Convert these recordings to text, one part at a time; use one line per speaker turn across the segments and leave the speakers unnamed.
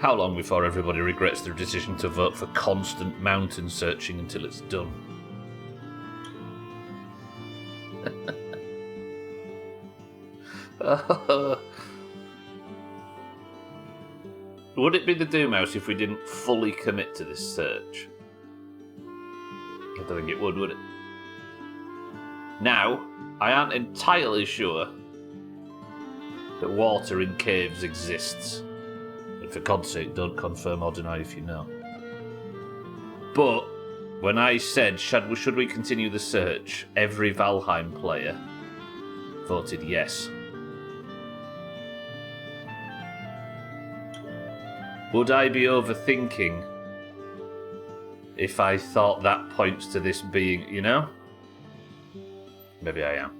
How long before everybody regrets their decision to vote for constant mountain searching until it's done? Would it be the Doomhaus if we didn't fully commit to this search? I don't think it would it? Now, I aren't entirely sure that water in caves exists. And for God's sake, don't confirm or deny if you know. But when I said, should we continue the search, every Valheim player voted yes. Would I be overthinking if I thought that points to this being, you know? Maybe I am.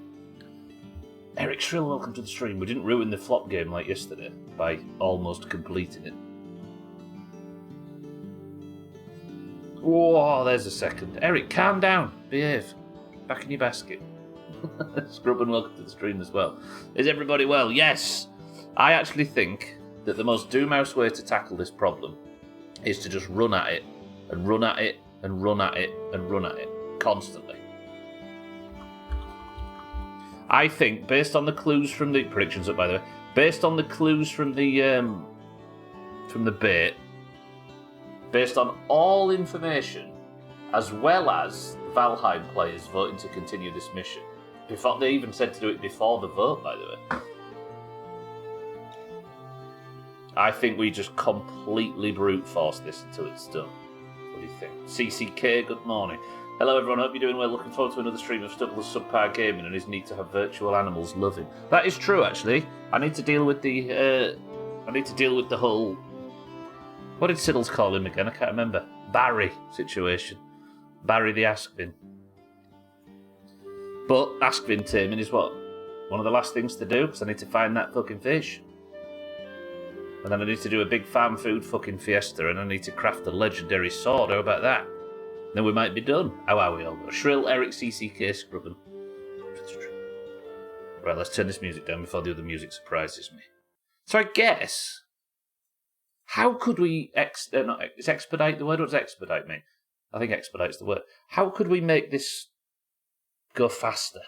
Eric Shrill, welcome to the stream. We didn't ruin the flop game like yesterday by almost completing it. Whoa, there's a second. Eric, calm down. Behave. Back in your basket. Scrub and welcome to the stream as well. Is everybody well? Yes! I actually think that the most Doomhaus way to tackle this problem is to just run at it, and run at it, and run at it, and run at it, constantly. I think, based on the clues from the predictions up by the way, based on the clues from the bait, based on all information, as well as Valheim players voting to continue this mission, before they even said to do it before the vote, by the way, I think we just completely brute force this until it's done. What do you think? CCK, good morning. Hello everyone, hope you're doing well. Looking forward to another stream of Stubble's Subpar Gaming and his need to have virtual animals love him. That is true, actually. I need to deal with the whole... What did Siddles call him again? I can't remember. Barry situation. Barry the Askvin. But Askvin taming is what? One of the last things to do, because I need to find that fucking fish. And then I need to do a big farm food fucking fiesta, and I need to craft a legendary sword. How about that? Then we might be done. How are we all? Shrill, Eric, CCK, Scrubbin. Right, let's turn this music down before the other music surprises me. So I guess, how could we is expedite the word? What does expedite mean? I think expedite's the word. How could we make this go faster?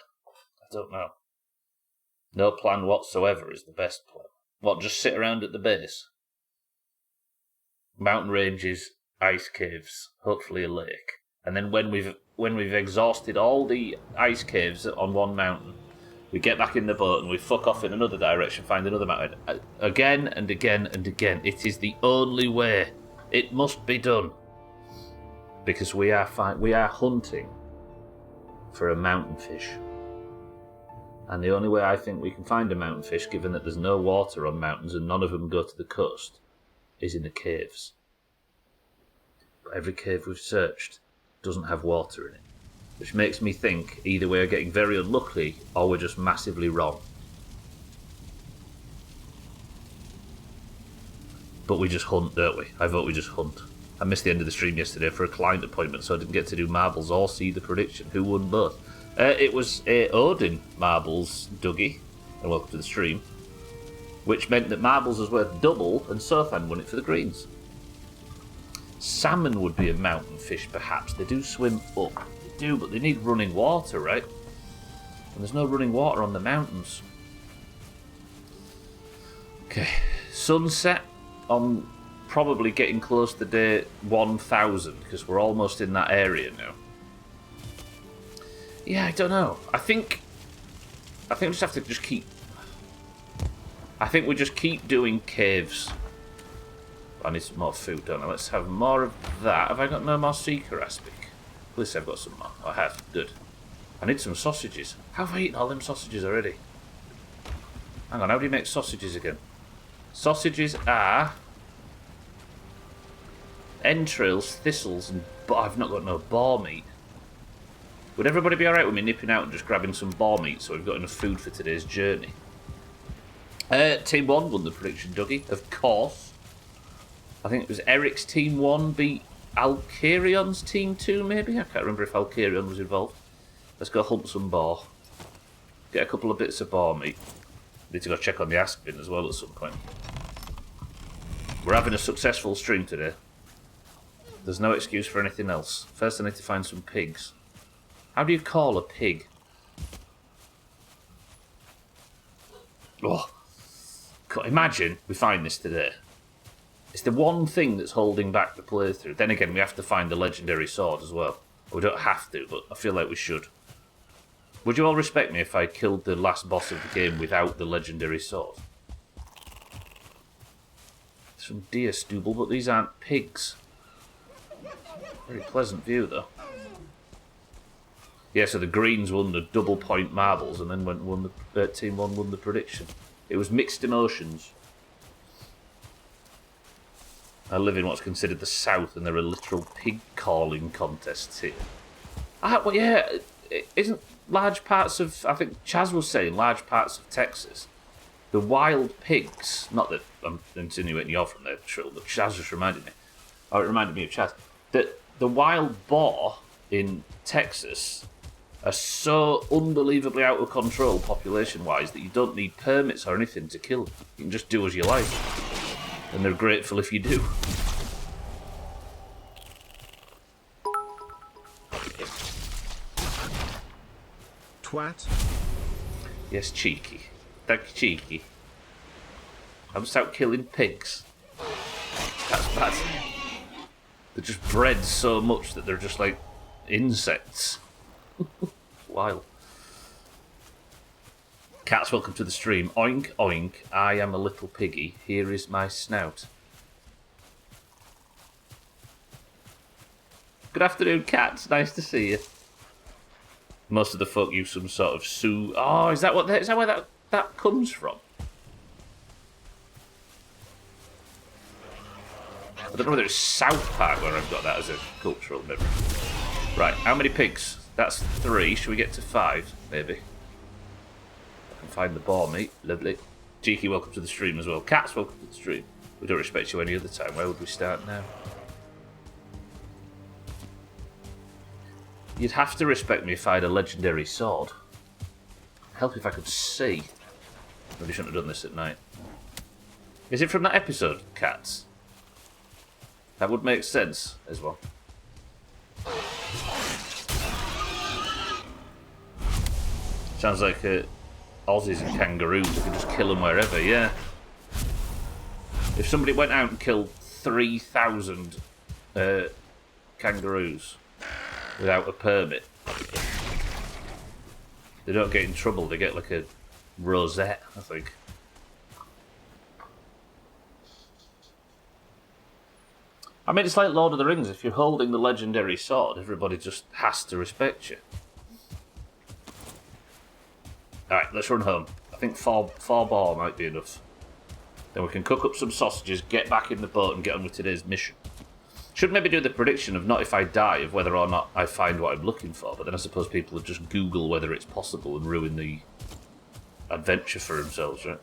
I don't know. No plan whatsoever is the best plan. What, just sit around at the base? Mountain ranges, ice caves, hopefully a lake. And then when we've exhausted all the ice caves on one mountain, we get back in the boat and we fuck off in another direction, find another mountain. Again and again and again. It is the only way. It must be done. Because we are hunting for a mountain fish. And the only way I think we can find a mountain fish, given that there's no water on mountains and none of them go to the coast, is in the caves. But every cave we've searched doesn't have water in it. Which makes me think either we're getting very unlucky or we're just massively wrong. But we just hunt, don't we? I vote we just hunt. I missed the end of the stream yesterday for a client appointment, so I didn't get to do marbles or see the prediction. Who won both? It was Odin marbles, Dougie, and welcome to the stream, which meant that marbles was worth double, and Sothan won it for the greens. Salmon would be a mountain fish, perhaps. They do swim up. They do, but they need running water, right? And there's no running water on the mountains. Okay, sunset on probably getting close to day 1000, because we're almost in that area now. Yeah, I don't know. I think we just have to keep... I think we just keep doing caves. I need some more food, don't I? Let's have more of that. Have I got no more seeker aspic? At least I've got some more. I have. Good. I need some sausages. How have I eaten all them sausages already? Hang on, how do you make sausages again? Sausages are... entrails, thistles, and... but I've not got no boar meat. Would everybody be alright with me nipping out and just grabbing some boar meat so we've got enough food for today's journey? Team 1 won the prediction, Dougie, of course. I think it was Eric's Team 1 beat Alcarion's Team 2, maybe? I can't remember if Alcarion was involved. Let's go hunt some boar. Get a couple of bits of boar meat. Need to go check on the Aspin as well at some point. We're having a successful stream today. There's no excuse for anything else. First I need to find some pigs. How do you call a pig? Oh, imagine we find this today. It's the one thing that's holding back the playthrough. Then again, we have to find the legendary sword as well. We don't have to, but I feel like we should. Would you all respect me if I killed the last boss of the game without the legendary sword? Some deer stubble, but these aren't pigs. Very pleasant view, though. Yeah, so the Greens won the double point marbles and then won the Team 1 won the prediction. It was mixed emotions. I live in what's considered the South, and there are literal pig calling contests here. Well, yeah, isn't large parts of, I think Chaz was saying, large parts of Texas, the wild pigs, not that I'm insinuating you're from there, Trill, but Chaz just reminded me, or it reminded me of Chaz, that the wild boar in Texas are so unbelievably out of control population-wise that you don't need permits or anything to kill them. You can just do as you like. And they're grateful if you do.
Twat.
Yes, cheeky. Thank you, cheeky. I'm just out killing pigs. That's bad. They're just bred so much that they're just like insects. Wild. Cats, welcome to the stream. Oink, oink, I am a little piggy. Here is my snout. Good afternoon, cats. Nice to see you. Most of the folk use some sort of Sioux. Oh, is that where that comes from? I don't know whether it's South Park where I've got that as a cultural memory. Right, how many pigs? That's 3. Should we get to 5, maybe? Find the boar meat. Lovely. Cheeky, welcome to the stream as well. Cats, welcome to the stream. We don't respect you any other time. Where would we start now? You'd have to respect me if I had a legendary sword. Help if I could see. Maybe shouldn't have done this at night. Is it from that episode, Cats? That would make sense as well. Sounds like Aussies and kangaroos. We can just kill them wherever, yeah. If somebody went out and killed 3,000 kangaroos without a permit, they don't get in trouble. They get like a rosette, I think. I mean, it's like Lord of the Rings. If you're holding the legendary sword, everybody just has to respect you. Alright, let's run home. I think four boar might be enough. Then we can cook up some sausages, get back in the boat and get on with today's mission. Should maybe do the prediction of not if I die, of whether or not I find what I'm looking for, but then I suppose people would just Google whether it's possible and ruin the adventure for themselves, right?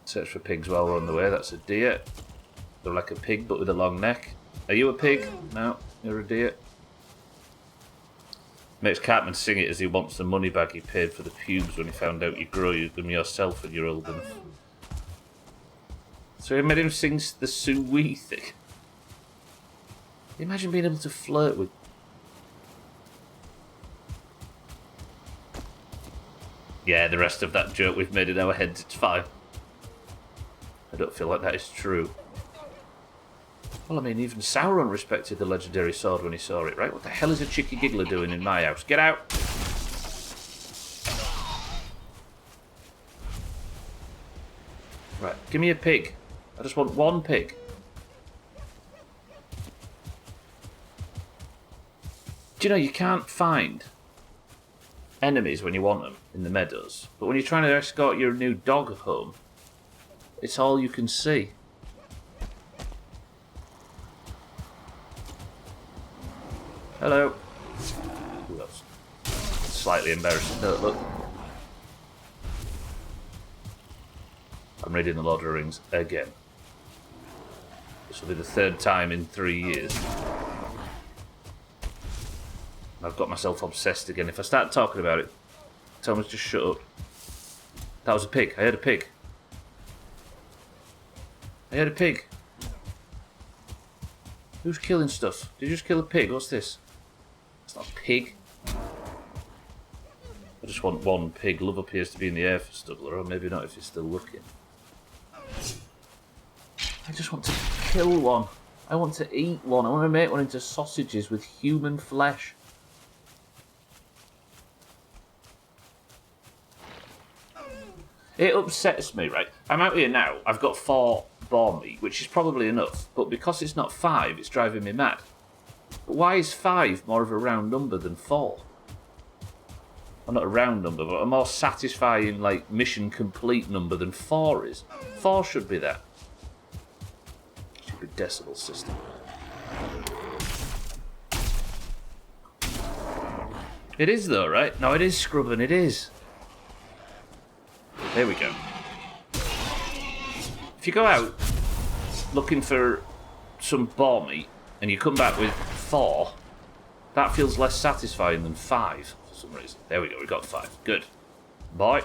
Search for pigs while we're on the way. That's a deer. They're like a pig but with a long neck. Are you a pig? No, you're a deer. Makes Cartman sing it as he wants the money bag he paid for the pubes when he found out you grow them yourself when you're old enough. So he made him sing the Sue-wee thing. Imagine being able to flirt with... Yeah, the rest of that joke we've made in our heads, it's fine. I don't feel like that is true. Well, I mean, even Sauron respected the legendary sword when he saw it, right? What the hell is a Chicky Giggler doing in my house? Get out! Right, give me a pig. I just want one pig. Do you know, you can't find enemies when you want them in the meadows, but when you're trying to escort your new dog home, it's all you can see. Hello. Ooh, that's slightly embarrassing. No, look. I'm reading The Lord of the Rings again. This will be the 3rd time in 3 years. I've got myself obsessed again. If I start talking about it, tell me to just shut up. That was a pig. I heard a pig. I heard a pig. Who's killing stuff? Did you just kill a pig? What's this? It's not a pig. I just want one pig. Love appears to be in the air for Stubbler, or maybe not if he's still looking. I just want to kill one. I want to eat one. I want to make one into sausages with human flesh. It upsets me, right? I'm out here now. I've got 4 boar meat, which is probably enough. But because it's not 5, it's driving me mad. But why is 5 more of a round number than 4? Well, not a round number, but a more satisfying, like, mission complete number than 4 is. 4 should be that. Stupid decimal system. It is though, right? No, it is scrubbing, it is. There we go. If you go out looking for some boar meat and you come back with 4, that feels less satisfying than 5 for some reason. There we go, we got 5. Good. Boy.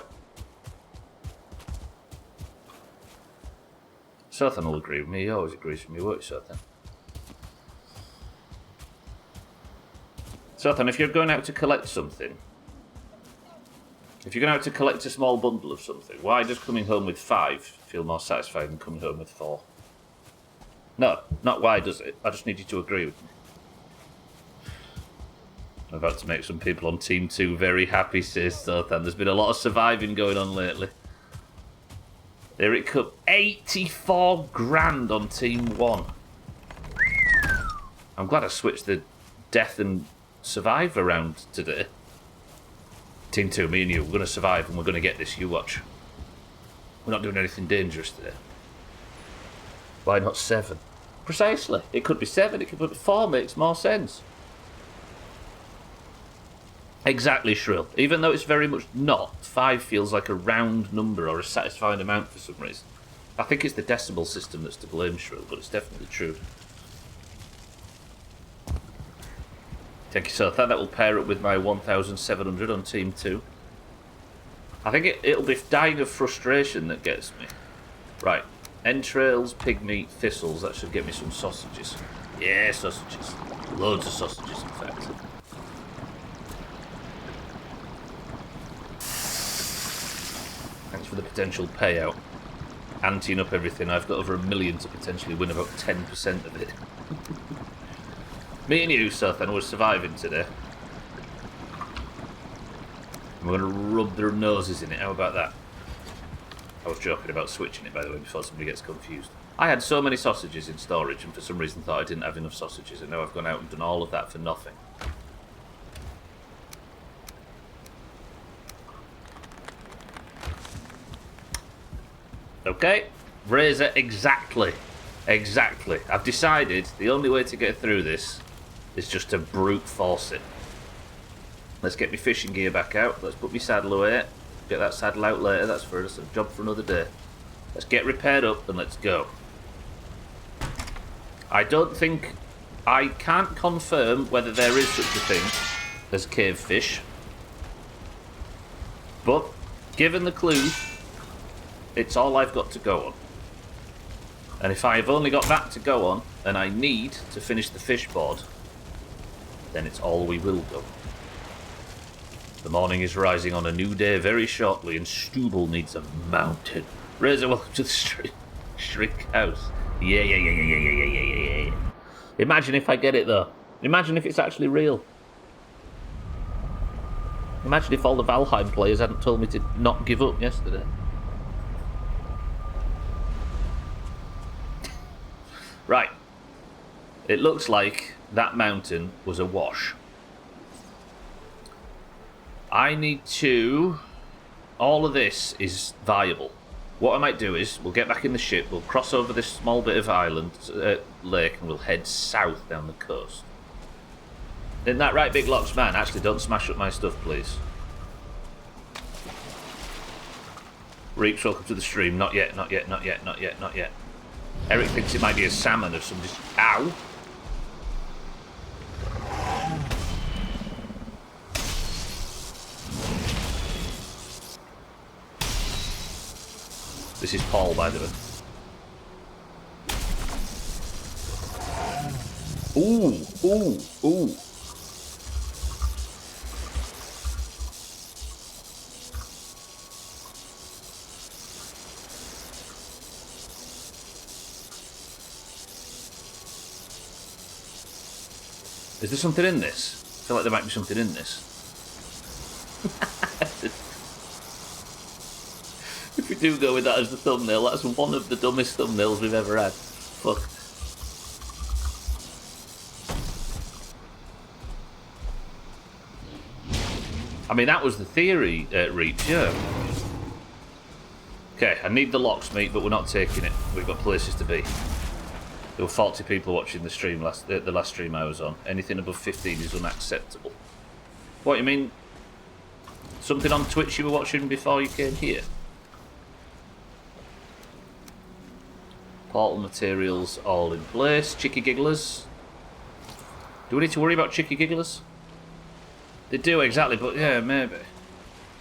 Sothan will agree with me. He always agrees with me. Won't you, Sothan? Sothan, if you're going out to collect something, if you're going out to collect a small bundle of something, why does coming home with 5 feel more satisfying than coming home with 4? No, not why does it. I just need you to agree with me. I'm about to make some people on Team 2 very happy, says Sothan. There's been a lot of surviving going on lately. There it comes. 84 grand on Team 1. I'm glad I switched the death and survive around today. Team 2, me and you, we're going to survive and we're going to get this, you watch. We're not doing anything dangerous today. Why not 7? Precisely. It could be 7, it could be 4, makes more sense. Exactly, Shrill. Even though it's very much not, 5 feels like a round number or a satisfying amount for some reason. I think it's the decimal system that's to blame, Shrill, but it's definitely true. Thank you, sir. I think that will pair up with my 1,700 on Team 2. I think it'll be dying of frustration that gets me. Right. Entrails, pig meat, thistles. That should get me some sausages. Yeah, sausages. Loads of sausages, in fact. Thanks for the potential payout. Anteing up everything. I've got over 1 million to potentially win about 10% of it. Me and you, Sothan, we're surviving today. And we're going to rub their noses in it. How about that? I was joking about switching it, by the way, before somebody gets confused. I had so many sausages in storage and for some reason thought I didn't have enough sausages, and now I've gone out and done all of that for nothing. Okay, Razor, exactly. Exactly. I've decided the only way to get through this is just to brute force it. Let's get my fishing gear back out. Let's put my saddle away. Get that saddle out later. That's for us. A job for another day. Let's get repaired up and let's go. I don't think... I can't confirm whether there is such a thing as cave fish. But, given the clue, it's all I've got to go on. And if I've only got that to go on, and I need to finish the fish board, then it's all we will go. The morning is rising on a new day very shortly, and Stubble needs a mountain. Razor, welcome to the Shrink House. Yeah. Imagine if I get it, though. Imagine if it's actually real. Imagine if all the Valheim players hadn't told me to not give up yesterday. Right. It looks like that mountain was a wash. I need to... All of this is viable. What I might do is, we'll get back in the ship, we'll cross over this small bit of island, lake, and we'll head south down the coast. Isn't that right, Big Locks? Man, actually, don't smash up my stuff, please. Reaps, welcome to the stream. Not yet. Eric thinks it might be a salmon of some... Ow! This is Paul, by the way. Ooh, ooh, ooh. Is there something in this? I feel like there might be something in this. If we do go with that as the thumbnail, that's one of the dumbest thumbnails we've ever had. Fuck. I mean, that was the theory, Reach, yeah. Okay, I need the locksmith, but we're not taking it. We've got places to be. There were 40 people watching the stream the last stream I was on. Anything above 15 is unacceptable. What, you mean? Something on Twitch you were watching before you came here? Portal materials all in place. Chicky gigglers. Do we need to worry about chicky gigglers? They do, exactly, but yeah, maybe.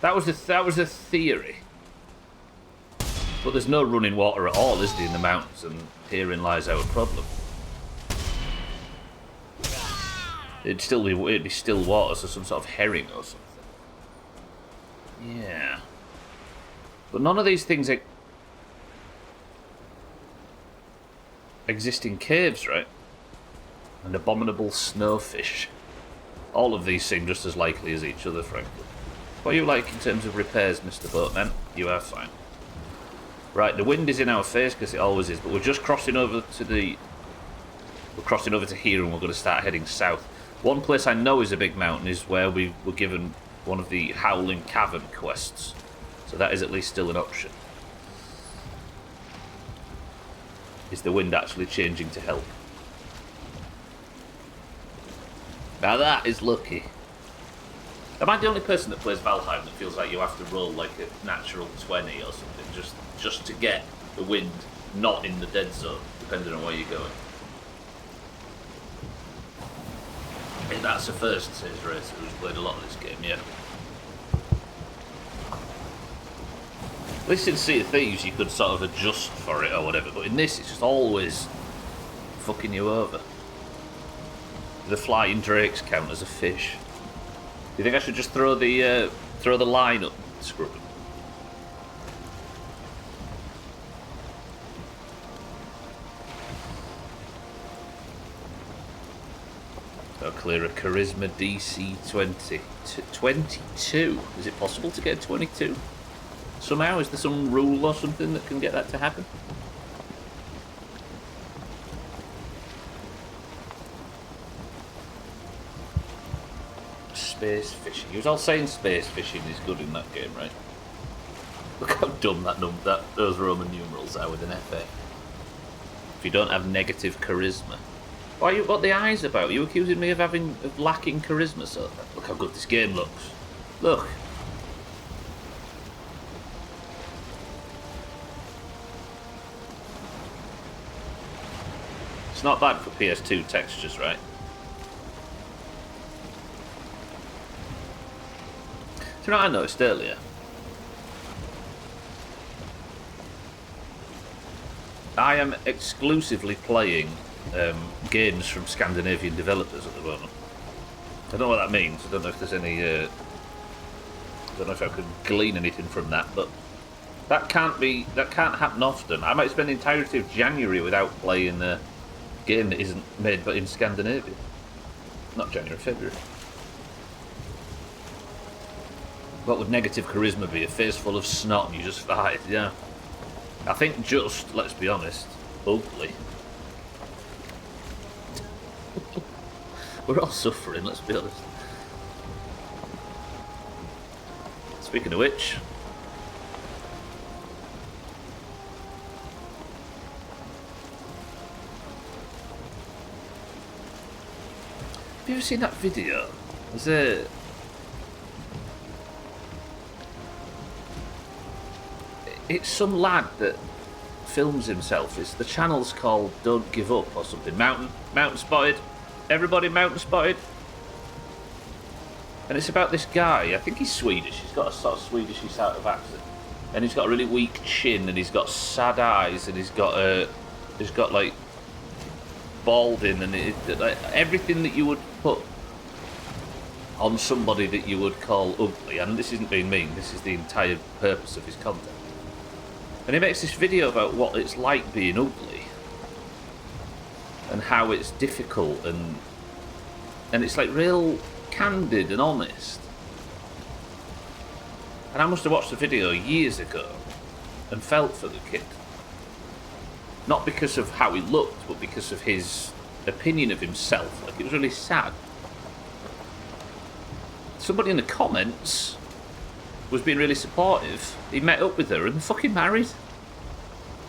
That was the theory. But there's no running water at all, is there, in the mountains, and herein lies our problem. It'd be still water, so some sort of herring or something. Yeah. But none of these things exist in caves, right? And abominable snowfish. All of these seem just as likely as each other, frankly. What are you like in terms of repairs, Mr. Boatman? You are fine. Right, the wind is in our face, because it always is, but we're just crossing over to the... We're crossing over to here, and we're going to start heading south. One place I know is a big mountain is where we were given one of the Howling Cavern quests. So that is at least still an option. Is the wind actually changing to help? Now that is lucky. Am I the only person that plays Valheim that feels like you have to roll like a natural 20 or something just to get the wind not in the dead zone, depending on where you're going? I think that's the first, says Racer, who's played a lot of this game, yeah. At least in Sea of Thieves you could sort of adjust for it or whatever, but in this it's just always fucking you over. The flying drakes count as a fish. Do you think I should just throw the line up, screw them? I'll clear a charisma DC 20. 22. Is it possible to get a 22? Somehow, is there some rule or something that can get that to happen? Space fishing. He was all saying space fishing is good in that game, right? Look how dumb those Roman numerals are with an FA. If you don't have negative charisma. Why you got the eyes about? Are you accusing me of lacking charisma, so look how good this game looks. Look. It's not bad for PS2 textures, right? Do you know what I noticed earlier? I am exclusively playing games from Scandinavian developers at the moment. I don't know what that means. I don't know if there's any... I don't know if I could glean anything from that, but that can't happen often. I might spend the entirety of January without playing a game that isn't made but in Scandinavia. Not January, February. What would negative charisma be? A face full of snot and you just fight, yeah. I think just, let's be honest, ugly. We're all suffering, let's be honest. Speaking of which... Have you ever seen that video? There's a... It's some lad that films himself. The channel's called Don't Give Up or something. Mountain spotted. Everybody mountain spotted. And it's about this guy. I think he's Swedish. He's got a sort of Swedish sort of accent. And he's got a really weak chin and he's got sad eyes and he's got like balding, and like, everything that you would put on somebody that you would call ugly. And this isn't being mean. This is the entire purpose of his content. And he makes this video about what it's like being ugly and how it's difficult, and it's like real candid and honest. And I must have watched the video years ago and felt for the kid. Not because of how he looked, but because of his opinion of himself. Like, it was really sad. Somebody in the comments was being really supportive. He met up with her and fucking married.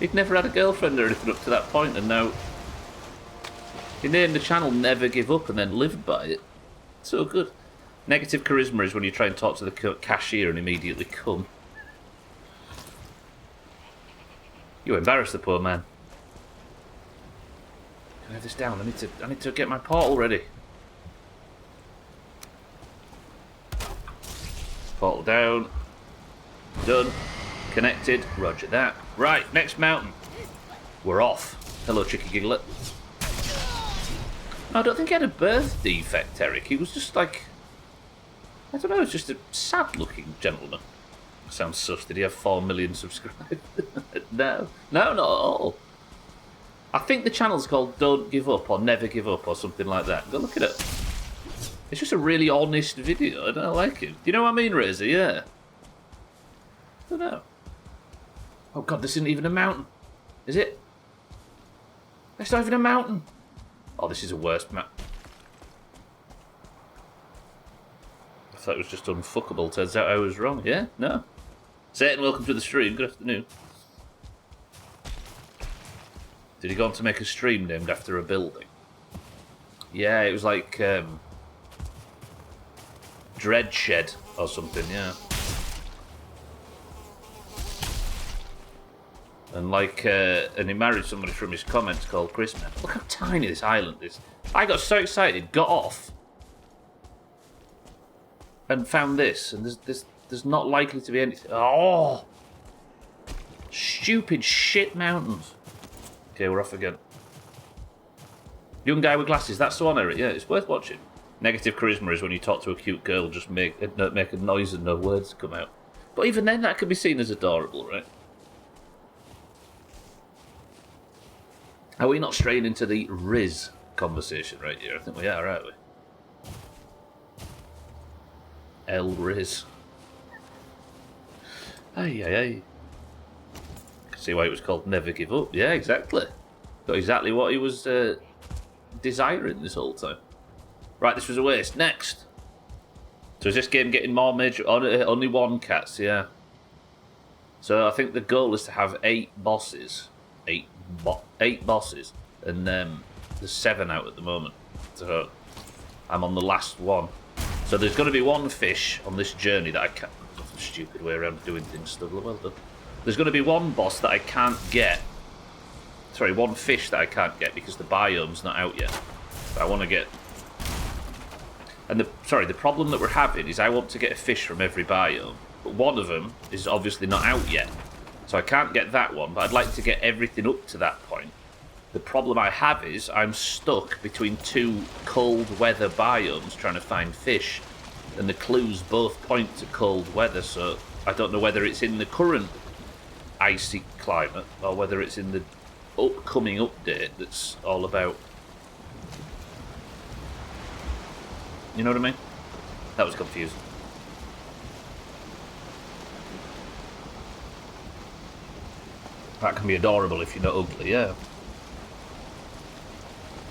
He'd never had a girlfriend or anything up to that point, and now he named the channel Never Give Up and then lived by it. So good. Negative charisma is when you try and talk to the cashier and immediately come. You embarrassed the poor man. Can I have this down? I need to get my portal ready. Portal down. Done. Connected. Roger that. Right, next mountain. We're off. Hello, Chicky Giglet. No, I don't think he had a birth defect, Eric. He was just like... I don't know, it's just a sad-looking gentleman. Sounds sus. Did he have 4 million subscribers? No. No, not at all. I think the channel's called Don't Give Up or Never Give Up or something like that. Go look at it. It's just a really honest video. I don't like it. Do you know what I mean, Razor? Yeah. I don't know. Oh, God, this isn't even a mountain. Is it? It's not even a mountain. Oh, this is a worse map. I thought it was just unfuckable. Turns out I was wrong. Yeah? No. Satan, welcome to the stream. Good afternoon. Did he go on to make a stream named after a building? Yeah, it was like Dread Shed or something, yeah. And like, and he married somebody from his comments called Chrisman. Look how tiny this island is. I got so excited, got off, and found this, and there's not likely to be anything. Oh, stupid shit mountains. Okay, we're off again. Young guy with glasses. That's the one, Eric. Yeah, it's worth watching. Negative charisma is when you talk to a cute girl, just make a noise and no words come out. But even then, that could be seen as adorable, right? Are we not straying into the Riz conversation right here? I think we are, aren't we? El Riz. Ay, ay, ay. Can see why it was called Never Give Up. Yeah, exactly. Got exactly what he was desiring this whole time. Right, this was a waste. Next. So is this game getting more major? Only one cats, yeah. So I think the goal is to have 8 bosses. 8 bosses, and there's 7 out at the moment. So I'm on the last one. So there's going to be one fish on this journey that I can't. Stupid way around doing things. Still well done. There's going to be one boss that I can't get. Sorry, one fish that I can't get because the biome's not out yet. But I want to get. And the problem that we're having is I want to get a fish from every biome, but one of them is obviously not out yet. So I can't get that one, but I'd like to get everything up to that point. The problem I have is I'm stuck between 2 cold weather biomes trying to find fish, and the clues both point to cold weather, so I don't know whether it's in the current icy climate or whether it's in the upcoming update that's all about... You know what I mean? That was confusing. That can be adorable if you're not ugly, yeah.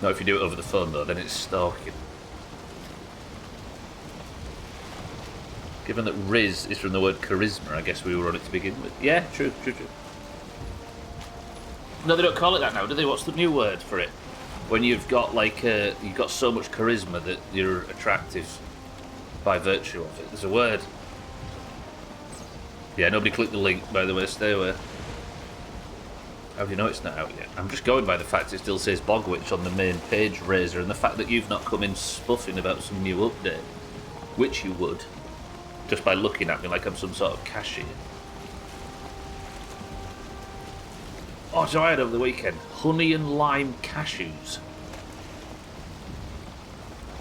No, if you do it over the phone, though, then it's stalking. Given that Riz is from the word charisma, I guess we were on it to begin with. Yeah, true. No, they don't call it that now, do they? What's the new word for it? When you've got, like, you've got so much charisma that you're attractive by virtue of it. There's a word. Yeah, nobody clicked the link, by the way, stay away. How do you know it's not out yet? I'm just going by the fact it still says Bogwitch on the main page, Razor, and the fact that you've not come in spuffing about some new update. Which you would. Just by looking at me like I'm some sort of cashier. Oh, so I had over the weekend honey and lime cashews.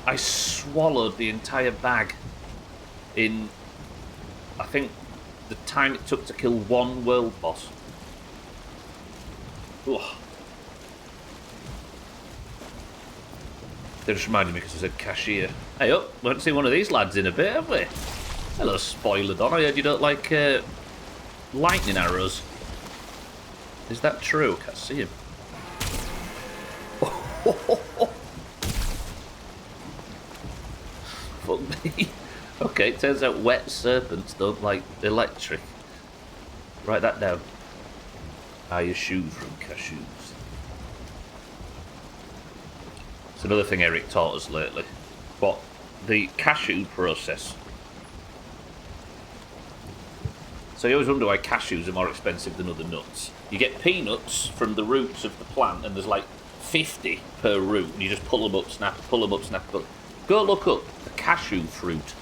I swallowed the entire bag in, I think, the time it took to kill one world boss. Ugh. They just reminded me because I said cashier. Hey up, we haven't seen one of these lads in a bit, have we? Hello, spoiler Don. I heard you don't like lightning arrows. Is that true? Can't see him. Fuck me. Okay, it turns out wet serpents don't like electric. Write that down. Are your shoes from cashews? It's another thing Eric taught us lately. What? The cashew process. So you always wonder why cashews are more expensive than other nuts. You get peanuts from the roots of the plant, and there's like 50 per root, and you just pull them up, snap, pull them up, snap, pull. Go look up the cashew fruit.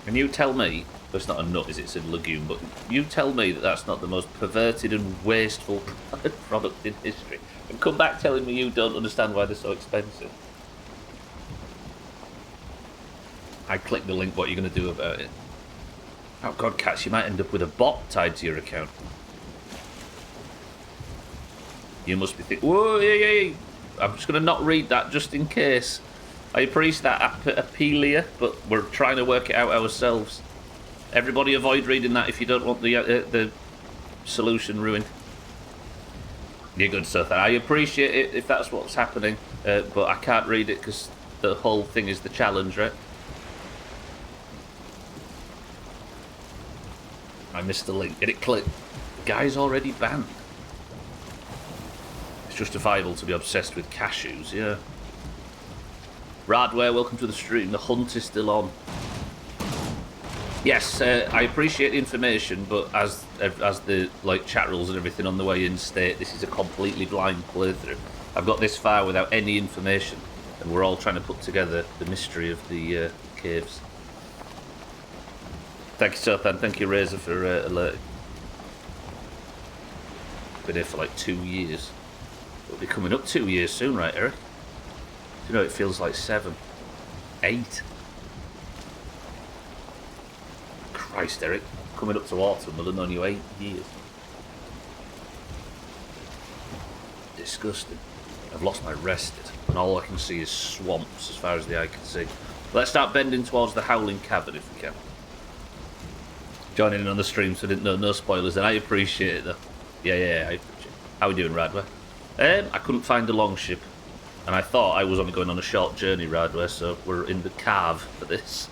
And you tell me, well, it's not a nut, is it? It's a legume, but you tell me that that's not the most perverted and wasteful product in history. And come back telling me you don't understand why they're so expensive. I click the link, what are you going to do about it? Oh god, Cats, you might end up with a bot tied to your account. You must be thinking, whoa, yeah. I'm just going to not read that just in case. I appreciate that Apelia, but we're trying to work it out ourselves. Everybody avoid reading that if you don't want the solution ruined. You're good, sir. I appreciate it if that's what's happening, but I can't read it because the whole thing is the challenge, right? I missed the link. Did it click? The guy's already banned. It's justifiable to be obsessed with cashews, yeah. Radware, welcome to the stream. The hunt is still on. Yes, I appreciate the information, but as the chat rules and everything on the way in state, this is a completely blind playthrough. I've got this far without any information, and we're all trying to put together the mystery of the caves. Thank you, Sothan. Thank you, Razor, for alerting. Been here for like 2 years. We'll be coming up 2 years soon, right, Eric? You know, it feels like 7, 8. Christ, Eric. Coming up to autumn, we'll have known you 8 years. Disgusting. I've lost my rested, and all I can see is swamps as far as the eye can see. Let's start bending towards the Howling Cavern if we can. Joining in on the stream, so I didn't know, no spoilers, and I appreciate it though. Yeah, I appreciate it. How are we doing, Radware? I couldn't find a longship, and I thought I was only going on a short journey, Radware, so we're in the cave for this.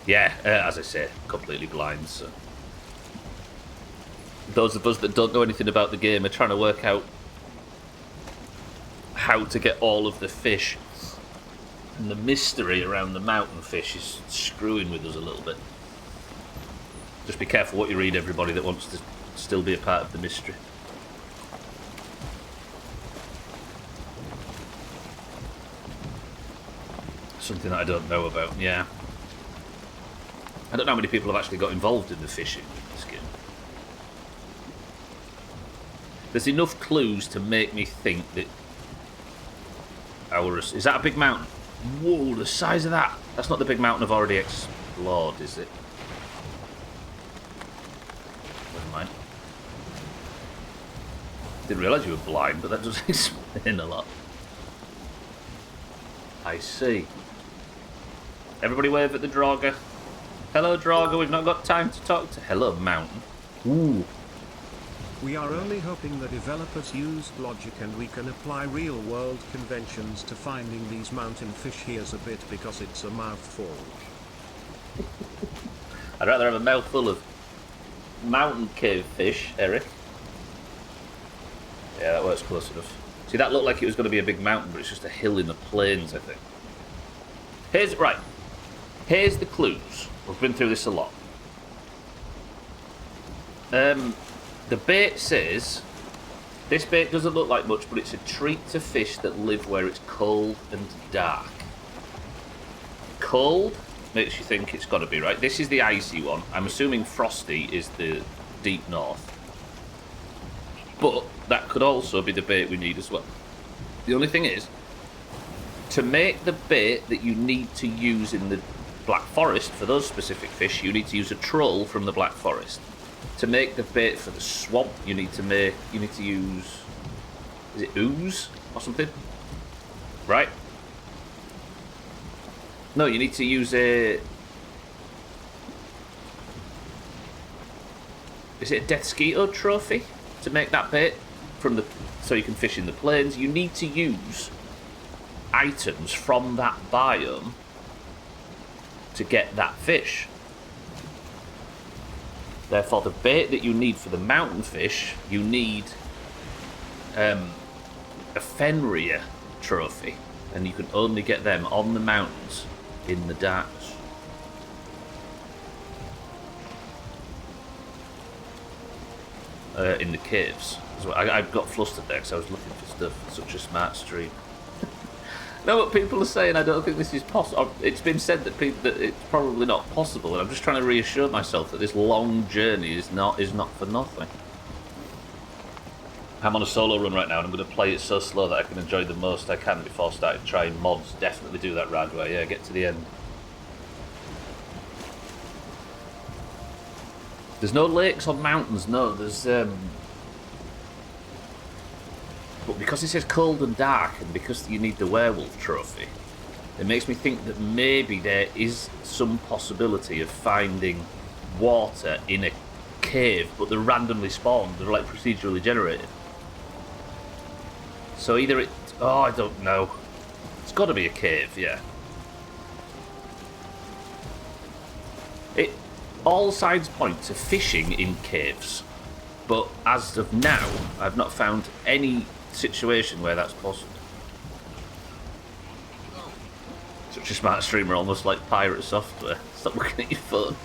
Yeah, as I say, completely blind, so... Those of us that don't know anything about the game are trying to work out how to get all of the fish. And the mystery around the mountain fish is screwing with us a little bit. Just be careful what you read, everybody that wants to still be a part of the mystery. Something that I don't know about, yeah. I don't know how many people have actually got involved in the fishing in this game. There's enough clues to make me think that is that a big mountain? Whoa, the size of that! That's not the big mountain I've already explored, is it? Never mind. Didn't realise you were blind, but that does explain a lot. I see. Everybody wave at the Draugr. Hello, Draugr, we've not got time to talk to... Hello, mountain. Ooh.
We are only hoping the developers used logic and we can apply real-world conventions to finding these mountain fish. Here's a bit because it's a mouthful.
I'd rather have a mouthful of mountain cave fish, Eric. Yeah, that works close enough. See, that looked like it was going to be a big mountain, but it's just a hill in the plains, I think. Here's the clues. We've been through this a lot. The bait says, this bait doesn't look like much, but it's a treat to fish that live where it's cold and dark. Cold makes you think it's got to be, right? This is the icy one. I'm assuming frosty is the deep north. But that could also be the bait we need as well. The only thing is, to make the bait that you need to use in the Black Forest for those specific fish, you need to use a troll from the Black Forest. To make the bait for the swamp, you need to use, is it ooze or something? Right? No, you need to use a, is it a Death Skeeto trophy to make that bait from the, so you can fish in the plains? You need to use items from that biome to get that fish. Therefore, the bait that you need for the mountain fish, you need a Fenrir trophy, and you can only get them on the mountains in the darkness. In the caves. So I got flustered there because I was looking for stuff. Such a smart stream. Know what people are saying? I don't think this is possible. It's been said that it's probably not possible, and I'm just trying to reassure myself that this long journey is not for nothing. I'm on a solo run right now, and I'm going to play it so slow that I can enjoy the most I can before starting trying mods. Definitely do that, Radway. Yeah, get to the end. There's no lakes or mountains. No, there's But because it says cold and dark, and because you need the werewolf trophy, it makes me think that maybe there is some possibility of finding water in a cave, but they're randomly spawned. They're like procedurally generated. So either it... Oh, I don't know. It's got to be a cave, yeah. All signs point to fishing in caves, but as of now, I've not found any situation where that's possible. Such a smart streamer, almost like pirate software. Stop looking at your phone.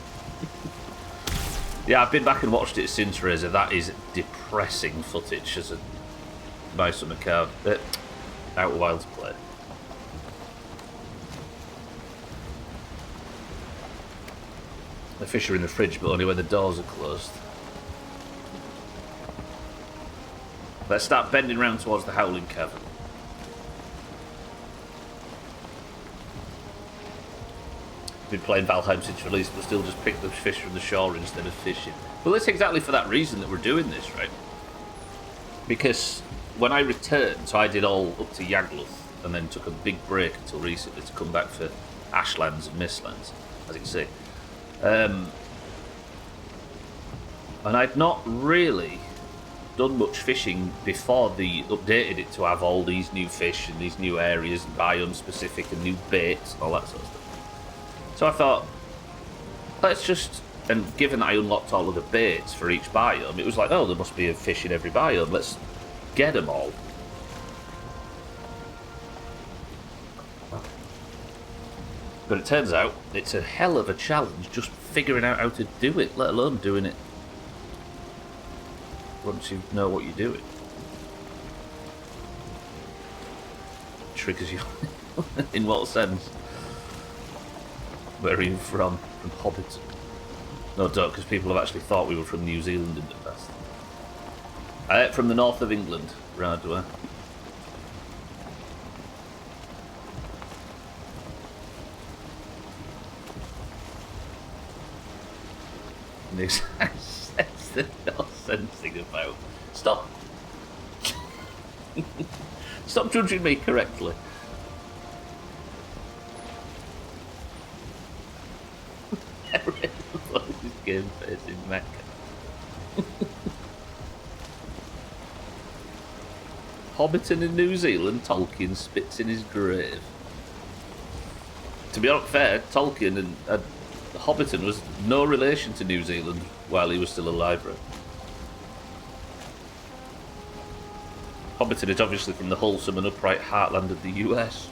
Yeah, I've been back and watched it since, Razor. That is depressing footage as a mouse on a card. Outer Wilds play. The fish are in the fridge, but only when the doors are closed. Let's start bending round towards the Howling Cavern. Been playing Valheim since release, but still just pick the fish from the shore instead of fishing. Well, that's exactly for that reason that we're doing this, right? Because when I returned, so I did all up to Yagluth, and then took a big break until recently to come back for Ashlands and Mistlands, as you can see. And I'd not really done much fishing before they updated it to have all these new fish and these new areas, biome specific and new baits and all that sort of stuff. So I thought, let's just, and given that I unlocked all of the baits for each biome, it was like, oh, there must be a fish in every biome, let's get them all. But it turns out it's a hell of a challenge just figuring out how to do it, let alone doing it once you know what you're doing. Triggers you. In what sense? Where are you from? From Hobbiton. No, don't, because people have actually thought we were from New Zealand in the past. From the north of England, Radwa. This sense that you're sensing about. Stop. Stop judging me correctly. This game face in Mecca. Hobbiton in New Zealand, Tolkien spits in his grave. To be fair, Tolkien and Hobbiton was no relation to New Zealand while he was still alive, right? Hobbiton is obviously from the wholesome and upright heartland of the US.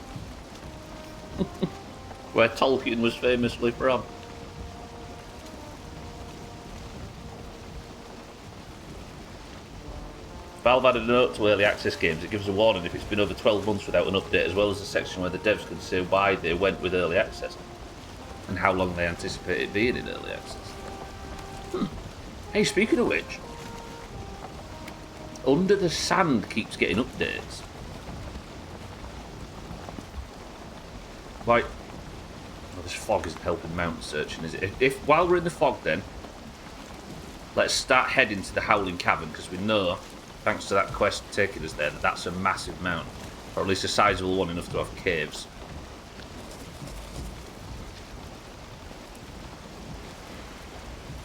Where Tolkien was famously from. Valve added a note to early access games. It gives a warning if it's been over 12 months without an update, as well as a section where the devs can say why they went with early access and how long they anticipate it being in early access. Hey, speaking of which, Under the Sand keeps getting updates. Like, well, this fog isn't helping mountain searching, is it? If while we're in the fog, then let's start heading to the Howling Cavern, because we know, thanks to that quest taking us there, that that's a massive mountain, or at least a sizable one enough to have caves.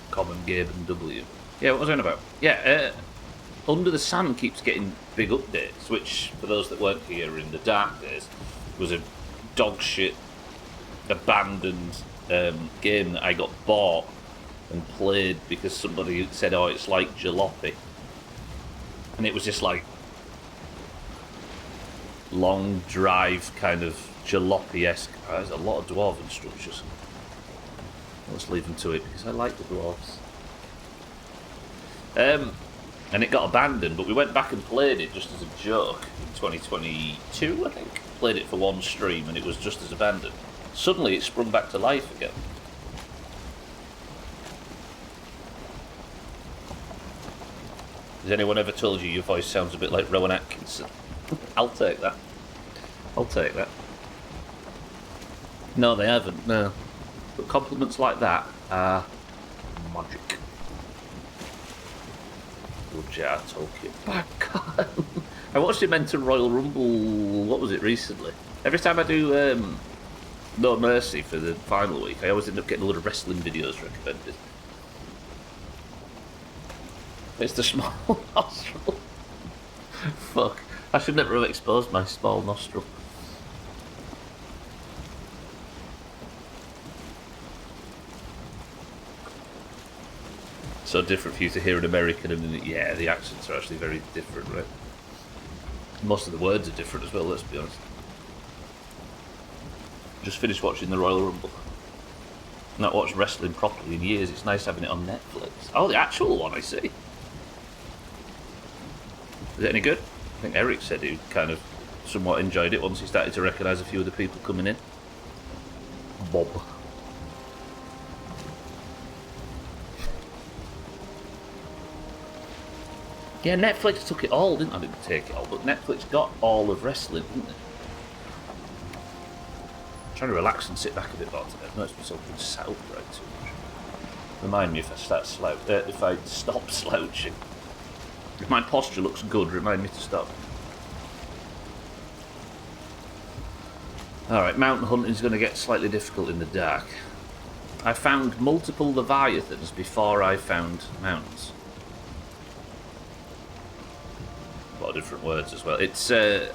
Common, Gabe, and W. Yeah, what was I on about? Yeah, Under the Sand keeps getting big updates, which, for those that weren't here in the dark days, was a dog shit, abandoned game that I got bought and played because somebody said, oh, it's like jalopy. And it was just like long drive kind of jalopy-esque. There's a lot of dwarven structures. Let's leave them to it because I like the dwarves. And it got abandoned, but we went back and played it just as a joke in 2022, I think. Played it for one stream and it was just as abandoned. Suddenly it sprung back to life again. Has anyone ever told you your voice sounds a bit like Rowan Atkinson? I'll take that. I'll take that. No, they haven't, no. But compliments like that are magic. Rudyard Tolkien. Back on. I watched him enter Royal Rumble, what was it, recently? Every time I do No Mercy for the final week, I always end up getting a lot of wrestling videos recommended. It's the small nostril. Fuck. I should never have exposed my small nostril. So different for you to hear an American, and yeah, the accents are actually very different, right? Most of the words are different as well, let's be honest. Just finished watching the Royal Rumble. Not watched wrestling properly in years. It's nice having it on Netflix. Oh, the actual one, I see. Is it any good? I think Eric said he kind of somewhat enjoyed it once he started to recognise a few of the people coming in. Bob. Yeah, Netflix took it all, didn't they? I didn't take it all, but Netflix got all of wrestling, didn't they? I'm trying to relax and sit back a bit more today. I've noticed myself being sat upright too much. Remind me if I stop slouching. If my posture looks good, remind me to stop. Alright, mountain hunting is going to get slightly difficult in the dark. I found multiple leviathans before I found mountains. A lot of different words as well. It's, I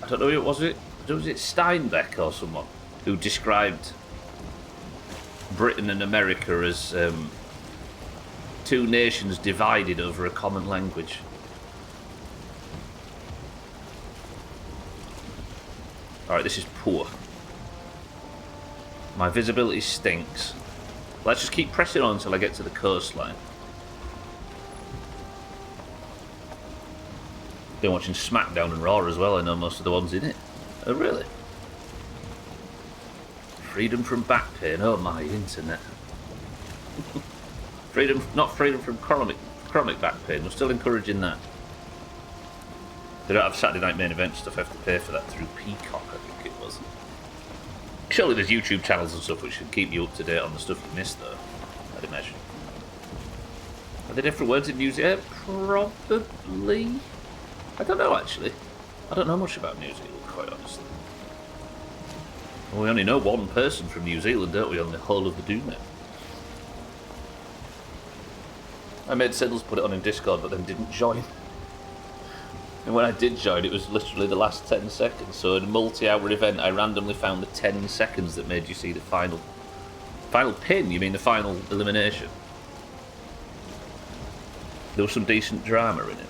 don't know who it was. Was it Steinbeck or someone who described Britain and America as two nations divided over a common language? Alright, this is poor. My visibility stinks. Let's just keep pressing on until I get to the coastline. Been watching SmackDown and Raw as well. I know most of the ones in it. Oh, really? Freedom from back pain. Oh, my internet. Not freedom from chronic back pain. We're still encouraging that. They don't have Saturday Night Main Event stuff. I have to pay for that through Peacock, I think it was. Surely there's YouTube channels and stuff which should keep you up to date on the stuff you missed, though. I'd imagine. Are there different words in New Zealand? Probably. I don't know, actually. I don't know much about New Zealand, quite honestly. Well, we only know one person from New Zealand, don't we, on the whole of the Doomhaus? I made Siddles put it on in Discord, but then didn't join. And when I did join, it was literally the last 10 seconds. So in a multi-hour event, I randomly found the 10 seconds that made you see the final pin. You mean the final elimination? There was some decent drama in it.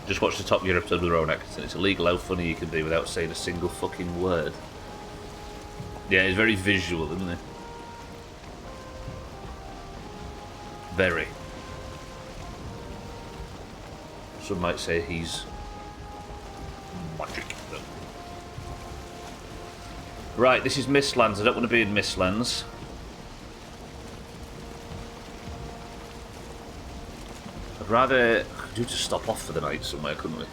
Just watch the Top Gear episode with Rowan Atkinson. It's illegal how funny you can be without saying a single fucking word. Yeah, it's very visual, isn't it? Very. Some might say he's magic. Right, this is Mistlands. I don't want to be in Mistlands. I'd rather do to stop off for the night somewhere, couldn't we?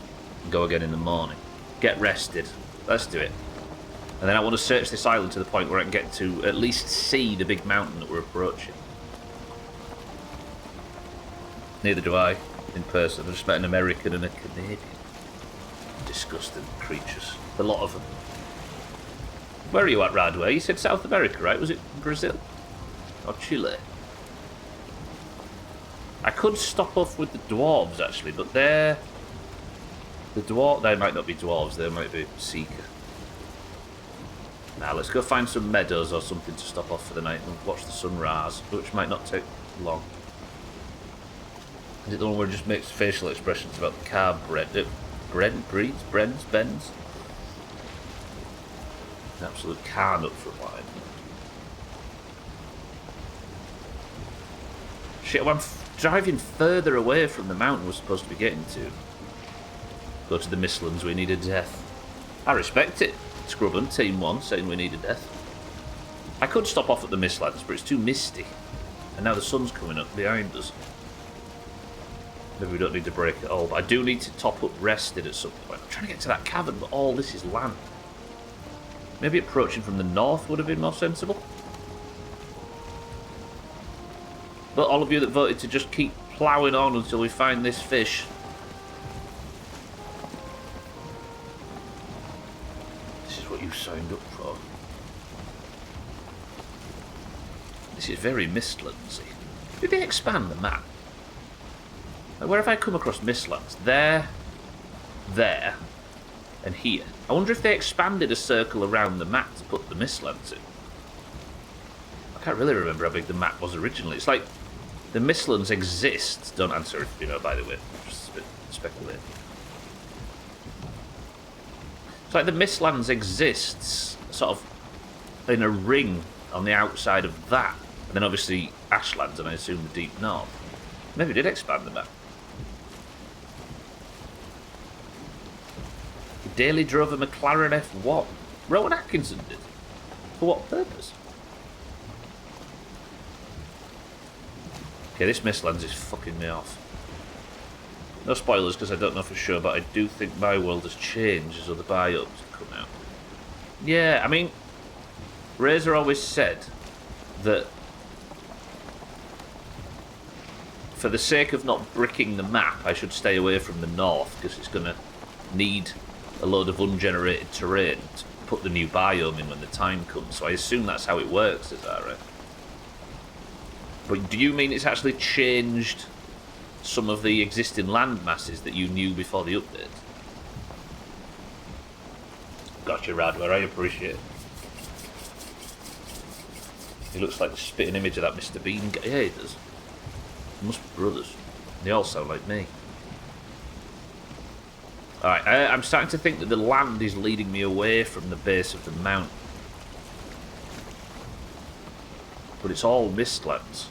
And go again in the morning. Get rested. Let's do it. And then I want to search this island to the point where I can get to at least see the big mountain that we're approaching. Neither do I, in person. I just met an American and a Canadian. Disgusting creatures. A lot of them. Where are you at, Radway? You said South America, right? Was it Brazil? Or Chile? I could stop off with the dwarves, actually, but they're... They might not be dwarves, they might be seeker. Now, let's go find some meadows or something to stop off for the night and watch the sun rise, which might not take long. Is it the one where it just makes facial expressions about the car breeds? Bends? An absolute car nut for a line. Shit, I'm driving further away from the mountain we're supposed to be getting to. Go to the Mistlands, we need a death. I respect it. Scrubban, Team 1, saying we need a death. I could stop off at the Mistlands, but it's too misty. And now the sun's coming up behind us. Maybe we don't need to break it all, but I do need to top up rested at some point. I'm trying to get to that cavern, but all this is land. Maybe approaching from the north would have been more sensible. But all of you that voted to just keep ploughing on until we find this fish. This is what you signed up for. This is very Mistlandsy. Did they expand the map? Like, where have I come across Mistlands? There, and here. I wonder if they expanded a circle around the map to put the Mistlands in. I can't really remember how big the map was originally. It's like the Mistlands exist. Don't answer if you know, by the way. Just a bit speculative. It's like the Mistlands exists sort of in a ring on the outside of that. And then obviously Ashlands and I assume the Deep North. Maybe did expand the map. Daly drove a McLaren F1. Rowan Atkinson did. For what purpose? Okay, this Mistlands is fucking me off. No spoilers because I don't know for sure, but I do think my world has changed as other biomes have come out. Yeah, I mean, Razor always said that for the sake of not bricking the map, I should stay away from the north because it's going to need a load of ungenerated terrain to put the new biome in when the time comes. So I assume that's how it works, is that right? But do you mean it's actually changed some of the existing land masses that you knew before the update? Gotcha, Radware, I appreciate it. He looks like the spitting image of that Mr. Bean guy. Yeah, he does. They must be brothers. They all sound like me. Alright, I'm starting to think that the land is leading me away from the base of the mountain. But it's all Mistlands.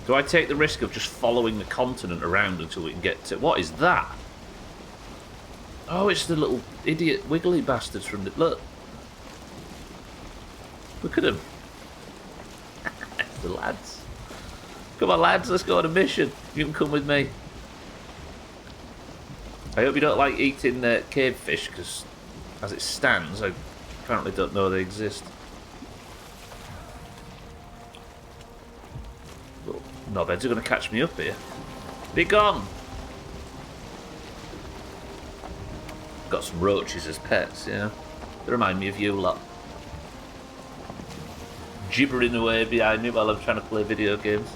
Do I take the risk of just following the continent around until we can get to... What is that? Oh, it's the little idiot wiggly bastards from the... Look. Look at them. The lads. Come on, lads, let's go on a mission. You can come with me. I hope you don't like eating cave fish, because as it stands, I apparently don't know they exist. Well, knobheads are going to catch me up here. Be gone! Got some roaches as pets, yeah. They remind me of you lot. Gibbering away behind me while I'm trying to play video games.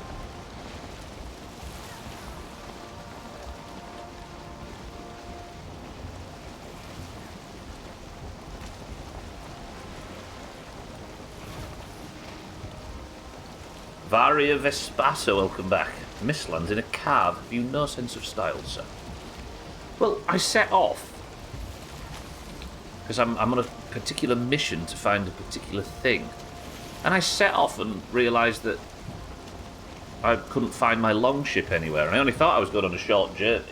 Varia Vespasso, welcome back. Mistlands in a cab. Have you no sense of style, sir? Well, I set off because I'm on a particular mission to find a particular thing. And I set off and realised that I couldn't find my longship anywhere. And I only thought I was going on a short journey.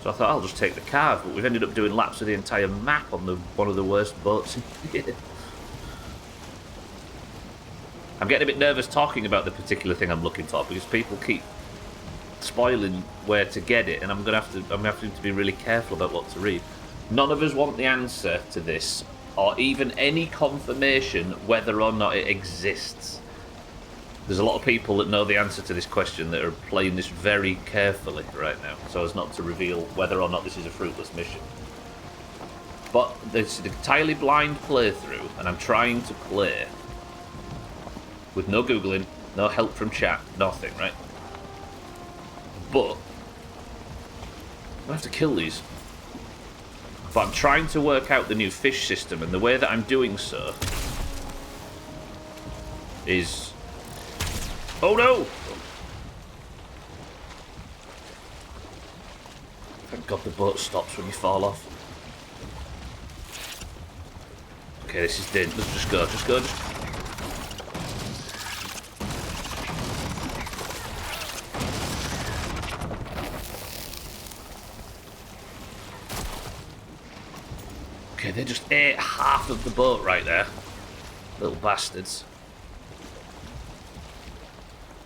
So I thought, I'll just take the car. But we've ended up doing laps of the entire map on one of the worst boats in here. I'm getting a bit nervous talking about the particular thing I'm looking for because people keep spoiling where to get it, and I'm gonna have to be really careful about what to read. None of us want the answer to this, or even any confirmation whether or not it exists. There's a lot of people that know the answer to this question that are playing this very carefully right now, so as not to reveal whether or not this is a fruitless mission. But this is an entirely blind playthrough, and I'm trying to play with no Googling, no help from chat, nothing, right? But I have to kill these. But I'm trying to work out the new fish system, and the way that I'm doing so is... Oh no! Thank God the boat stops when you fall off. Okay, this is dead. Let's just go, just go. Okay, they just ate half of the boat right there. Little bastards.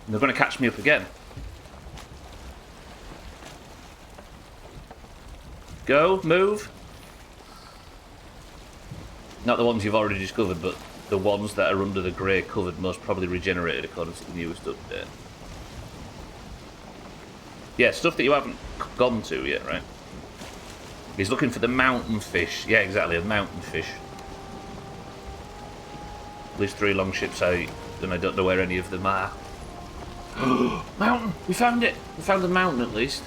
And they're going to catch me up again. Go, move. Not the ones you've already discovered, but the ones that are under the grey covered most probably regenerated according to the newest update. Yeah, stuff that you haven't gone to yet, right? He's looking for the mountain fish. Yeah, exactly, a mountain fish. At least 3 longships out, and I don't know where any of them are. Mountain! We found it! We found the mountain at least.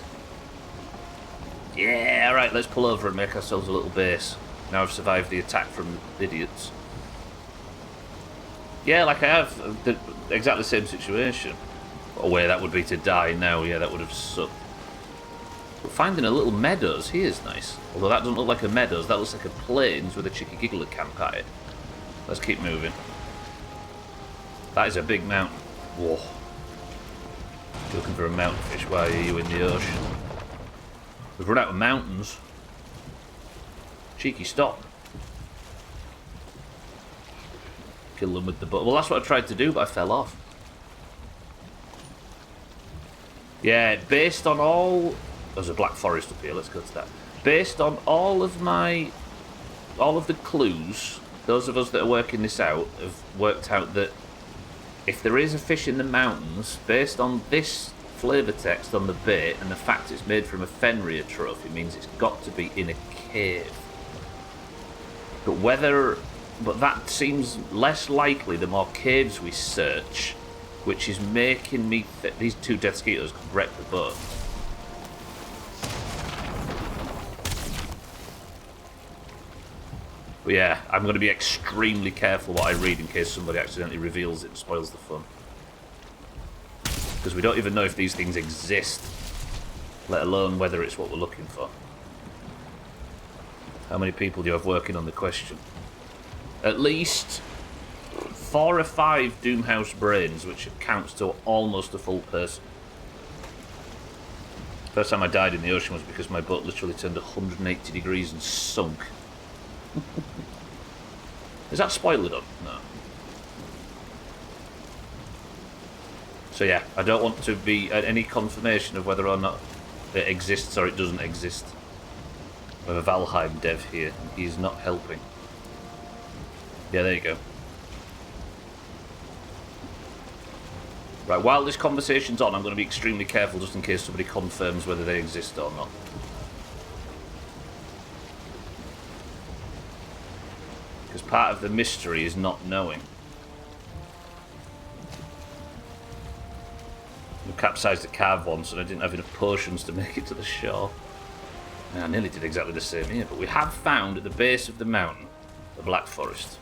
Yeah, alright, let's pull over and make ourselves a little base. Now I've survived the attack from idiots. Yeah, like I have. Exactly the same situation. What a way that would be to die now. Yeah, that would have sucked. But finding a little meadows here is nice. Although that doesn't look like a meadows. That looks like a plains with a cheeky giggler camp at it. Let's keep moving. That is a big mountain. Whoa. You're looking for a mountain fish. Why are you in the ocean? We've run out of mountains. Cheeky stop. Kill them with the boat. Well, that's what I tried to do, but I fell off. Yeah, based on all... There's a black forest up here, let's go to that. Based on all of the clues, those of us that are working this out have worked out that if there is a fish in the mountains, based on this flavour text on the bait and the fact it's made from a Fenrir trophy, means it's got to be in a cave. But that seems less likely the more caves we search, which is making me these 2 dead skeeters could wreck the boat. But yeah, I'm going to be extremely careful what I read in case somebody accidentally reveals it and spoils the fun. Because we don't even know if these things exist, let alone whether it's what we're looking for. How many people do you have working on the question? At least 4 or 5 Doomhaus brains, which counts to almost a full person. First time I died in the ocean was because my boat literally turned 180 degrees and sunk. Is that spoiler done? No. So yeah, I don't want to be any confirmation of whether or not it exists or it doesn't exist. We have a Valheim dev here, and he's not helping. Yeah, there you go. Right, while this conversation's on, I'm going to be extremely careful just in case somebody confirms whether they exist or not. Because part of the mystery is not knowing. We capsized a cave once and I didn't have enough potions to make it to the shore. And I nearly did exactly the same here, but we have found at the base of the mountain the Black Forest.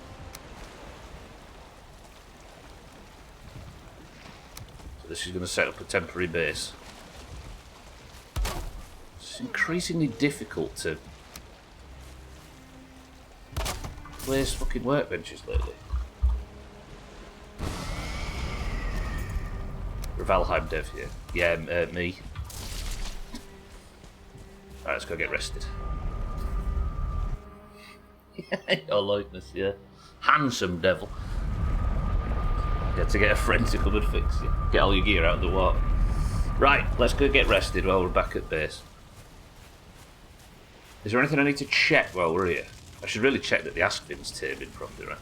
So this is going to set up a temporary base. It's increasingly difficult to place fucking workbenches lately. Valheim dev here. Yeah, me. Alright, let's go get rested. Your likeness, yeah. Handsome devil. You had to get a friend to come and fix you. Get all your gear out of the water. Right, let's go get rested while we're back at base. Is there anything I need to check while we're here? I should really check that the Askvin's taming properly, right?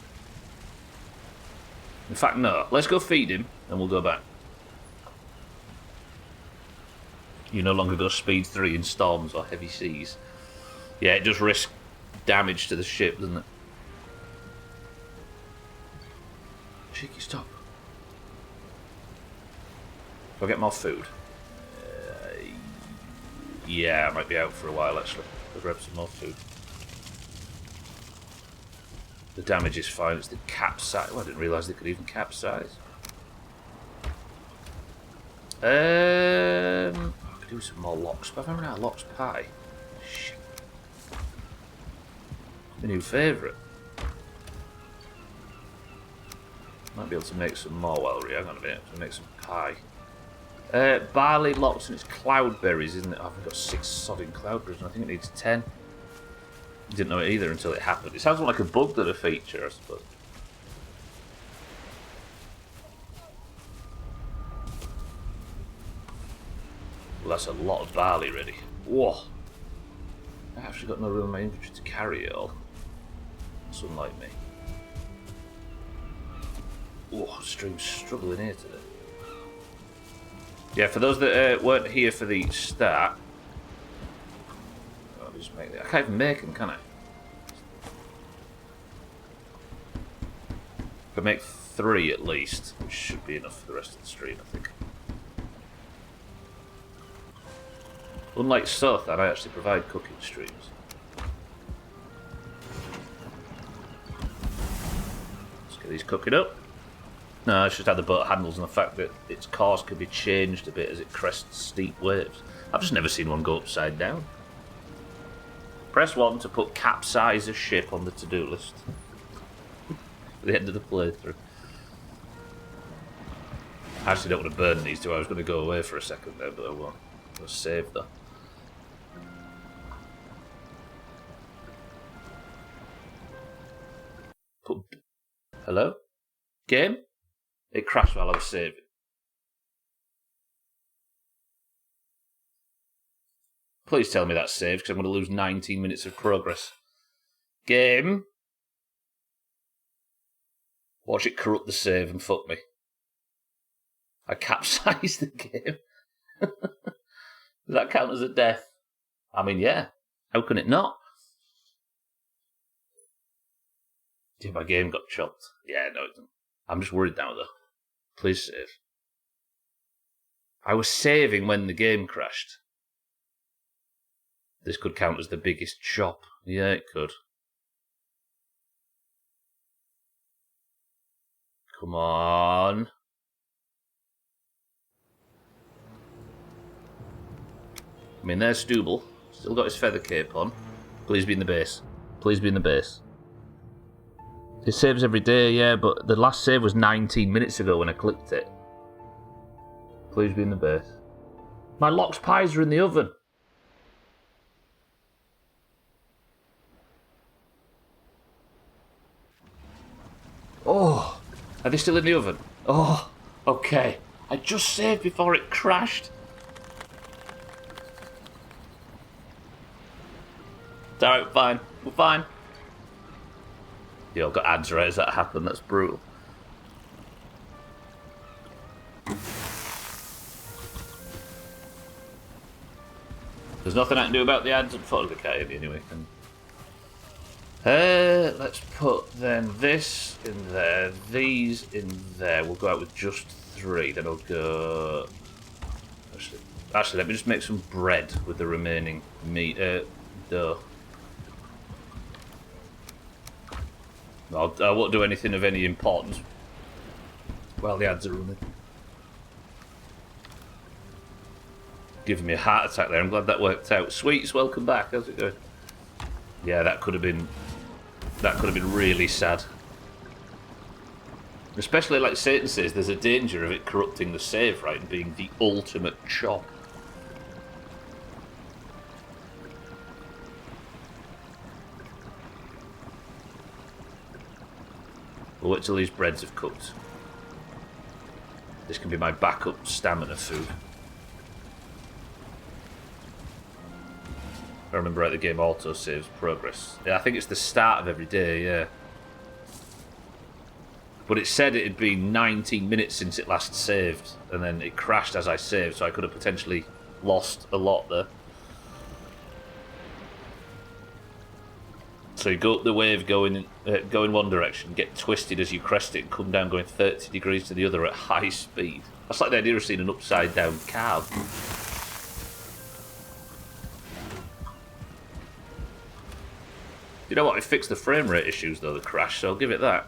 In fact, no. Let's go feed him, and we'll go back. You no longer go speed 3 in storms or heavy seas. Yeah, it does risk damage to the ship, doesn't it? Cheeky stop. I'll get more food. Yeah, I might be out for a while actually. I'll grab some more food. The damage is fine, it's the capsize. Oh, I didn't realise they could even capsize. I could do some more locks, but I've run out of locks pie. Shit. My new favourite. Might be able to make some more while we're here. Hang on a minute, to make some pie. Barley, lox, and it's cloudberries, isn't it? Oh, I've got 6 sodding cloudberries, and I think it needs 10. Didn't know it either until it happened. It sounds more like a bug than a feature, I suppose. Well, that's a lot of barley ready. Whoa! I've actually got no room in my inventory to carry it all. That's unlike me. Oh, stream's struggling here today. Yeah, for those that weren't here for the start, I'll just make that. I can't even make them, can I? I can make 3 at least, which should be enough for the rest of the stream, I think. Unlike Sothan, I actually provide cooking streams. Let's get these cooking up. No, it's just how the boat handles and the fact that its course can be changed a bit as it crests steep waves. I've just never seen one go upside down. Press 1 to put capsize a ship on the to-do list. At the end of the playthrough. I actually don't want to burn these two. I was going to go away for a second there, but I won't. I'll save though. Hello? Game? It crashed while I was saving. Please tell me that's saved, because I'm going to lose 19 minutes of progress. Game? Watch it corrupt the save and fuck me. I capsized the game. Does that count as a death? I mean, yeah. How can it not? Yeah, my game got chopped. Yeah, no, it didn't. I'm just worried now, though. Please save. I was saving when the game crashed. This could count as the biggest chop. Yeah, it could. Come on. I mean, there's Stubble. Still got his feather cape on. Please be in the base. Please be in the base. It saves every day, yeah, but the last save was 19 minutes ago when I clicked it. Please be in the base. My lox pies are in the oven. Oh, are they still in the oven? Oh, okay. I just saved before it crashed. It's alright, fine. We're fine. Yo, I've got ads right as that happened. That's brutal. There's nothing I can do about the ads. Unfortunately, anyway. Let's put then this in there, these in there. We'll go out with just 3. Then I'll go. Actually, let me just make some bread with the remaining meat. Dough. I won't do anything of any importance while the ads are running. Giving me a heart attack there. I'm glad that worked out. Sweets, welcome back. How's it going? Yeah, that could have been really sad. Especially like Satan says, there's a danger of it corrupting the save, right, and being the ultimate chop. We'll wait till these breads have cooked. This can be my backup stamina food. I remember right, the game auto saves progress. Yeah, I think it's the start of every day, yeah. But it said it had been 19 minutes since it last saved, and then it crashed as I saved, so I could have potentially lost a lot there. So you go up the wave go in one direction, get twisted as you crest it, and come down going 30 degrees to the other at high speed. That's like the idea of seeing an upside down cow. You know what? It fixed the frame rate issues though, the crash, so I'll give it that.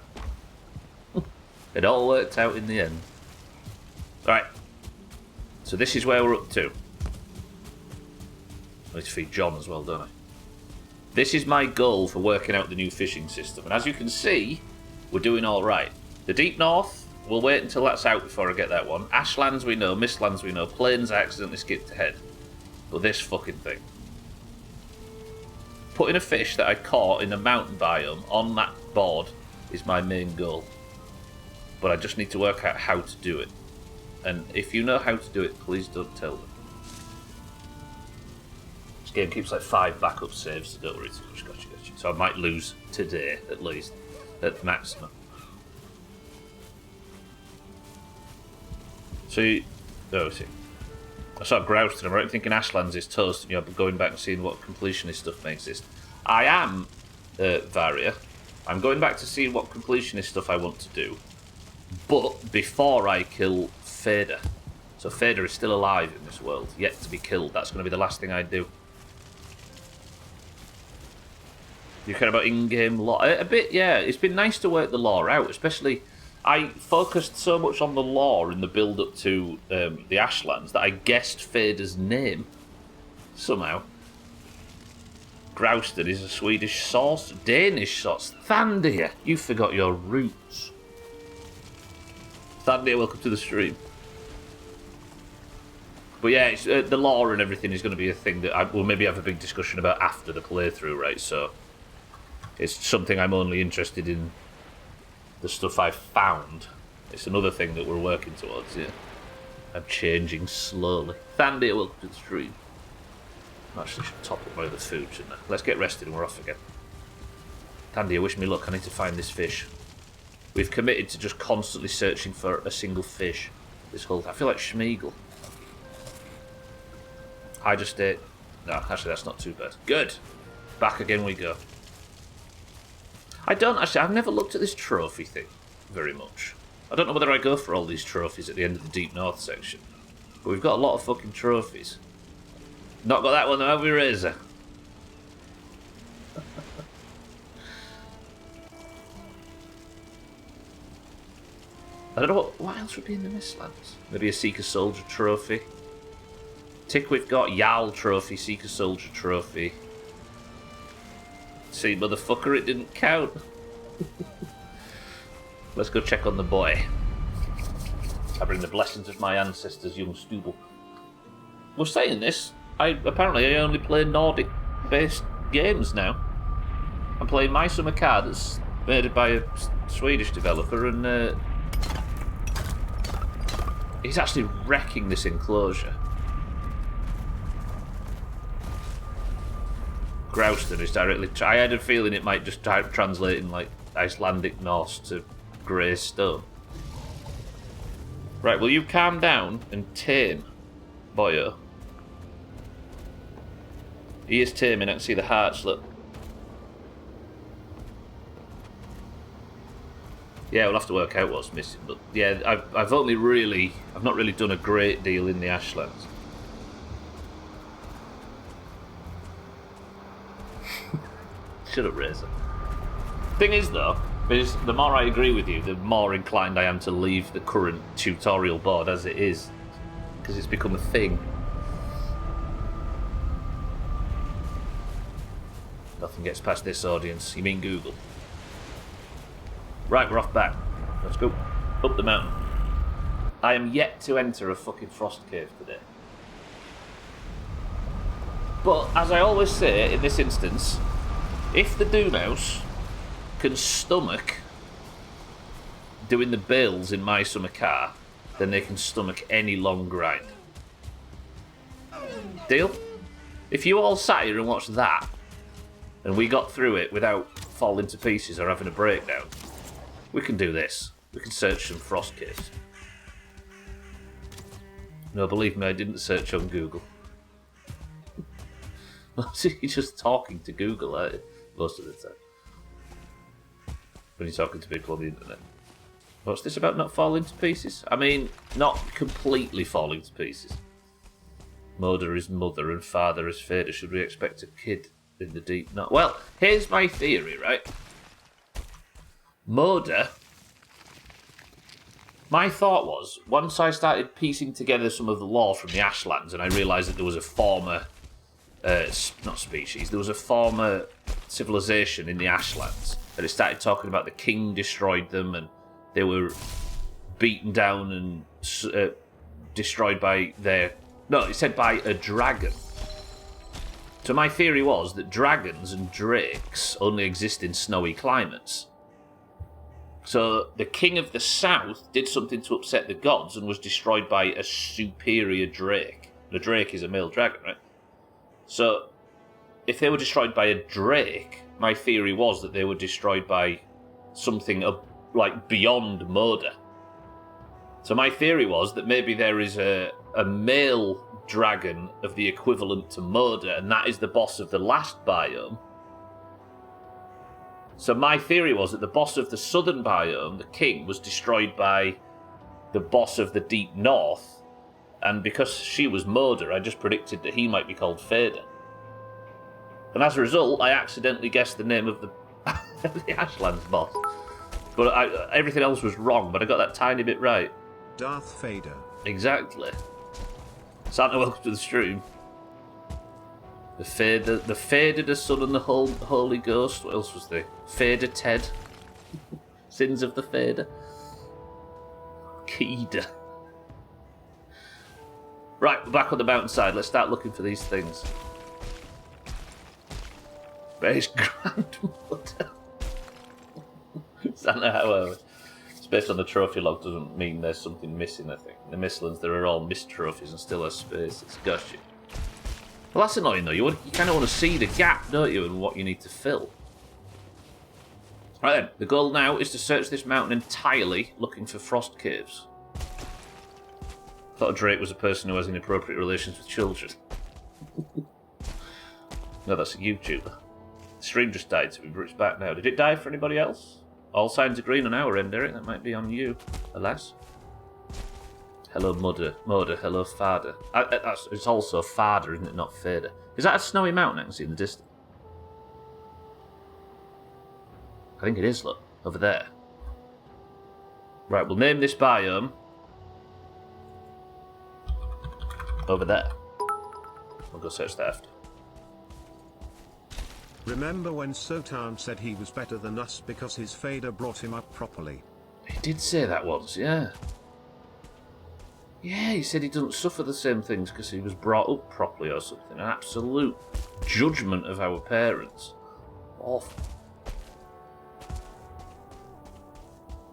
It all worked out in the end. Right. So this is where we're up to. I need to feed John as well, don't I? This is my goal for working out the new fishing system. And as you can see, we're doing alright. The Deep North, we'll wait until that's out before I get that one. Ashlands we know, Mistlands we know, Plains I accidentally skipped ahead. But this fucking thing. Putting a fish that I caught in a mountain biome on that board is my main goal. But I just need to work out how to do it. And if you know how to do it, please don't tell them. This game keeps like 5 backup saves, so don't worry too much. Gotcha. So I might lose today, at least, at maximum. So, see. I saw grouse today. I'm right thinking Ashlands is toast, and you're going back and seeing what completionist stuff may exist. I am, Varia. I'm going back to see what completionist stuff I want to do. But before I kill Fader. So Fader is still alive in this world, yet to be killed. That's going to be the last thing I do. You care about in-game lore? A bit, yeah. It's been nice to work the lore out, especially... I focused so much on the lore in the build-up to the Ashlands that I guessed Fader's name. Somehow. Grouston is a Swedish sauce. Danish sauce. Thandir, you forgot your roots. Thandir, welcome to the stream. But yeah, it's, the lore and everything is going to be a thing that I will maybe have a big discussion about after the playthrough, right? So it's something I'm only interested in. The stuff I've found. It's another thing that we're working towards, yeah. I'm changing slowly. Thandir, welcome to the stream. I actually should top up my other food, shouldn't I? Let's get rested and we're off again. Thandir, wish me luck. I need to find this fish. We've committed to just constantly searching for a single fish. This whole... I feel like Schmeagol. I just ate... No, actually that's not too bad. Good! Back again we go. I've never looked at this trophy thing very much. I don't know whether I go for all these trophies at the end of the Deep North section. But we've got a lot of fucking trophies. Not got that one though, have we, Razor? I don't know what else would be in the Mistlands. Maybe a Seeker Soldier trophy. Tick we've got Jarl trophy, Seeker Soldier trophy. See, motherfucker, it didn't count. Let's go check on the boy. I bring the blessings of my ancestors, young Stubble. We're saying this. I only play Nordic-based games now. I'm playing My Summer Car that's made by a Swedish developer, and he's actually wrecking this enclosure. Grouston is directly... I had a feeling it might just translate in like Icelandic Norse to grey stone. Right, will you calm down and tame Boyo? He is taming. I can see the hearts, look. Yeah, we'll have to work out what's missing, but yeah, I've not really done a great deal in the Ashlands. Shut up, Razor. Thing is, though, is the more I agree with you, the more inclined I am to leave the current tutorial board as it is, because it's become a thing. Nothing gets past this audience. You mean Google? Right, we're off back. Let's go up the mountain. I am yet to enter a fucking frost cave today. But, as I always say in this instance, if the Doomhaus can stomach doing the bales in My Summer Car, then they can stomach any long grind. Deal? If you all sat here and watched that, and we got through it without falling to pieces or having a breakdown, we can do this. We can search some frost caves. No, believe me, I didn't search on Google. You're just talking to Google, aren't you? Most of the time. When you're talking to people on the internet. What's this about not falling to pieces? I mean, not completely falling to pieces. Mother is mother and father is fader. Should we expect a kid in the deep night? Well, here's my theory, right? Murder. My thought was, once I started piecing together some of the lore from the Ashlands and I realised that there was a former, not species, there was a former civilization in the Ashlands, and it started talking about the king destroyed them and they were beaten down and destroyed by their... No, it said by a dragon. So my theory was that dragons and drakes only exist in snowy climates. So the king of the south did something to upset the gods and was destroyed by a superior drake. The drake is a male dragon, right? So if they were destroyed by a drake, my theory was that they were destroyed by something like beyond murder. So my theory was that maybe there is a male dragon of the equivalent to murder, and that is the boss of the last biome. So my theory was that the boss of the southern biome, the king, was destroyed by the boss of the deep north, and because she was murder, I just predicted that he might be called Fader. And as a result, I accidentally guessed the name of the Ashlands boss. But everything else was wrong, but I got that tiny bit right.
Darth Vader.
Exactly. Santa, welcome to the stream. The Fader, the Son, and the Holy Ghost. What else was there? Fader Ted. Sins of the Fader. Keeda. Right, we're back on the mountainside. Let's start looking for these things. Base grandmother. Santa, how are we? It's based on the trophy log doesn't mean there's something missing, I think. In the Mistlands, there are all missed trophies and still has space. It's gushy. Well, that's annoying, though. You kind of want to see the gap, don't you, and what you need to fill. Right then, the goal now is to search this mountain entirely, looking for frost caves. I thought a Drake was a person who has inappropriate relations with children. No, that's a YouTuber. The stream just died to me, but it's back now. Did it die for anybody else? All signs are green on our end, Eric. That might be on you, alas. Hello, mother. Hello, father. It's also father, isn't it? Not fader. Is that a snowy mountain I can see in the distance? I think it is, look. Over there. Right, we'll name this biome. Over there. We'll go search that after.
Remember when Sotan said he was better than us because his fader brought him up properly?
He did say that once, yeah. Yeah, he said he doesn't suffer the same things because he was brought up properly or something. An absolute judgment of our parents. Awful.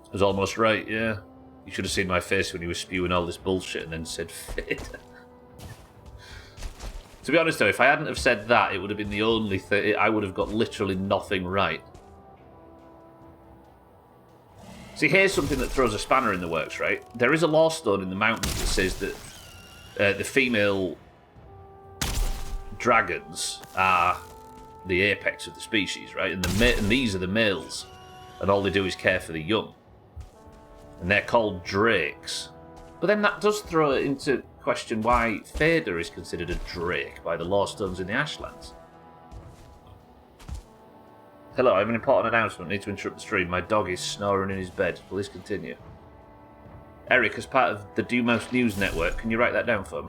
I was almost right, yeah. You should have seen my face when he was spewing all this bullshit and then said fader. To be honest though, if I hadn't have said that, it would have been the only thing. I would have got literally nothing right. See, here's something that throws a spanner in the works, right? There is a lore stone in the mountains that says that the female dragons are the apex of the species, right? And these are the males, and all they do is care for the young. And they're called drakes. But then that does throw it into question why Fader is considered a drake by the lore stones in the Ashlands. Hello, I have an important announcement. I need to interrupt the stream. My dog is snoring in his bed. Please continue. Eric, as part of the Doomhaus News Network, can you write that down for me?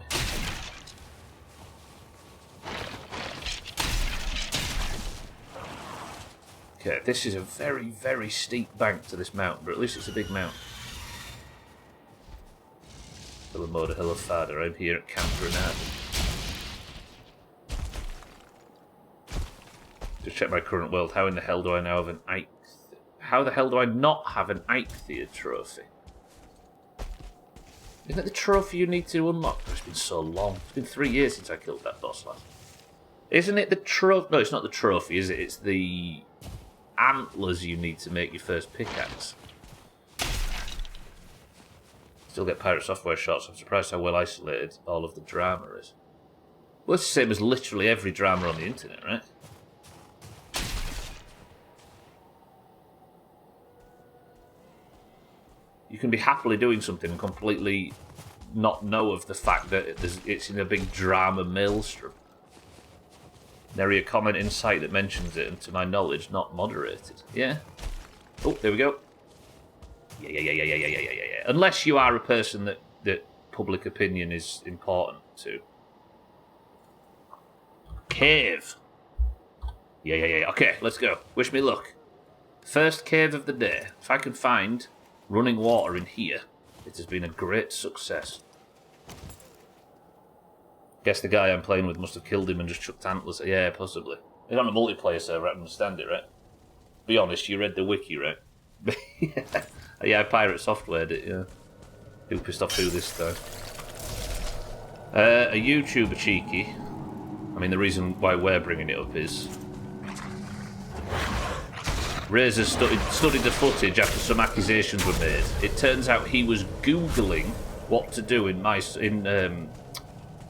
Okay, this is a very, very steep bank to this mountain, but at least it's a big mountain. Hello, Moda. Hello, Father. I'm here at Camp Grenade. Just check my current world. How in the hell do I now have an Ike? How the hell do I not have an Eichthea trophy? Isn't that the trophy you need to unlock? It's been so long. It's been 3 years since I killed that boss last. Isn't it the trophy? No, it's not the trophy, is it? It's the antlers you need to make your first pickaxe. Still get pirate software shots. I'm surprised how well isolated all of the drama is. Well, it's the same as literally every drama on the internet, right? You can be happily doing something and completely not know of the fact that it's in a big drama maelstrom. Nary a comment in sight that mentions it, and to my knowledge, not moderated. Yeah. Oh, there we go. Yeah. Unless you are a person that public opinion is important to. Cave. Yeah. Okay, let's go. Wish me luck. First cave of the day. If I can find running water in here, it has been a great success. Guess the guy I'm playing with must have killed him and just chucked antlers. Yeah, possibly. He's on a multiplayer server, I understand it, right? Be honest, you read the wiki, right? Yeah, I pirate softwared it, yeah. Who pissed off who this time? A YouTuber cheeky. I mean, the reason why we're bringing it up is Razor studied the footage after some accusations were made. It turns out he was Googling what to do in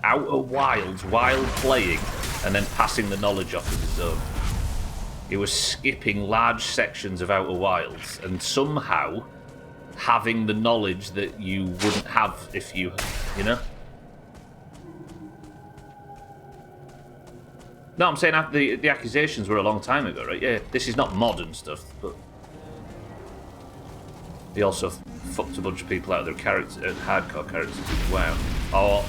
Outer Wilds while playing, and then passing the knowledge off of his own. He was skipping large sections of Outer Wilds, and somehow having the knowledge that you wouldn't have if you know? No, I'm saying the accusations were a long time ago, right? Yeah, this is not modern stuff, but he also fucked a bunch of people out of their hardcore characters as well. Or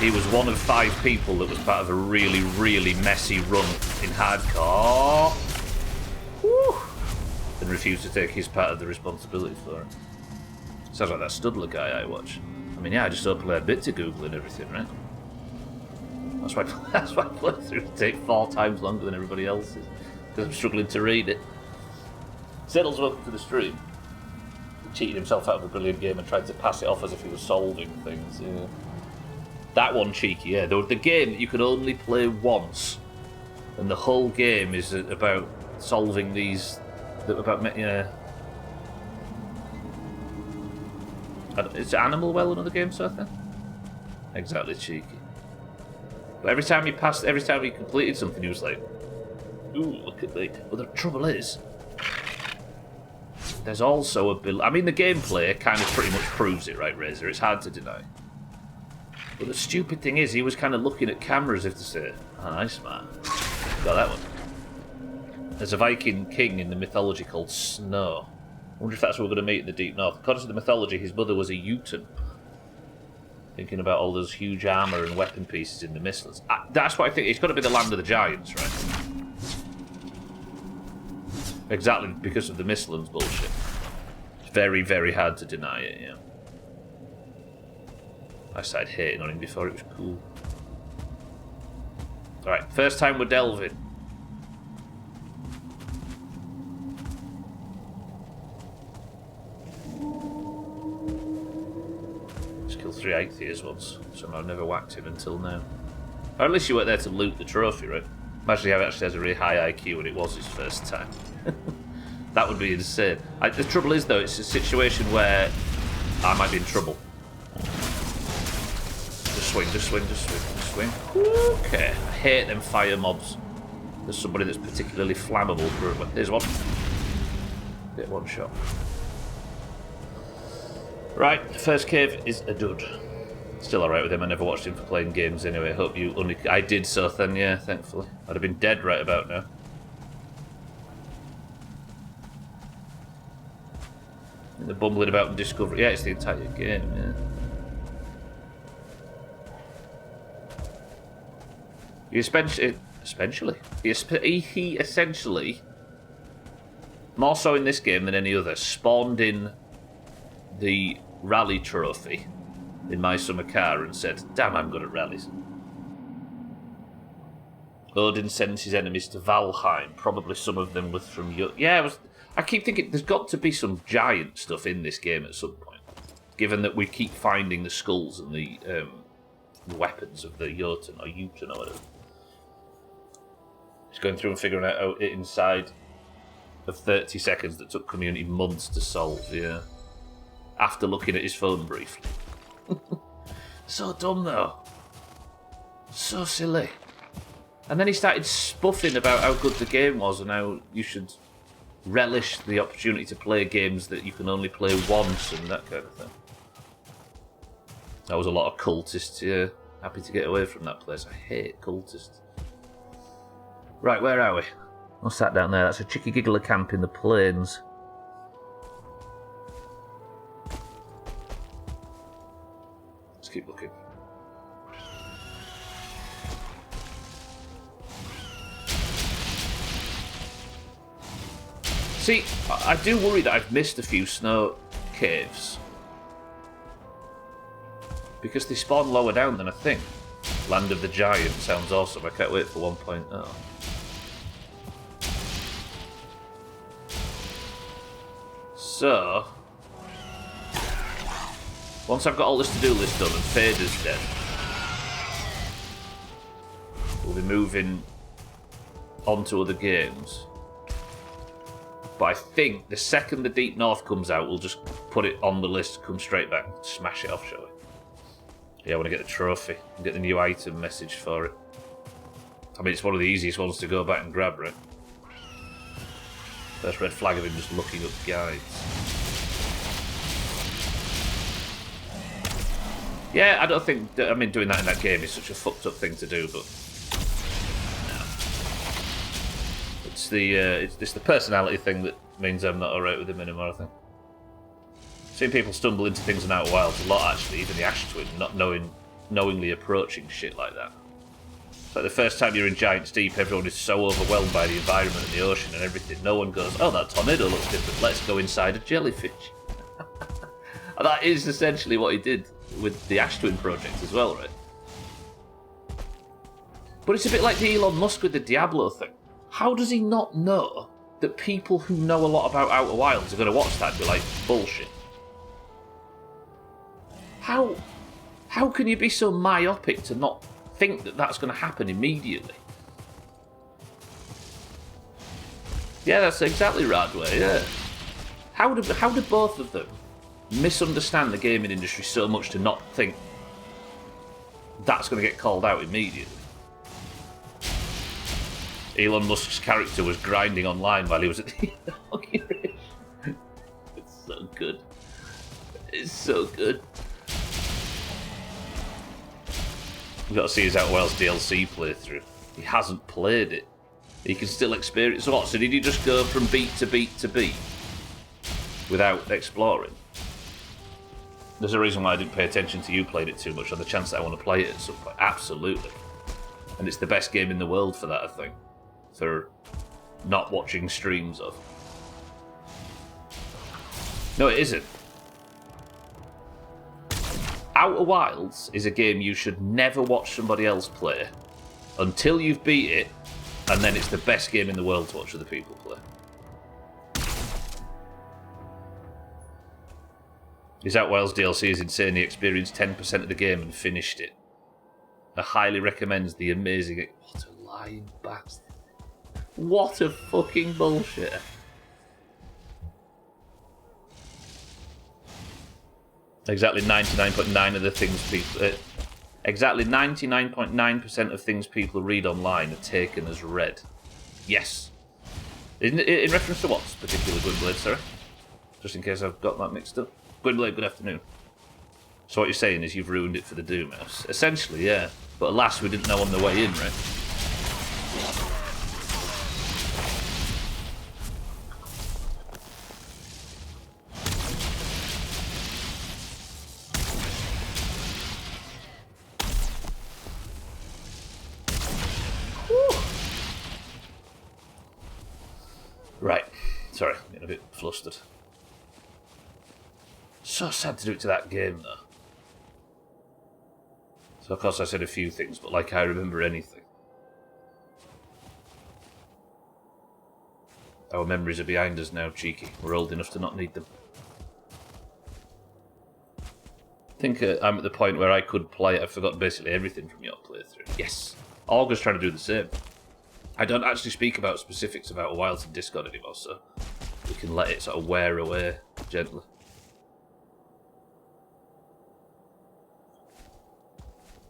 he was one of 5 people that was part of a really, really messy run in hardcore. Woo! And refused to take his part of the responsibility for it. Sounds like that Studler guy I watch. I mean, yeah, I just openly admit to Google and everything, right? That's why playthroughs take 4 times longer than everybody else's, because I'm struggling to read it. Ziddle's welcome to the stream. He cheated himself out of a brilliant game and tried to pass it off as if he was solving things. Yeah. That one cheeky, yeah. The game that you can only play once, and the whole game is about solving these. Is Animal Well another game, sort of thing? Exactly, cheeky. But every time he completed something, he was like, "Ooh, look at me." But the trouble is, there's also a I mean, the gameplay kind of pretty much proves it, right, Razor? It's hard to deny. But the stupid thing is, he was kind of looking at camera as if to say, "Oh, nice, man. Got that one." There's a Viking king in the mythology called Snow. I wonder if that's what we're going to meet in the Deep North. According to the mythology, his mother was a Jotun. Thinking about all those huge armour and weapon pieces in the Mistlands. That's what I think. It's got to be the land of the giants, right? Exactly because of the Mistlands bullshit. It's very, very hard to deny it, yeah. I started hating on him before it was cool. Alright, first time we're delving. Killed 3 atheists once. Somehow I've never whacked him until now. Or at least you weren't there to loot the trophy, right? Imagine he actually has a really high IQ and it was his first time. That would be insane. The trouble is, though, it's a situation where I might be in trouble. Just swing. Okay. I hate them fire mobs. There's somebody that's particularly flammable. There's one. Get one shot. Right, first cave is a dud. Still alright with him, I never watched him for playing games anyway. Hope you only... I did so then, yeah, thankfully. I'd have been dead right about now. And the bumbling about and discovery. Yeah, it's the entire game, yeah. He essentially, more so in this game than any other, spawned in the rally trophy in my summer car and said, "Damn, I'm good at rallies." Odin sends his enemies to Valheim. Probably some of them was from... Yeah, I keep thinking there's got to be some giant stuff in this game at some point, given that we keep finding the skulls and the weapons of the Jotun or whatever. He's going through and figuring out it inside of 30 seconds that took community months to solve, yeah. After looking at his phone briefly. So dumb, though. So silly. And then he started spuffing about how good the game was and how you should relish the opportunity to play games that you can only play once and that kind of thing. That was a lot of cultists, yeah. Happy to get away from that place. I hate cultists. Right, where are we? What's that down there? That's a Chicky Giggler camp in the plains. Let's keep looking. See, I do worry that I've missed a few snow caves. Because they spawn lower down than I think. Land of the Giant sounds awesome. I can't wait for 1.0. So, once I've got all this to-do list done and Fader's dead, we'll be moving on to other games. But I think the second the Deep North comes out, we'll just put it on the list, come straight back, smash it off, shall we? Yeah, I want to get the trophy and get the new item message for it. I mean, it's one of the easiest ones to go back and grab, right? First red flag of him just looking up guides. Yeah, I don't think... I mean, doing that in that game is such a fucked up thing to do, but... No. It's the personality thing that means I'm not alright with him anymore, I think. Seeing people stumble into things in Outer Wilds a lot, actually, even the Ash Twin, not knowingly approaching shit like that. It's like the first time you're in Giant's Deep, everyone is so overwhelmed by the environment and the ocean and everything. No one goes, oh, that tornado looks different, let's go inside a jellyfish. And that is essentially what he did with the Ash Twin project as well, right? But it's a bit like the Elon Musk with the Diablo thing. How does he not know that people who know a lot about Outer Wilds are going to watch that and be like, bullshit? How can you be so myopic to not think that that's going to happen immediately? Yeah, that's exactly Radway, yeah. How do both of them misunderstand the gaming industry so much to not think that's going to get called out immediately? Elon Musk's character was grinding online while he was at the inauguration. It's so good. It's so good. We've got to see his Outer Wilds DLC playthrough. He hasn't played it. He can still experience... So what, so did he just go from beat to beat to beat without exploring? There's a reason why I didn't pay attention to you playing it too much, on the chance that I want to play it at some point. Absolutely. And it's the best game in the world for that, I think. For not watching streams of. No, it isn't. Outer Wilds is a game you should never watch somebody else play until you've beat it, and then it's the best game in the world to watch other people play. His Outer Wilds DLC is insane. He experienced 10% of the game and finished it. I highly recommend the amazing... What a lying bastard. What a fucking bullshit. Exactly 99.9% of the things people... exactly 99.9% of things people read online are taken as read. Yes. In reference to what particular Gwynblade, sorry? Just in case I've got that mixed up. Gwynblade, good afternoon. So what you're saying is you've ruined it for the Doomhaus. Essentially, yeah. But alas, we didn't know on the way in, right? Right. Sorry, I'm getting a bit flustered. So sad to do it to that game, though. So, of course, I said a few things, but like I remember anything. Our memories are behind us now, cheeky. We're old enough to not need them. I think I'm at the point where I could play. I've forgotten basically everything from your playthrough. Yes! Augur's trying to do the same. I don't actually speak about specifics about Wilds in Discord anymore, so we can let it sort of wear away gently.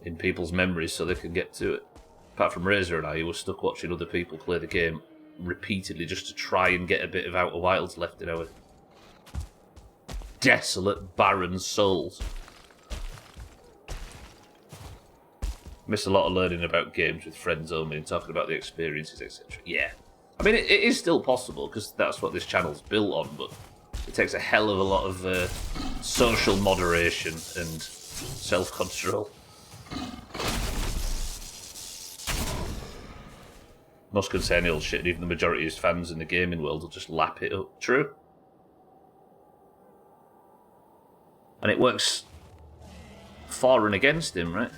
In people's memories so they can get to it. Apart from Razor and I, who were stuck watching other people play the game repeatedly just to try and get a bit of Outer Wilds left in our desolate, barren souls. Miss a lot of learning about games with friends only and talking about the experiences, etc. Yeah. I mean, it is still possible, because that's what this channel's built on, but it takes a hell of a lot of social moderation and self-control. Most can say any old shit, and even the majority of his fans in the gaming world will just lap it up. True. And it works for and against him, right?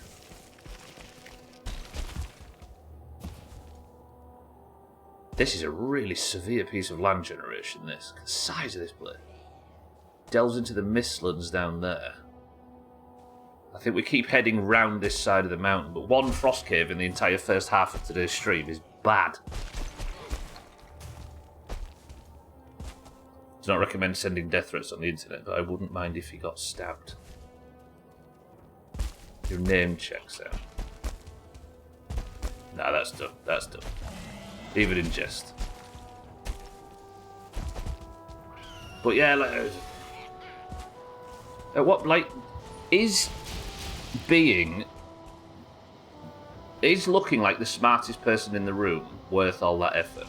This is a really severe piece of land generation, this. The size of this place. Delves into the Mistlands down there. I think we keep heading round this side of the mountain, but one frost cave in the entire first half of today's stream is bad. Do not recommend sending death threats on the internet, but I wouldn't mind if you got stabbed. Your name checks out. Nah, that's done. That's done. Even in jest. But yeah, like, is looking like the smartest person in the room worth all that effort?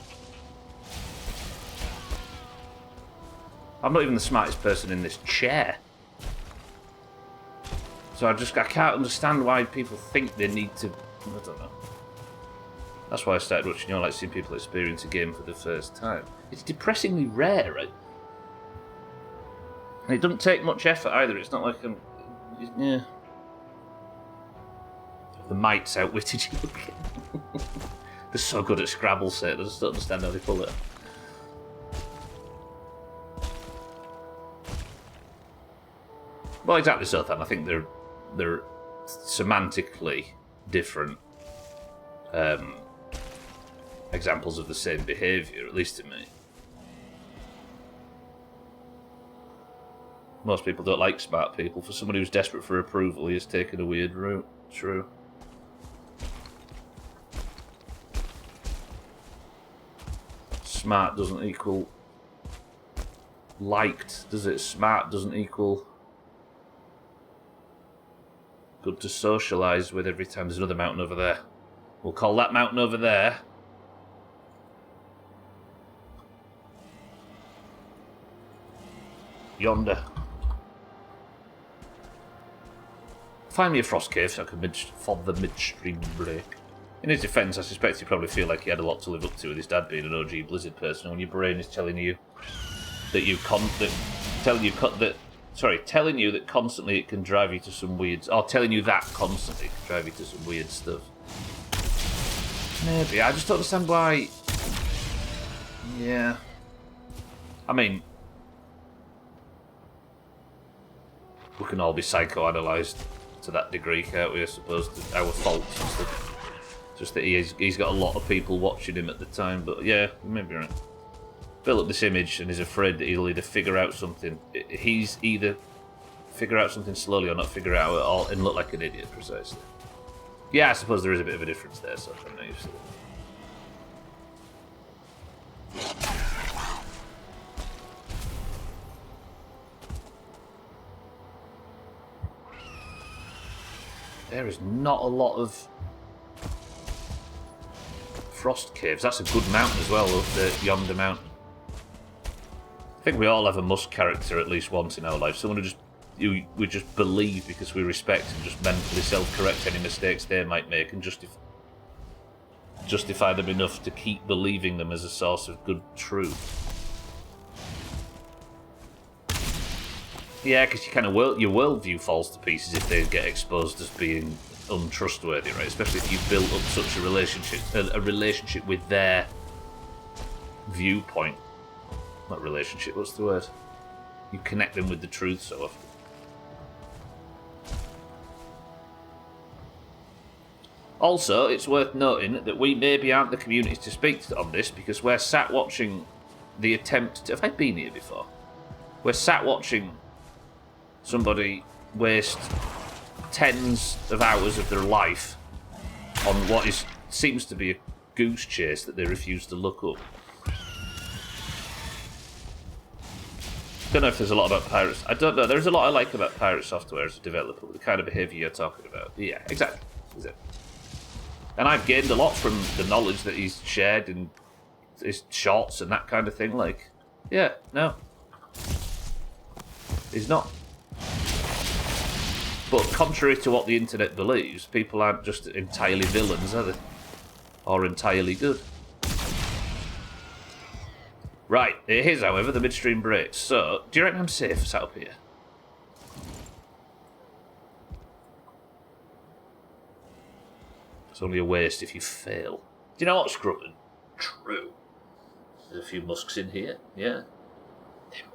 I'm not even the smartest person in this chair. So I can't understand why people think they need to, I don't know. That's why I started watching, like seeing people experience a game for the first time. It's depressingly rare, right? And it doesn't take much effort either. It's not like yeah. The mites outwitted you. They're so good at Scrabble, say. I just don't understand how they pull it. Well, exactly so, Than. I think they're semantically different examples of the same behaviour, at least to me. Most people don't like smart people. For someone who's desperate for approval, he has taken a weird route. True. Smart doesn't equal liked, does it? Smart doesn't equal good to socialise with every time. There's another mountain over there. We'll call that mountain over there yonder. Find me a frost cave so I can for the midstream break. In his defence, I suspect he probably feel like he had a lot to live up to with his dad being an OG Blizzard person. And when your brain is telling you that telling you that constantly it can drive you to some weird, or telling you that constantly can drive you to some weird stuff. Maybe I just don't understand why. Yeah, I mean, we can all be psychoanalyzed to that degree, can't we? I suppose our faults and stuff. Just that he's got a lot of people watching him at the time. But yeah, maybe right. Built up this image and is afraid that he'll either figure out something. He's either figure out something slowly or not figure it out at all and look like an idiot, precisely. Yeah, I suppose there is a bit of a difference there, so I'm not used to it. There is not a lot of frost caves. That's a good mountain as well, up the yonder mountain. I think we all have a must character at least once in our life. Someone who we just believe because we respect and just mentally self-correct any mistakes they might make and justify them enough to keep believing them as a source of good truth. Yeah, because your worldview falls to pieces if they get exposed as being untrustworthy, right? Especially if you've built up such a relationship with their viewpoint. Not relationship, what's the word? You connect them with the truth so often. Also, it's worth noting that we maybe aren't the community to speak on this because we're sat watching the attempt to... Have I been here before? We're sat watching somebody waste tens of hours of their life on what seems to be a goose chase that they refuse to look up. Don't know if there's a lot about pirates. I don't know. There's a lot I like about pirate software as a developer, the kind of behaviour you're talking about. Yeah, exactly. That's it. And I've gained a lot from the knowledge that he's shared in his shots and that kind of thing. Like, yeah, no. He's not. But contrary to what the internet believes, people aren't just entirely villains, are they? Or entirely good. Right, it is, however, the midstream break. So, do you reckon I'm safe sat up here? It's only a waste if you fail. Do you know what, Scrubbin? True. There's a few musks in here, yeah.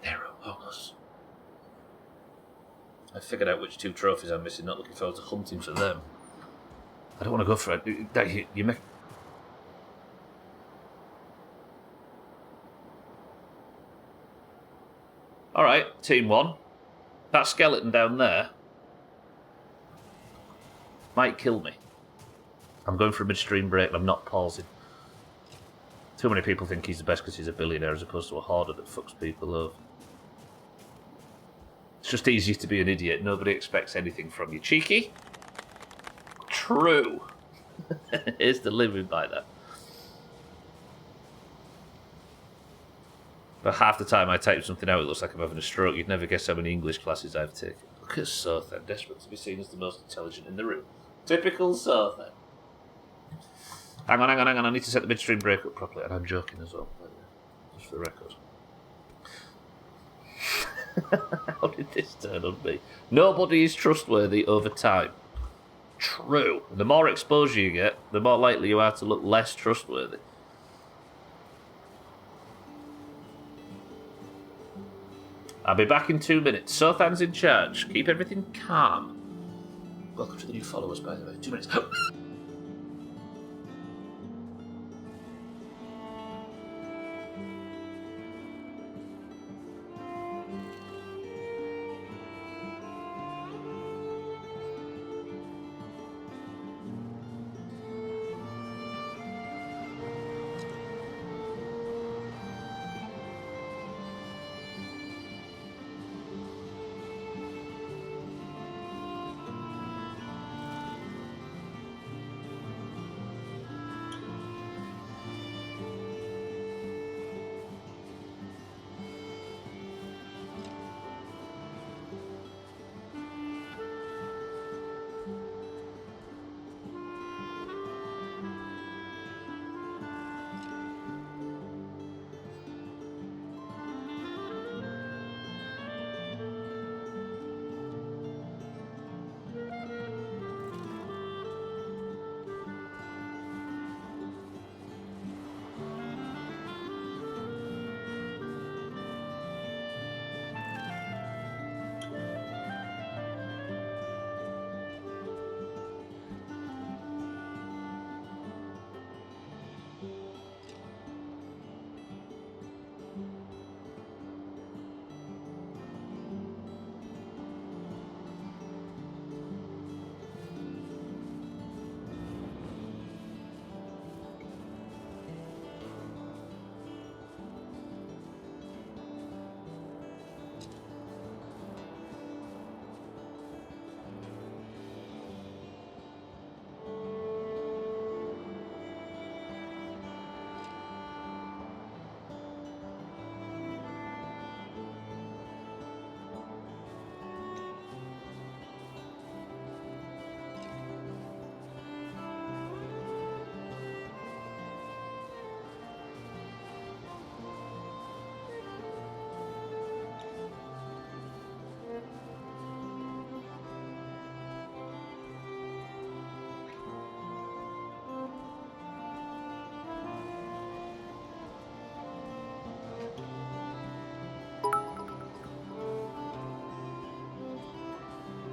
They're among us. I figured out which 2 trophies I'm missing, not looking forward to hunting for them. I don't want to go for it. You make... Alright, Team 1. That skeleton down there might kill me. I'm going for a midstream break and I'm not pausing. Too many people think he's the best because he's a billionaire as opposed to a hoarder that fucks people over. It's just easy to be an idiot. Nobody expects anything from you. Cheeky? True. Here's the living by that. But half the time I type something out, it looks like I'm having a stroke. You'd never guess how many English classes I've taken. Look at Sothan, desperate to be seen as the most intelligent in the room. Typical Sothan. Hang on. I need to set the midstream break up properly. And I'm joking as well. Just for the record. How did this turn on me? Nobody is trustworthy over time. True. The more exposure you get, the more likely you are to look less trustworthy. I'll be back in 2 minutes. Sothan's in charge. Keep everything calm. Welcome to the new followers, by the way. 2 minutes.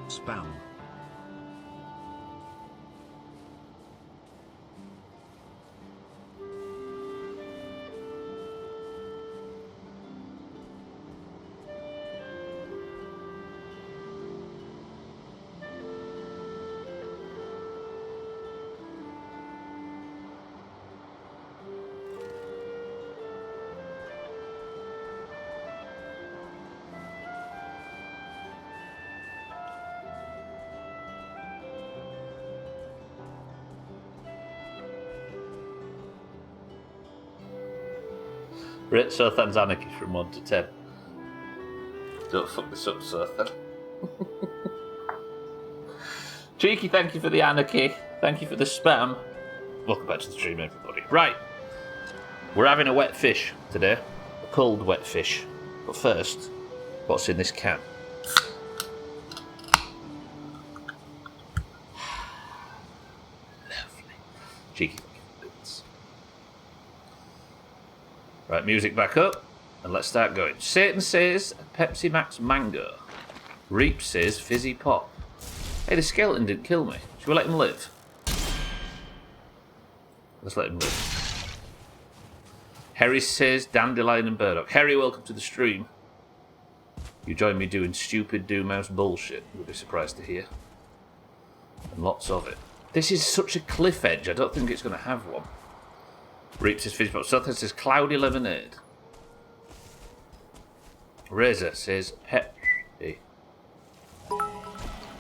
Spam.
Rate Sothan's Anarchy from 1 to 10. Don't fuck this up, Sothan. Cheeky, thank you for the anarchy. Thank you for the spam. Welcome back to the stream, everybody. Right. We're having a wet fish today. A cold wet fish. But first, what's in this can? Lovely. Cheeky bits. Right, music back up. And let's start going. Satan says Pepsi Max Mango. Reap says Fizzy Pop. Hey, the skeleton didn't kill me. Should we let him live? Let's let him live. Harry says Dandelion and Burdock. Harry, welcome to the stream. You join me doing stupid Doomhaus bullshit. You'll be surprised to hear. And lots of it. This is such a cliff edge. I don't think it's going to have one. Reap says Fizzy Pop. Sothan says Cloudy Lemonade. Razor says Pepsi.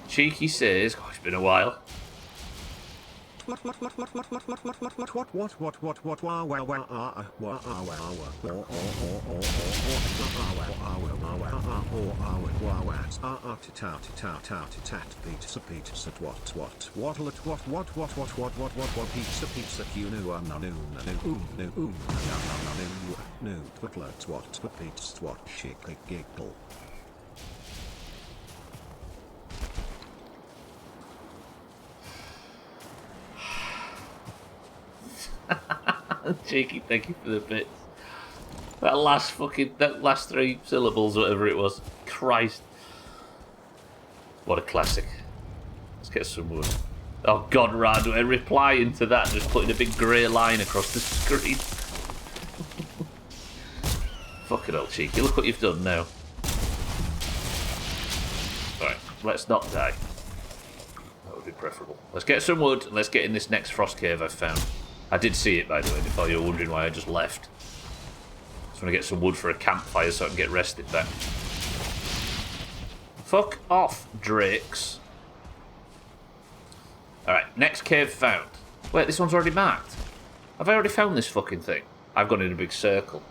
Cheeky says, oh, it's been a while. Cheeky, thank you for the bits. That last 3 syllables, whatever it was. Christ. What a classic. Let's get some wood. Oh god, Radway, replying to that, just putting a big grey line across the screen. Fucking hell, Cheeky, look what you've done now. Right, let's not die. That would be preferable. Let's get some wood, and let's get in this next frost cave I've found. I did see it, by the way, before you were wondering why I just left. Just want to get some wood for a campfire so I can get rested back. Fuck off, drakes. Alright, next cave found. Wait, this one's already marked. Have I already found this fucking thing? I've gone in a big circle.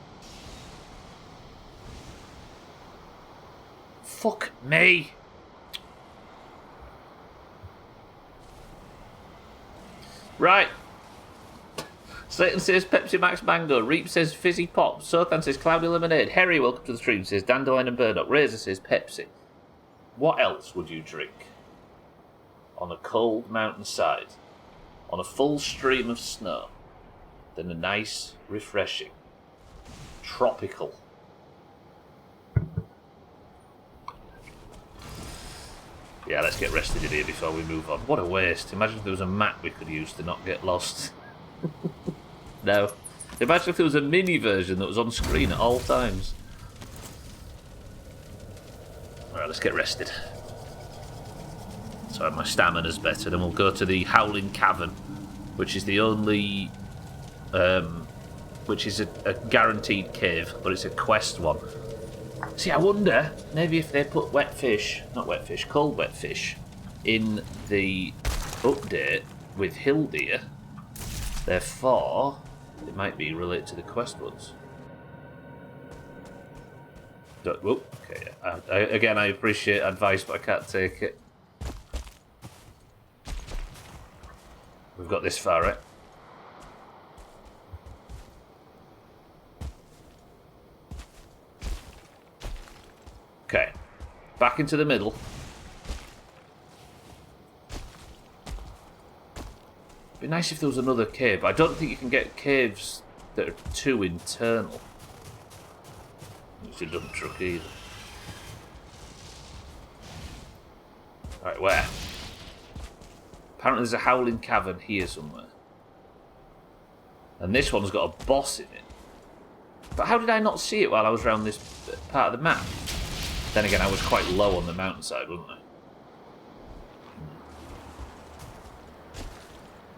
Fuck me. Right. Satan says Pepsi Max Mango. Reap says Fizzy Pop. Sothan says Cloudy Lemonade. Harry, welcome to the stream, says Dandelion and Burdock. Razor says Pepsi. What else would you drink? On a cold mountainside, on a full stream of snow, than a nice, refreshing, tropical. Yeah, let's get rested in here before we move on. What a waste. Imagine if there was a map we could use to not get lost. No. Imagine if there was a mini version that was on screen at all times. Alright, let's get rested. So my stamina's better, then we'll go to the Howling Cavern, which is the only... which is a guaranteed cave, but it's a quest one. See, I wonder, maybe if they put cold wet fish, in the update with Hildir, therefore, it might be related to the quest ones. Whoop, okay, again, I appreciate advice, but I can't take it. We've got this far, right? Okay, back into the middle. It'd be nice if there was another cave, but I don't think you can get caves that are too internal. It's a dump truck either. Right, where? Apparently there's a Howling Cavern here somewhere. And this one's got a boss in it. But how did I not see it while I was around this part of the map? Then again, I was quite low on the mountainside, wasn't I?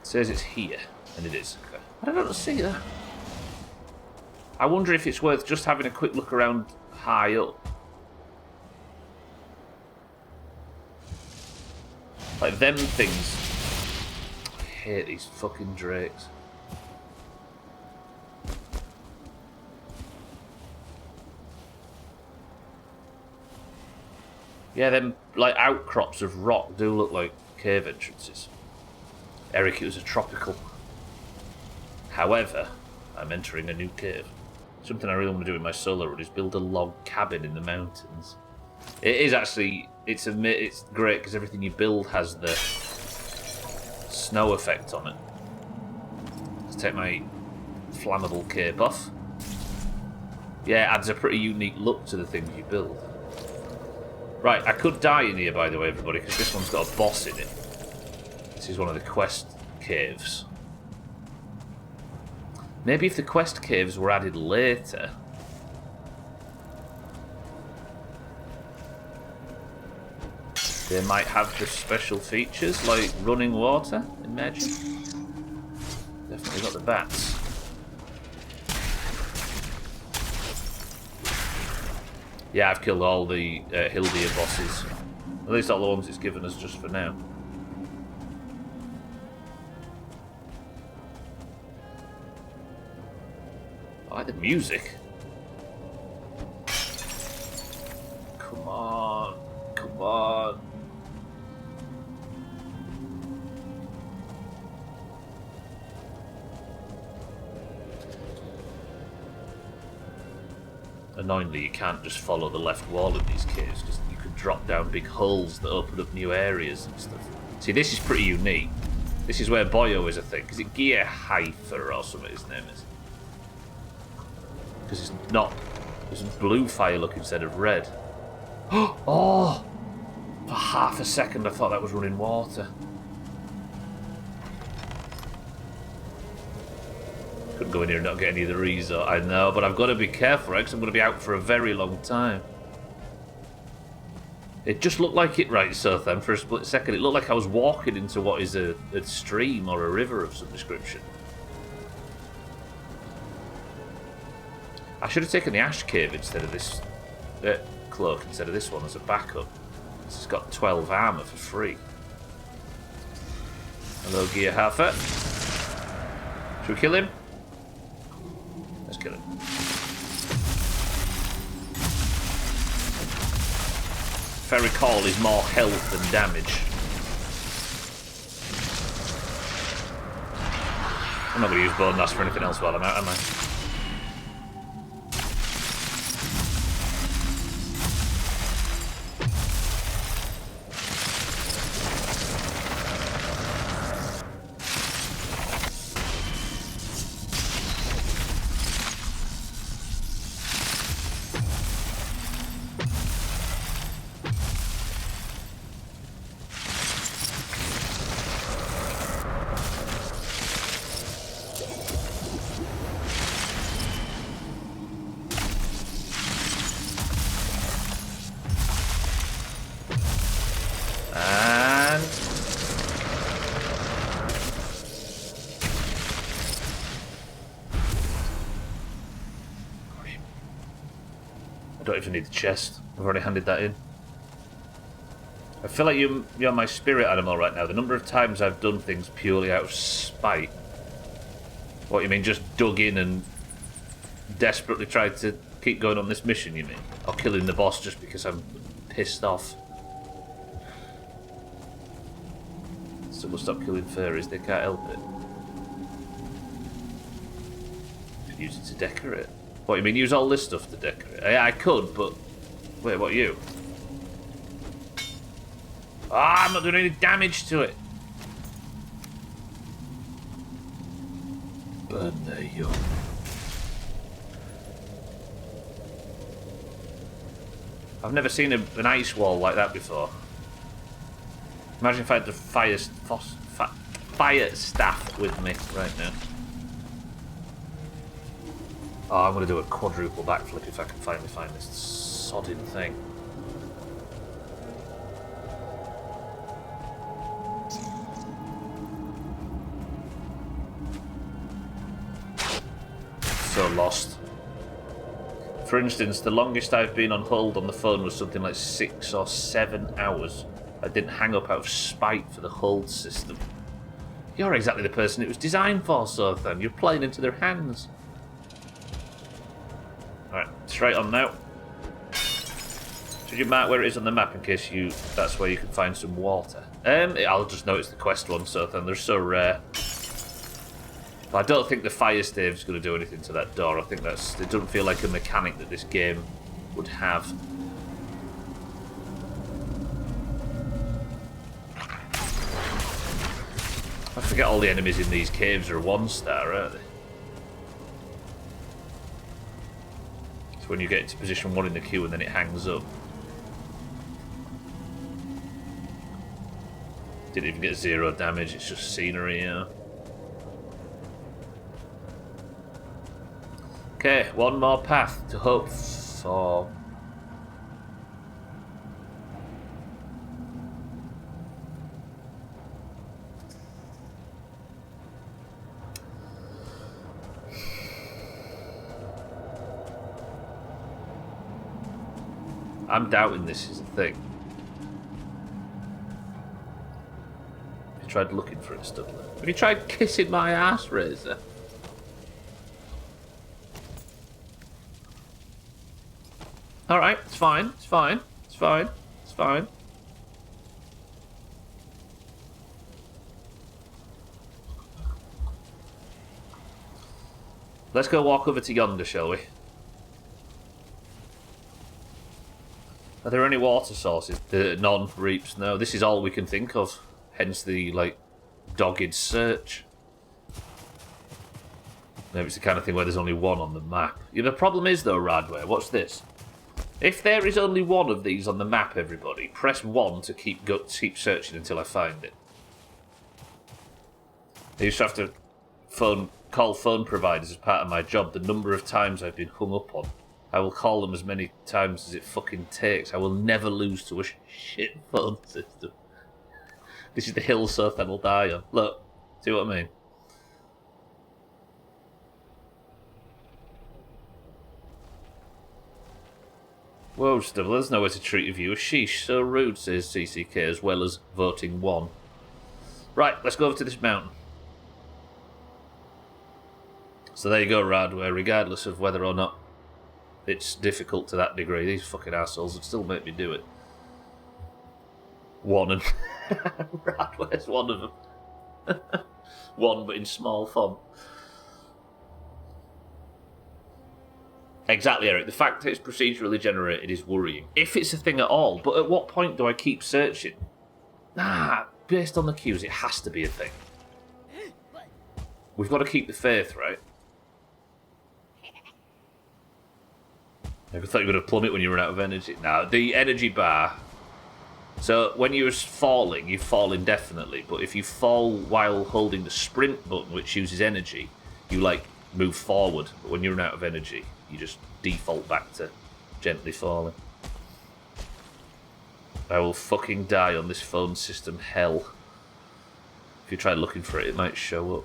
It says it's here, and it is. Okay. I don't see that. I wonder if it's worth just having a quick look around high up. Like them things. I hate these fucking drakes. Yeah, them like outcrops of rock do look like cave entrances. Eric, it was a tropical. However, I'm entering a new cave. Something I really want to do in my solo run is build a log cabin in the mountains. It is actually, it's great because everything you build has the snow effect on it. Let's take my flammable cape off. Yeah, it adds a pretty unique look to the things you build. Right, I could die in here, by the way, everybody, because this one's got a boss in it. This is one of the quest caves. Maybe if the quest caves were added later... they might have the special features, like running water, imagine. Definitely got the bats. Yeah, I've killed all the Hildia bosses. At least all the ones it's given us just for now. I like the music. Come on. Come on. Annoyingly, you can't just follow the left wall of these caves because you could drop down big holes that open up new areas and stuff. See, this is pretty unique. This is where Boyo is a thing. Is it Gear Heifer or something his name is? Because it's not... there's blue fire look instead of red. Oh! For half a second I thought that was running water. Couldn't go in here and not get any of the resort, I know, but I've got to be careful, right? Because I'm going to be out for a very long time. It just looked like it, right, so then, for a split second. It looked like I was walking into what is a stream or a river of some description. I should have taken the Ash Cave instead of this cloak, instead of this one as a backup. It's got 12 armour for free. Hello, Gear Hafer. Should we kill him? Let's kill him. If I recall, he's more health than damage. I'm not going to use Bone Mass for anything else while I'm out, am I? I don't even need the chest. I've already handed that in. I feel like you're my spirit animal right now. The number of times I've done things purely out of spite. What, you mean just dug in and desperately tried to keep going on this mission, you mean? Or killing the boss just because I'm pissed off? Someone stop killing fairies, they can't help it. You can use it to decorate. What, you mean use all this stuff to decorate? Yeah, I could, but... wait, what are you? Ah, I'm not doing any damage to it. Burn their young. I've never seen an ice wall like that before. Imagine if I had the fire staff with me right now. Oh, I'm going to do a quadruple backflip if I can finally find this sodding thing. So lost. For instance, the longest I've been on hold on the phone was something like 6 or 7 hours. I didn't hang up out of spite for the hold system. You're exactly the person it was designed for, Sothan. You're playing into their hands. Alright, straight on now. Should you mark where it is on the map in case that's where you can find some water? I'll just notice the quest one, so then they're so rare. But I don't think the fire stave is going to do anything to that door. I think it doesn't feel like a mechanic that this game would have. I forget all the enemies in these caves are 1-star, aren't they? It's when you get into position 1 in the queue and then it hangs up. Didn't even get 0 damage, it's just scenery, you know. Okay, one more path to hope for. I'm doubting this is a thing. Have you tried looking for it, stuff? Have you tried kissing my ass, Razor? Alright, it's fine, it's fine, it's fine, it's fine. Let's go walk over to yonder, shall we? Are there any water sources? None, reaps, no. This is all we can think of. Hence the, like, dogged search. Maybe it's the kind of thing where there's only one on the map. Yeah, the problem is, though, Radware, watch this. If there is only one of these on the map, everybody, press 1 to keep searching until I find it. I used to have to call phone providers as part of my job. The number of times I've been hung up on. I will call them as many times as it fucking takes. I will never lose to a shit phone system. This is the hill Sothan will die on. Look, see what I mean? Whoa, Stubble, there's no way to treat a viewer. Sheesh, so rude, says CCK, as well as voting 1. Right, let's go over to this mountain. So there you go, Radware, regardless of whether or not it's difficult to that degree. These fucking assholes would still make me do it. 1 and... Radware's one of them. 1, but in small font. Exactly, Eric. The fact that it's procedurally generated is worrying. If it's a thing at all, but at what point do I keep searching? Nah, based on the cues, it has to be a thing. We've got to keep the faith, right? I thought you were going to plummet when you run out of energy. Now, the energy bar... So, when you're falling, you fall indefinitely, but if you fall while holding the sprint button, which uses energy, you, like, move forward. But when you run out of energy, you just default back to gently falling. I will fucking die on this phone system hell. If you try looking for it, it might show up.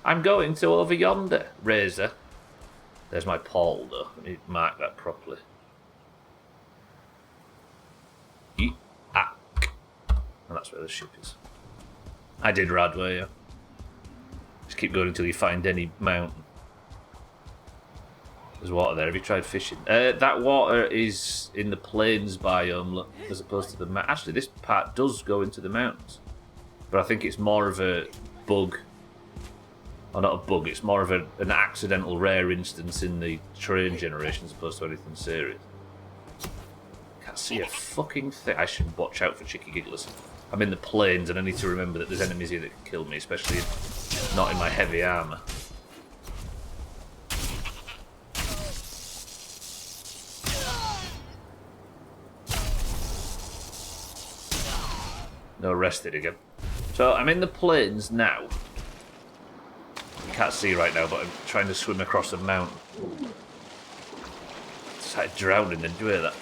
I'm going to over yonder, Razor. There's my portal, though. Let me mark that properly. And that's where the ship is. I did Radway, yeah. Just keep going until you find any mountain. There's water there. Have you tried fishing? That water is in the plains biome, look, as opposed to the mountains. Actually, this part does go into the mountains. But I think it's more of a bug. Or not a bug, it's more of an accidental rare instance in the train generation as opposed to anything serious. Can't see a fucking thing. I should watch out for chicky gigglers. I'm in the plains and I need to remember that there's enemies here that can kill me, especially not in my heavy armour. No, rested again. So I'm in the plains now. You can't see right now, but I'm trying to swim across a mountain. It's like drowning, did you hear that?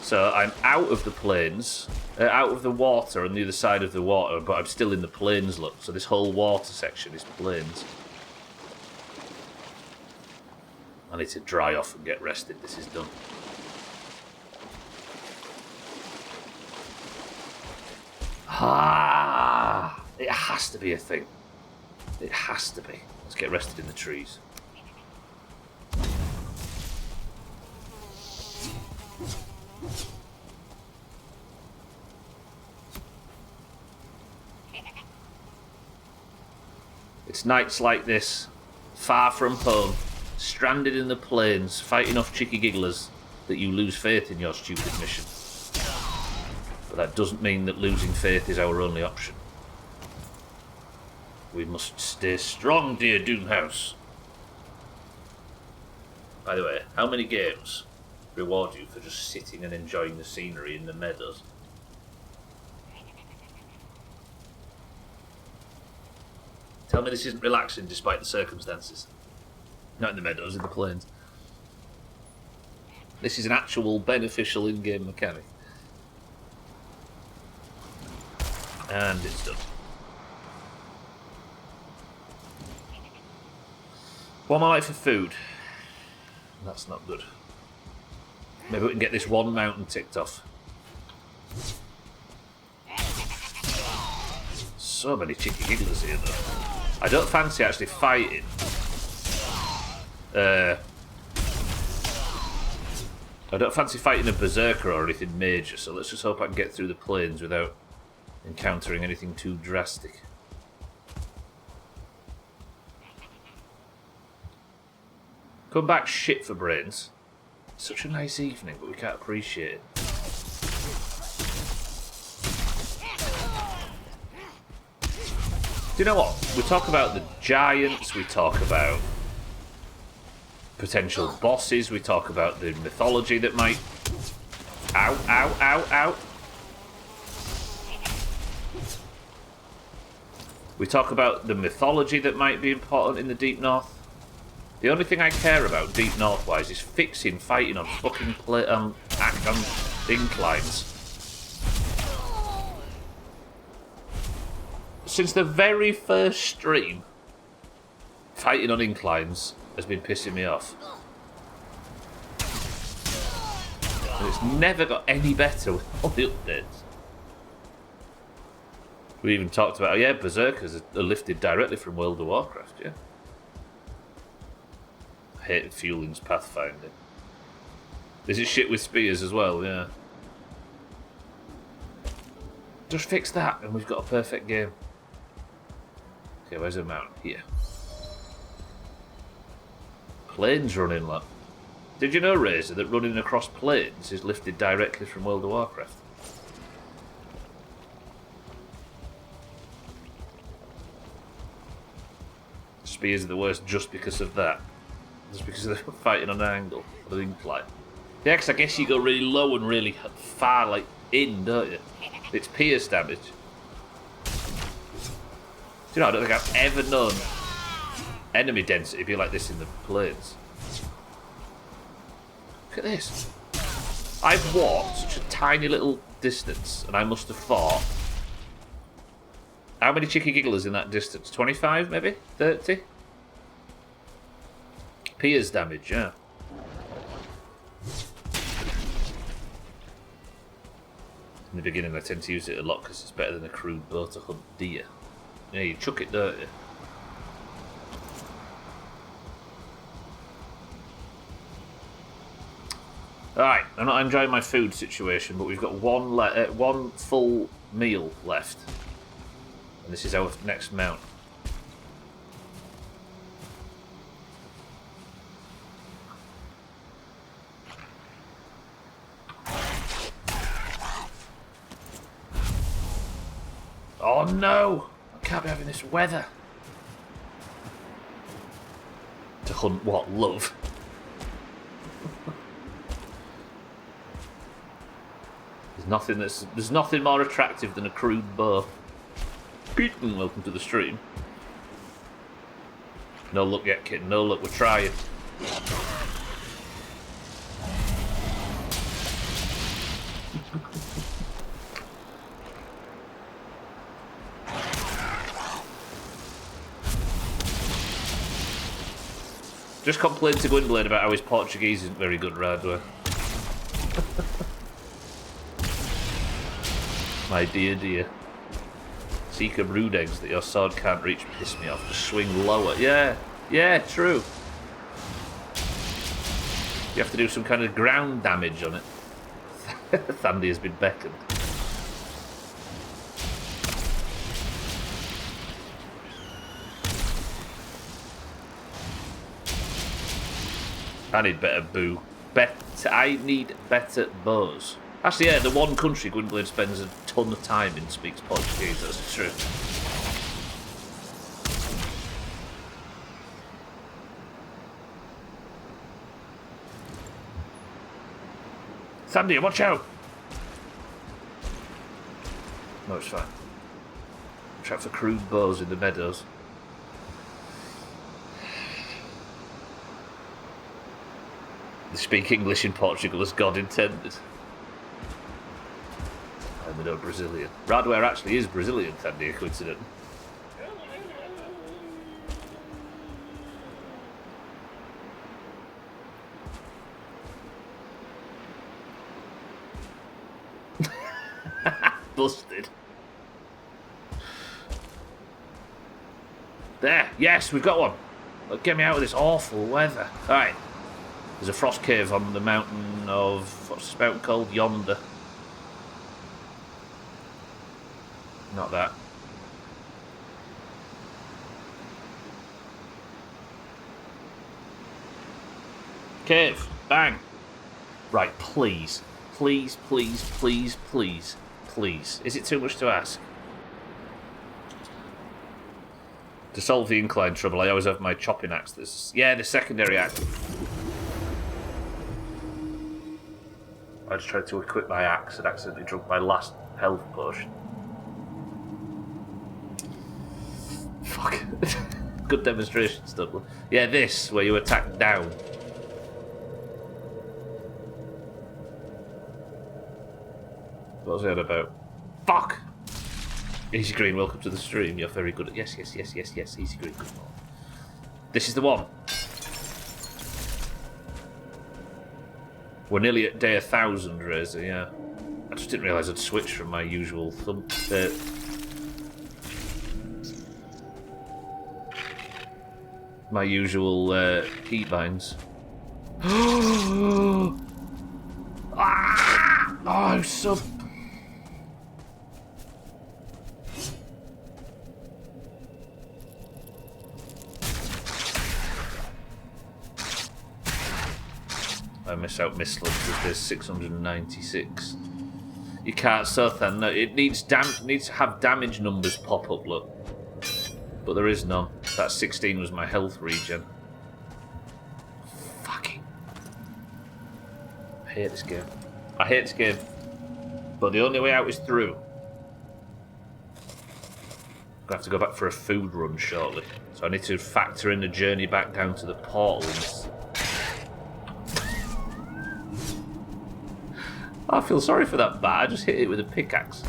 So I'm out of the plains, out of the water on the other side of the water, but I'm still in the plains, look. So this whole water section is plains. I need to dry off and get rested. This is done. Ah! It has to be a thing. It has to be. Let's get rested in the trees. It's nights like this, far from home, stranded in the plains, fighting off cheeky gigglers, that you lose faith in your stupid mission. But that doesn't mean that losing faith is our only option. We must stay strong, dear Doomhaus. By the way, how many games reward you for just sitting and enjoying the scenery in the meadows? Tell me this isn't relaxing despite the circumstances. Not in the meadows, in the plains. This is an actual beneficial in-game mechanic. And it's done. One more light for food. That's not good. Maybe we can get this one mountain ticked off. So many chicky gigglers here, though. I don't fancy actually fighting. I don't fancy fighting a berserker or anything major, so let's just hope I can get through the plains without encountering anything too drastic. Come back shit for brains. Such a nice evening, but we can't appreciate it. Do you know what? We talk about the giants, we talk about potential bosses, we talk about the mythology that might... Ow, ow, ow, ow. We talk about the mythology that might be important in the Deep North. The only thing I care about Deep North-wise is fixing fighting on fucking inclines. Since the very first stream, fighting on inclines has been pissing me off. And it's never got any better with all the updates. We even talked about, oh yeah, Berserkers are lifted directly from World of Warcraft, yeah. I hate Fueling's Pathfinder. Is it shit with spears as well, yeah. Just fix that and we've got a perfect game. Okay, where's the mountain? Here. Planes running, look. Did you know, Razor, that running across planes is lifted directly from World of Warcraft? Spears are the worst just because of that. Just because they're fighting on an angle, an incline. Yeah, because I guess you go really low and really far, like, in, don't you? It's pierce damage. Do you know, I don't think I've ever known enemy density be like this in the plains. Look at this. I've walked such a tiny little distance, and I must have fought. How many chicky gigglers in that distance? 25, maybe? 30? Pierce damage, yeah. In the beginning, I tend to use it a lot because it's better than a crude bow to hunt deer. Yeah, you chuck it, don't you? Alright, I'm not enjoying my food situation, but we've got one full meal left. And this is our next mount. Oh no! I can't be having this weather. To hunt what? Love? There's nothing more attractive than a crude bow. Peter, welcome to the stream. No luck yet, kid. No luck. We're trying. Just complained to Gwynblade about how his Portuguese isn't very good, Radwa. My dear, dear. Seek a brood eggs that your sword can't reach piss me off. Just swing lower. Yeah, yeah, true. You have to do some kind of ground damage on it. Thandi has been beckoned. I need better boo. I need better bows. Actually, yeah, the one country Gwynbleidd spends a ton of time in speaks Portuguese. That's true. Sandy, watch out! No, it's fine. Trap for crude bows in the meadows. They speak English in Portugal as God intended. I'm no Brazilian. Radware actually is Brazilian, Sandy, a coincidence. Busted. There, yes, we've got one. Look, get me out of this awful weather. Alright. There's a frost cave on the mountain of... what's this mountain called? Yonder. Not that. Cave. Bang. Right, please. Please, please, please, please, please. Is it too much to ask? To solve the incline trouble, I always have my chopping axe. Yeah, the secondary axe. I just tried to equip my axe and accidentally drunk my last health potion. Fuck. Good demonstration stuff. Yeah, this, where you attack down. What was I on about? Fuck! Easy Green, welcome to the stream. You're very good at... Yes, yes, yes, yes, yes. Easy Green, good morning. This is the one. We're nearly at day 1000, Razor, yeah. I just didn't realise I'd switched from my usual thumb... my usual keybinds. Ah! Oh, I'm so... I miss out Mistland because there's 696. You can't Sothan, no, it needs to have damage numbers pop up, look. But there is none. That 16 was my health regen. Fucking... I hate this game. I hate this game. But the only way out is through. I'm gonna have to go back for a food run shortly. So I need to factor in the journey back down to the portals. I feel sorry for that bat. I just hit it with a pickaxe.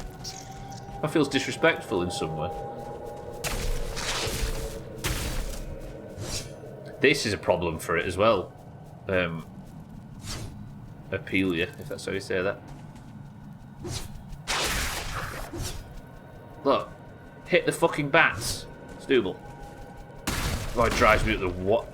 That feels disrespectful in some way. This is a problem for it as well. Apelia, if that's how you say that. Look. Hit the fucking bats. Stooble. Oh, it drives me up the what?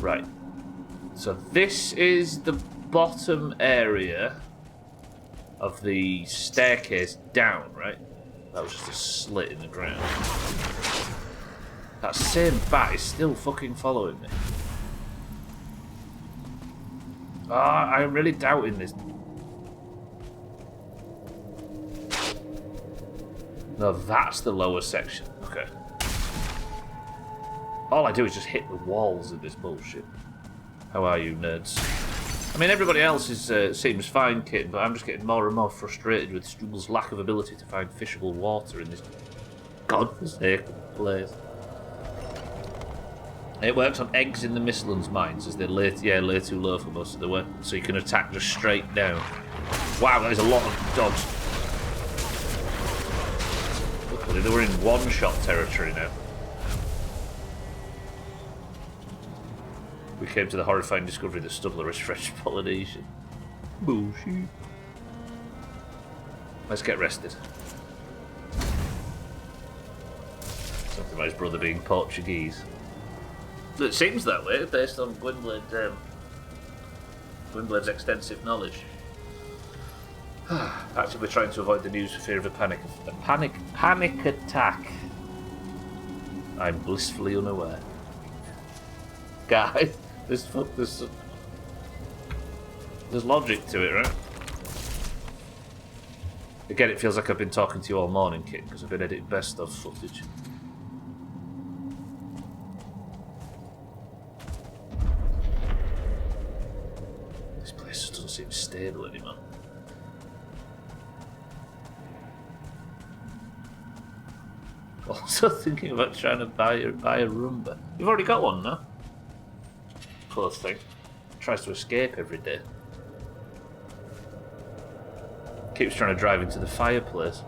Right. So this is the bottom area of the staircase down, right? That was just a slit in the ground. That same bat is still fucking following me. Ah, I'm really doubting this. No, that's the lower section. Okay. All I do is just hit the walls of this bullshit. How are you, nerds? I mean, everybody else seems fine, kid, but I'm just getting more and more frustrated with Strubble's lack of ability to find fishable water in this godforsaken place. It works on eggs in the Mistlands mines, as they're lay too low for most of the way, so you can attack just straight down. Wow, there's a lot of dogs. Luckily, they were in one-shot territory now. We came to the horrifying discovery that Stubbler is French Polynesian. Bullshit. Let's get rested. Something about his brother being Portuguese. It seems that way, based on Gwynbleidd's extensive knowledge. Actively trying to avoid the news for fear of a panic attack. I'm blissfully unaware. Guys, there's logic to it, right? Again, it feels like I've been talking to you all morning, Kit, because I've been editing best of footage. This place just doesn't seem stable anymore. Also thinking about trying to buy a Roomba. You've already got one, no? Poor thing. Tries to escape every day. Keeps trying to drive into the fireplace.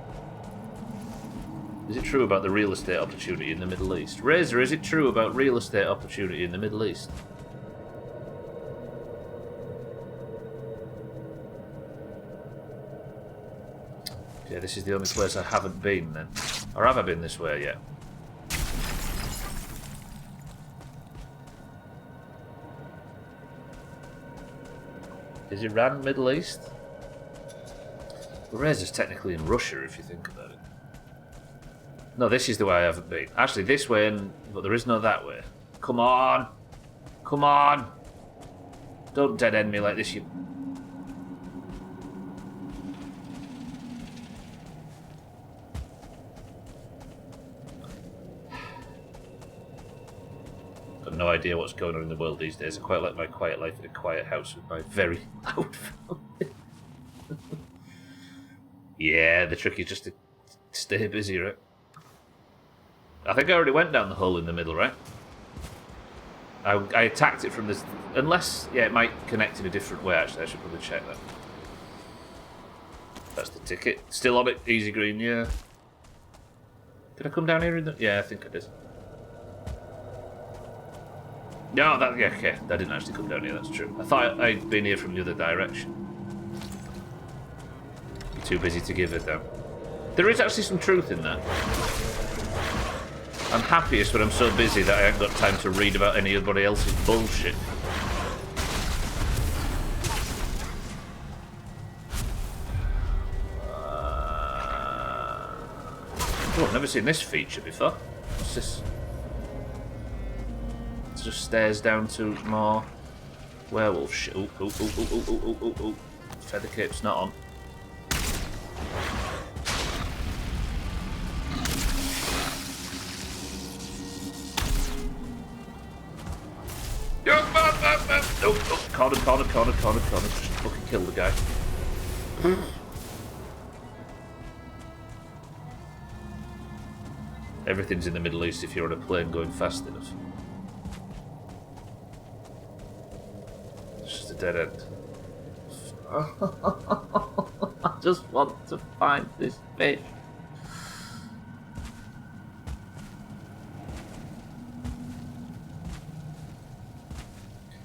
Is it true about the real estate opportunity in the Middle East? Razor, is it true about real estate opportunity in the Middle East? Yeah, this is the only place I haven't been then. Or have I been this way yet? Is Iran Middle East? Well, Razor's technically in Russia if you think about it. No, this is the way I haven't been. Actually, this way, but there is no that way. Come on! Come on! Don't dead end me like this, you... Got no idea what's going on in the world these days. I quite like my quiet life in a quiet house with my very loud family. Yeah, the trick is just to stay busy, right? I think I already went down the hole in the middle, right? I attacked it from this... Unless... Yeah, it might connect in a different way, actually. I should probably check that. That's the ticket. Still on it. Easy green, yeah. Did I come down here in the... Yeah, I think I did. No, that... Yeah, okay. That didn't actually come down here, that's true. I thought I'd been here from the other direction. You're too busy to give it, though. There is actually some truth in that. I'm happiest when I'm so busy that I haven't got time to read about anybody else's bullshit. Oh, I've never seen this feature before. What's this? It just stairs down to more werewolf shit. Oh. Feather cape's not on. Corner. Just fucking kill the guy. Everything's in the Middle East if you're on a plane going fast enough. It's just a dead end. I just want to find this fish.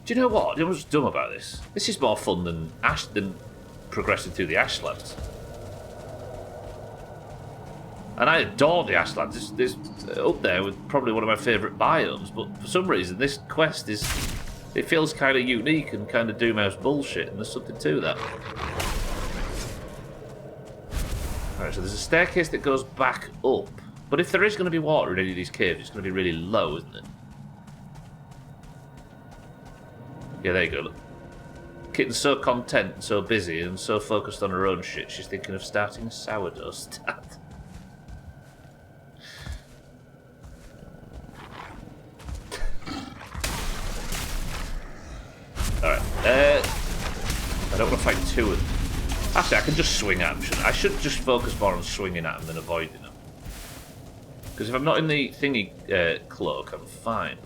Do you know what? You know what's dumb about this? This is more fun than progressing through the Ashlands. And I adore the Ashlands. This up there with probably one of my favourite biomes, but for some reason this quest is... It feels kind of unique and kind of Doomhaus bullshit, and there's something to that. Alright, so there's a staircase that goes back up. But if there is going to be water in any of these caves, it's going to be really low, isn't it? Yeah, there you go, look. Kitten's so content and so busy and so focused on her own shit, she's thinking of starting a sourdough stand. Alright, I don't want to fight two of them. Actually, I can just swing at them, shouldn't I? I should just focus more on swinging at them than avoiding them. Because if I'm not in the thingy cloak, I'm fine.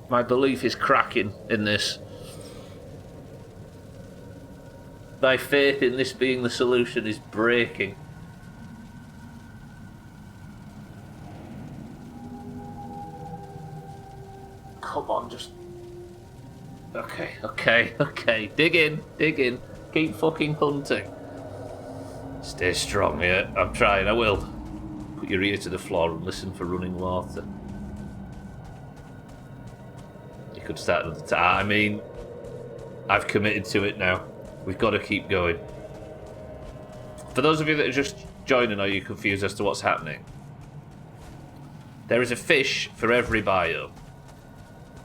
My belief is cracking in this. My faith in this being the solution is breaking. Come on, just... Okay. Dig in. Keep fucking hunting. Stay strong, yeah. I'm trying, I will. Put your ear to the floor and listen for running water. You could start another time. I mean, I've committed to it now. We've got to keep going. For those of you that are just joining or you're confused as to what's happening, there is a fish for every biome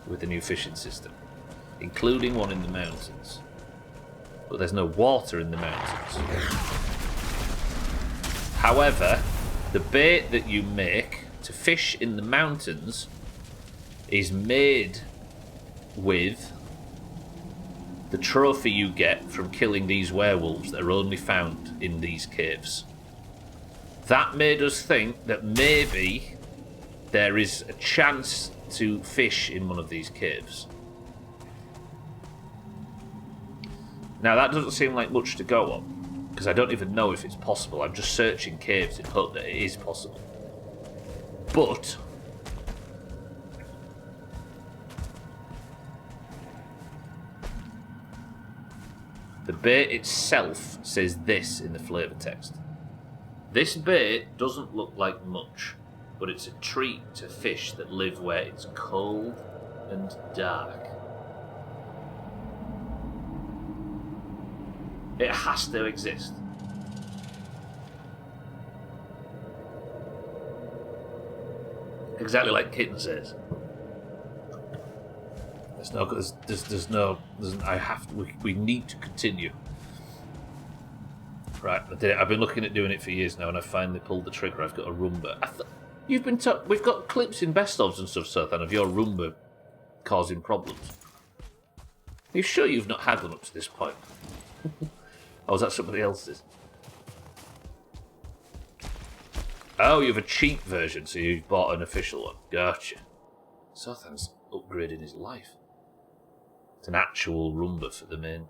with the new fishing system, including one in the mountains. But there's no water in the mountains. However, the bait that you make to fish in the mountains is made with the trophy you get from killing these werewolves that are only found in these caves. That made us think that maybe there is a chance to fish in one of these caves. Now that doesn't seem like much to go on, because I don't even know if it's possible. I'm just searching caves in hope that it is possible. But the bait itself says this in the flavour text. This bait doesn't look like much, but it's a treat to fish that live where it's cold and dark. It has to exist. Exactly like Kitten says. We need to continue. Right, I did it. I've been looking at doing it for years now, and I finally pulled the trigger. I've got a Roomba. We've got clips in best ofs and stuff, Sothan, of your Roomba causing problems. Are you sure you've not had one up to this point? Or was that somebody else's? Oh, you have a cheap version, so you've bought an official one. Gotcha. Sothan's upgrading his life. It's an actual Roomba for the main.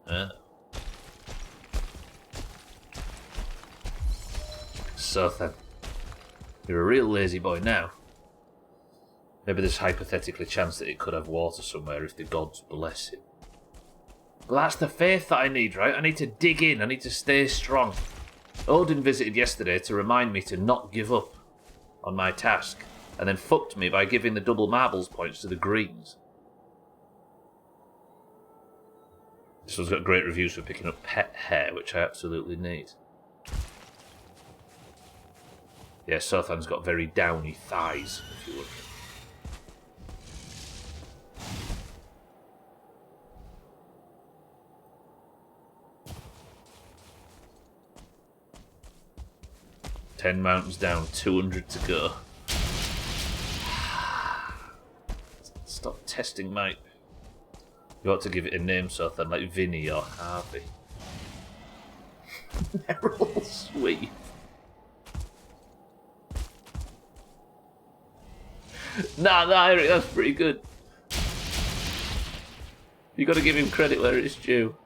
Sothan, you're a real lazy boy now. Maybe there's hypothetically chance that it could have water somewhere if the gods bless it. But that's the faith that I need, right? I need to dig in. I need to stay strong. Odin visited yesterday to remind me to not give up on my task, and then fucked me by giving the double marbles points to the greens. This one's got great reviews for picking up pet hair, which I absolutely need. Yeah, Sothan's got very downy thighs, if you would. Ten mountains down, 200 to go. Stop testing my... You ought to give it a name, Sothan, like Vinny or Harvey. Meryl Sweep. Nah, Eric, that's pretty good. You got to give him credit where it's due.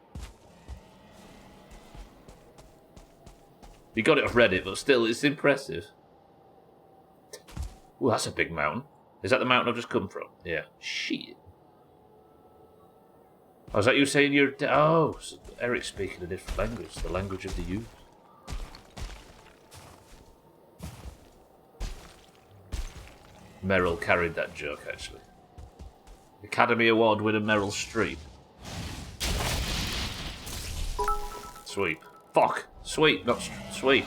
You got it off Reddit, but still, it's impressive. Ooh, that's a big mountain. Is that the mountain I've just come from? Yeah. Shit. Oh, is that you saying you're... Oh, so Eric's speaking a different language. The language of the youth. Meryl carried that joke, actually. Academy Award winner Meryl Streep. Sweep. Fuck. Sweep, not sweep.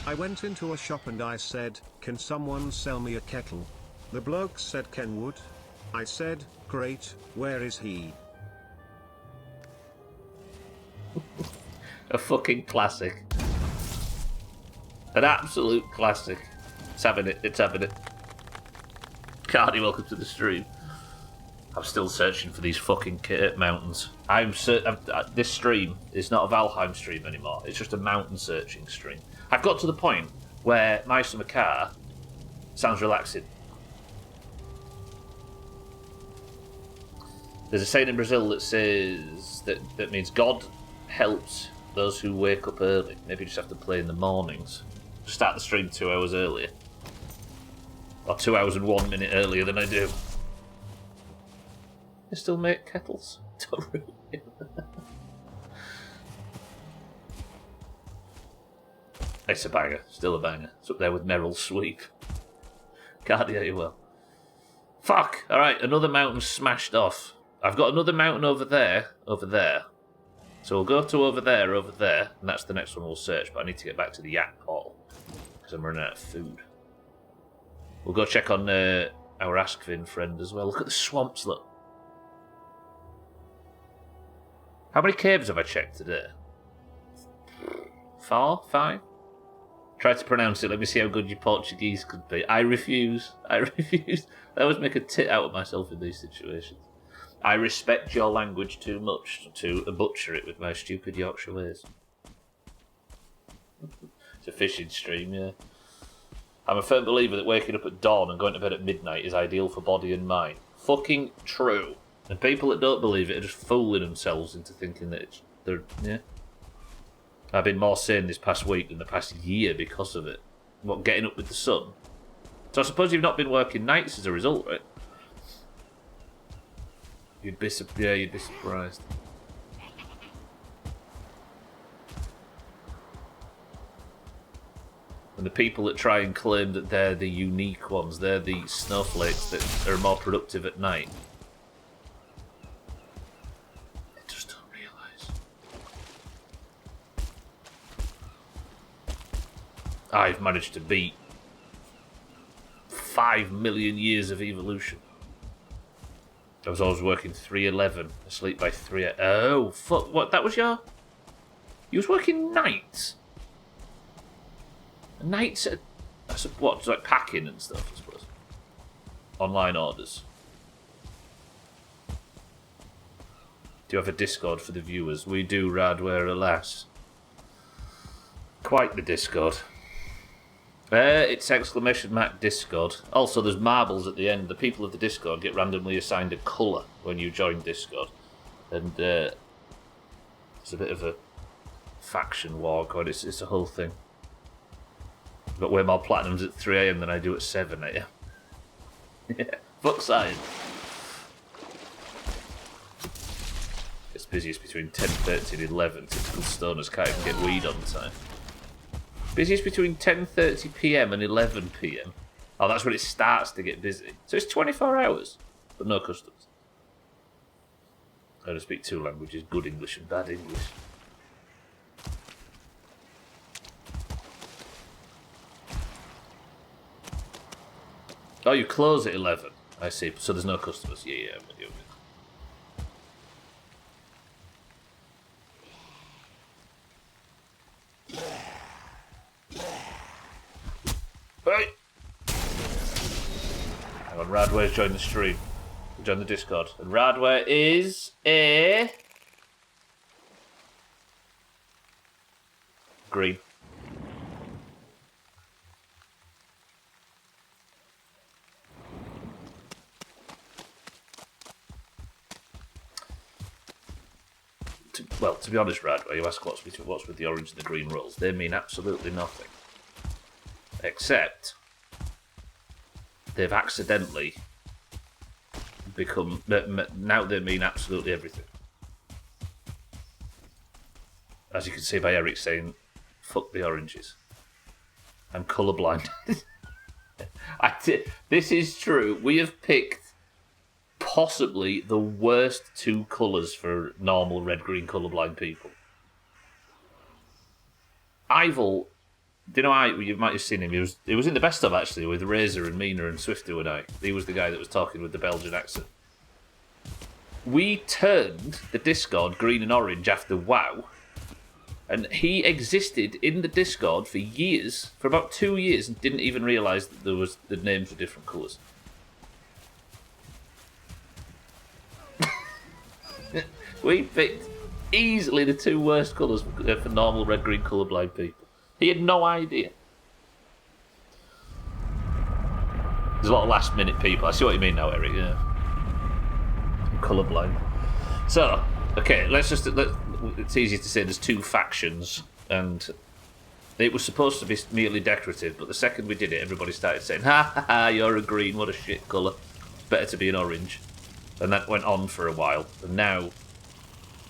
I went into a shop and I said, "Can someone sell me a kettle?" The bloke said Ken would. I said, "Great, where is he?"
A fucking classic. An absolute classic. It's having it, it's having it. Cardi, welcome to the stream. I'm still searching for these fucking mountains. This stream is not a Valheim stream anymore. It's just a mountain searching stream. I've got to the point where my summer car sounds relaxing. There's a saying in Brazil that says that means God helps those who wake up early. Maybe you just have to play in the mornings. Start the stream 2 hours earlier. Or 2 hours and 1 minute earlier than I do. They still make kettles. Don't ruin it. It's a banger. Still a banger. It's up there with Merrill's Sweep. Can't hear you well. Fuck! Alright, another mountain smashed off. I've got another mountain over there. So we'll go to over there, and that's the next one we'll search, but I need to get back to the yak portal, because I'm running out of food. We'll go check on our Askvin friend as well. Look at the swamps, look. How many caves have I checked today? 4? 5? Try to pronounce it. Let me see how good your Portuguese could be. I refuse. I always make a tit out of myself in these situations. I respect your language too much to butcher it with my stupid Yorkshire ways. It's a fishing stream, yeah. I'm a firm believer that waking up at dawn and going to bed at midnight is ideal for body and mind. Fucking true. And people that don't believe it are just fooling themselves into thinking that yeah. I've been more sane this past week than the past year because of it. What, getting up with the sun? So I suppose you've not been working nights as a result, right? You'd be surprised. And the people that try and claim that they're the unique ones, they're the snowflakes that are more productive at night. They just don't realise. I've managed to beat 5 million years of evolution. I was always working 3:11, asleep by 3. Oh, fuck, what, that was your... You was working nights? Nights at... What, like packing and stuff, I suppose? Online orders. Do you have a Discord for the viewers? We do, Radware, alas. Quite the Discord. It's !Discord. Also, there's marbles at the end. The people of the Discord get randomly assigned a colour when you join Discord. And there's a bit of a faction war going. It's a whole thing. I've got way more platinums at 3 AM than I do at 7 AM. Yeah, fuck science. It's busiest between 10:30 and 11. Typical stoners can't even get weed on time. Busiest between 10:30 PM and 11 PM. Oh, that's when it starts to get busy. So it's 24 hours, but no customers. I don't speak 2 languages, good English and bad English. Oh, you close at 11. I see. So there's no customers. Yeah, I'm with you. Right. Hang on, Radware's joined the stream. Join the Discord. And Radware is a... green. To be honest, Radware, you ask what's with the orange and the green rolls. They mean absolutely nothing. Except they've accidentally become... Now they mean absolutely everything. As you can see by Eric saying, fuck the oranges. I'm colourblind. This is true. We have picked possibly the worst 2 colours for normal red-green colourblind people. Ival, do you know, you might have seen him, he was in the best of, actually, with Razor and Mina and Swifter and I. He was the guy that was talking with the Belgian accent. We turned the Discord green and orange after WoW, and he existed in the Discord for years, for about 2 years, and didn't even realise that the names were different colours. We picked easily the 2 worst colours for normal red-green colourblind people. He had no idea. There's a lot of last-minute people. I see what you mean now, Eric, yeah. I'm colourblind. So, okay, it's easy to say there's 2 factions, and it was supposed to be merely decorative, but the second we did it, everybody started saying, ha ha ha, you're a green, what a shit colour. It's better to be an orange. And that went on for a while, and now...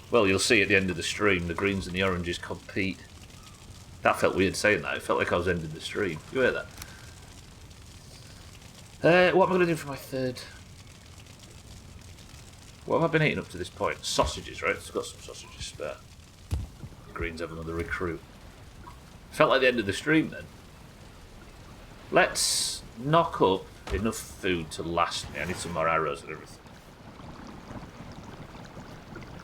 Well, you'll see at the end of the stream, the greens and the oranges compete. That felt weird saying that. It felt like I was ending the stream. You hear that? What am I going to do for my third? What have I been eating up to this point? Sausages, right? It's got some sausages spare. The Greens have another recruit. Felt like the end of the stream then. Let's knock up enough food to last me. I need some more arrows and everything.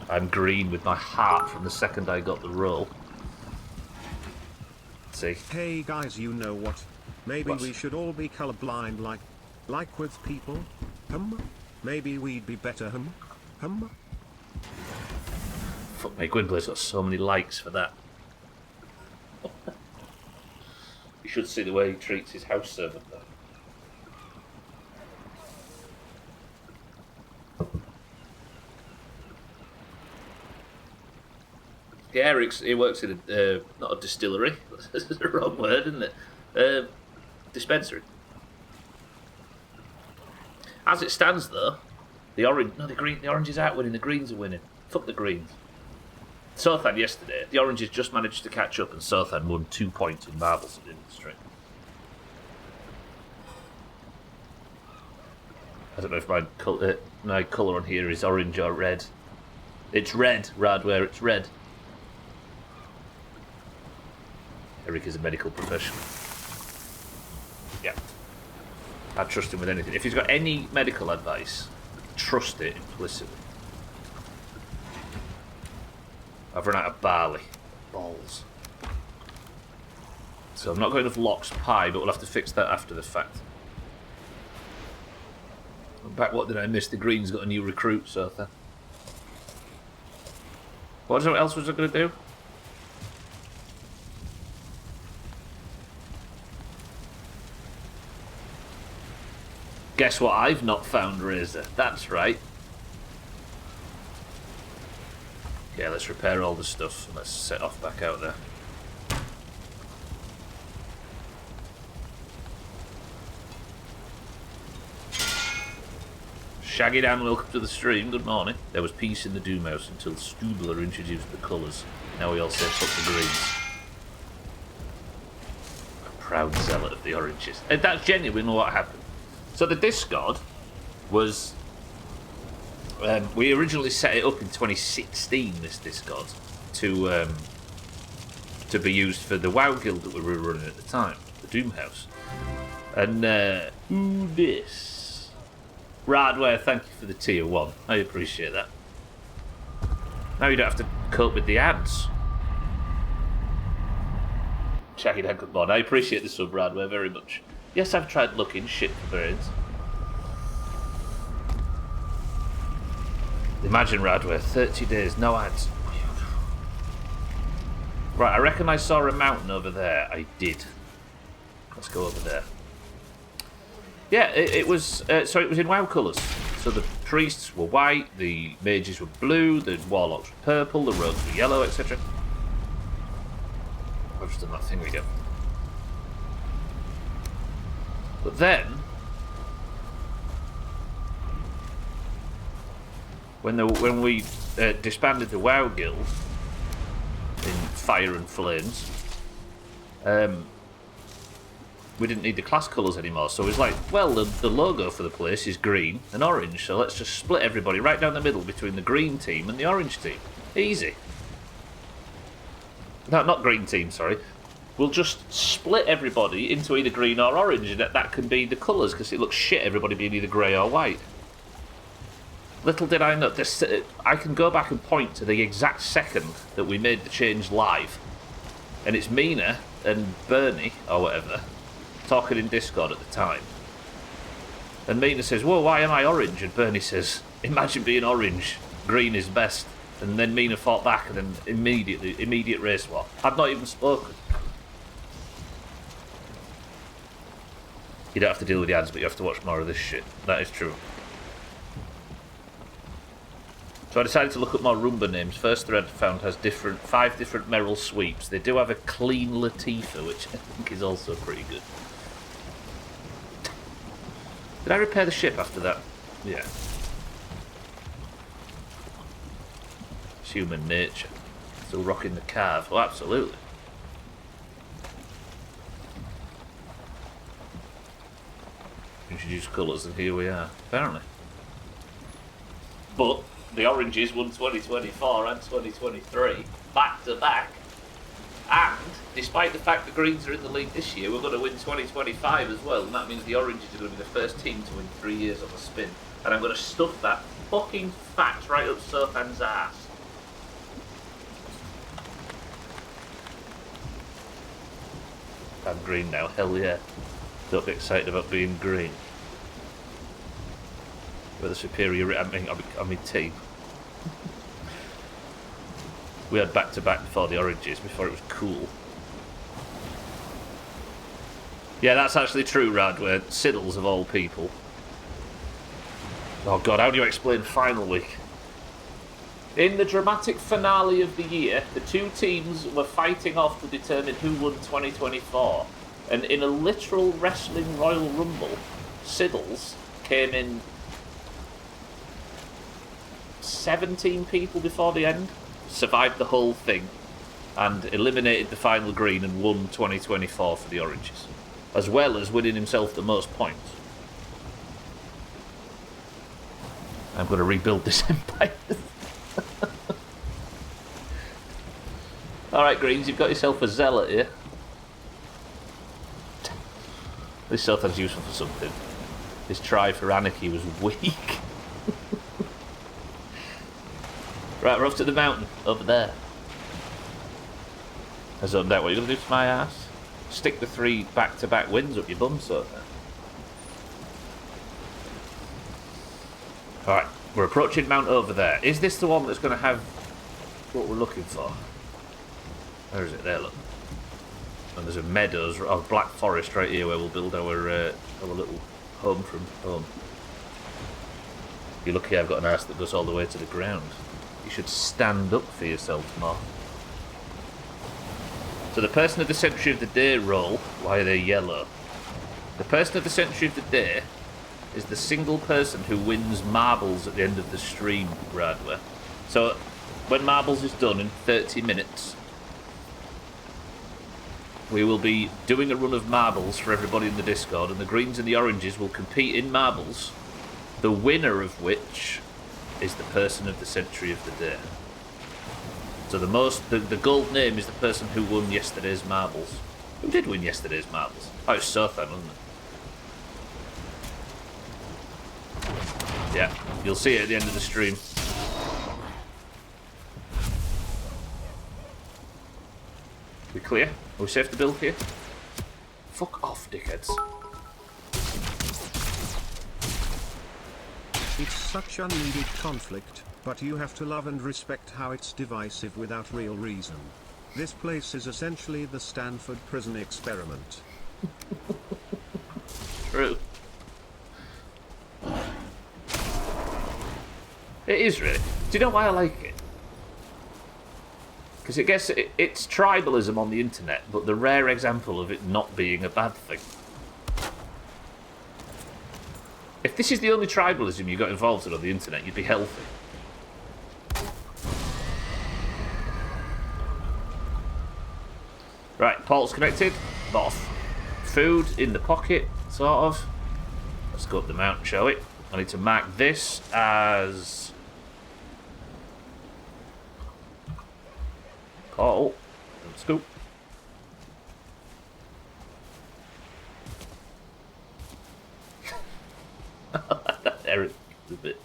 I'm green with my heart from the second I got the roll. Let's see.
Hey guys, you know what? Maybe
What?
we should all be colorblind like with people. Maybe we'd be better.
Fuck me, Gwynblaine's got so many likes for that. You should see the way he treats his house servant though. Yeah, he works in a, not a distillery, that's the wrong word, isn't it? Dispensary. As it stands though, the orange is out winning, the Greens are winning. Fuck the Greens. Sothan yesterday, the Oranges just managed to catch up and Sothan won 2 points in marbles at the end of the stream. I don't know if my colour on here is orange or red. It's red, Radware, it's red. Eric is a medical professional. Yeah. I trust him with anything. If he's got any medical advice, trust it implicitly. I've run out of barley. Balls. So I'm not got enough lox pie, but we'll have to fix that after the fact. Back, what did I miss? The Greens got a new recruit, Sotha. What else was I going to do? Guess what I've not found, Razor? That's right. Yeah, let's repair all the stuff and let's set off back out there. Shaggy Dan, welcome to the stream. Good morning. There was peace in the Doomhaus until Stubler introduced the colours. Now we all say fuck the Greens. A proud zealot of the Oranges. And that's genuinely what happened. So the Discord was... we originally set it up in 2016, this Discord, to be used for the WoW guild that we were running at the time, the Doomhaus. And who this? Radware, thank you for the tier 1. I appreciate that. Now you don't have to cope with the ads. Shaggy Dan, good morning. I appreciate the sub, Radware, very much. Yes, I've tried looking shit for brains. Imagine Radware, 30 days, no ads. Right, I reckon I saw a mountain over there. I did. Let's go over there. Yeah, it was. So it was in WoW colours. So the priests were white, the mages were blue, the warlocks were purple, the rogues were yellow, etc. I've just done that thing again. But then, when we disbanded the WoW guild in Fire and Flames, we didn't need the class colours anymore. So it was like, well, the logo for the place is green and orange, so let's just split everybody right down the middle between the green team and the orange team. Easy. No, not green team, sorry. We'll just split everybody into either green or orange, and that can be the colours, because it looks shit everybody being either grey or white. Little did I know, this, I can go back and point to the exact second that we made the change live, and it's Mina and Bernie, or whatever, talking in Discord at the time. And Mina says, whoa, why am I orange? And Bernie says, imagine being orange, green is best. And then Mina fought back, and then immediate race war. I've not even spoken. You don't have to deal with the ads, but you have to watch more of this shit. That is true. So I decided to look up more Roomba names. First thread found has 5 different Merrill sweeps. They do have a clean Latifa, which I think is also pretty good. Did I repair the ship after that? Yeah. It's human nature. Still rocking the carve. Oh, absolutely. introduce colours, and here we are, apparently. But the oranges won 2024 and 2023 back to back. And despite the fact the greens are in the league this year, we're going to win 2025 as well, and that means the oranges are going to be the first team to win 3 years on a spin. And I'm going to stuff that fucking fact right up Sofan's ass. I'm green now, hell yeah. Don't be excited about being green. We're the superior, I mean team. We had back-to-back before the oranges, before it was cool. Yeah, that's actually true, Rad, where Siddles of all people. Oh god, how do you explain final week? In the dramatic finale of the year, the two teams were fighting off to determine who won 2024. And in a literal wrestling Royal Rumble, Siddles came in 17 people before the end, survived the whole thing, and eliminated the final green and won 2024 for the oranges, as well as winning himself the most points. I'm going to rebuild this empire. Alright, Greens, you've got yourself a zealot here. This Sothan's useful for something. His try for anarchy was weak. Right, we're off to the mountain, over there. I zoned out. What are you going to do to my ass? Stick the 3 back-to-back wins up your bum, Sothan. Alright, we're approaching Mount over there. Is this the one that's going to have what we're looking for? Where is it? There, look. And there's a meadows, or black forest right here where we'll build our little home from home. You're lucky I've got an ass that goes all the way to the ground. You should stand up for yourself more. So the person of the century of the day roll, why are they yellow? The person of the century of the day is the single person who wins marbles at the end of the stream, Radler. So when marbles is done in 30 minutes, we will be doing a run of marbles for everybody in the Discord, and the greens and the oranges will compete in marbles, the winner of which is the person of the century of the day. So the gold name is the person who won yesterday's marbles. Who did win yesterday's marbles? Oh, it's Sothan, wasn't it? Yeah, you'll see it at the end of the stream. We clear? Are we safe to build here? Fuck off, dickheads.
It's such unneeded conflict, but you have to love and respect how it's divisive without real reason. This place is essentially the Stanford prison experiment.
True. It is really. Do you know why I like it? Because it's tribalism on the internet, but the rare example of it not being a bad thing. If this is the only tribalism you got involved in on the internet, you'd be healthy. Right, portal's connected. Off. Food in the pocket, sort of. Let's go up the mountain, shall we? I need to mark this as portal. Let's go. Eric, a bit.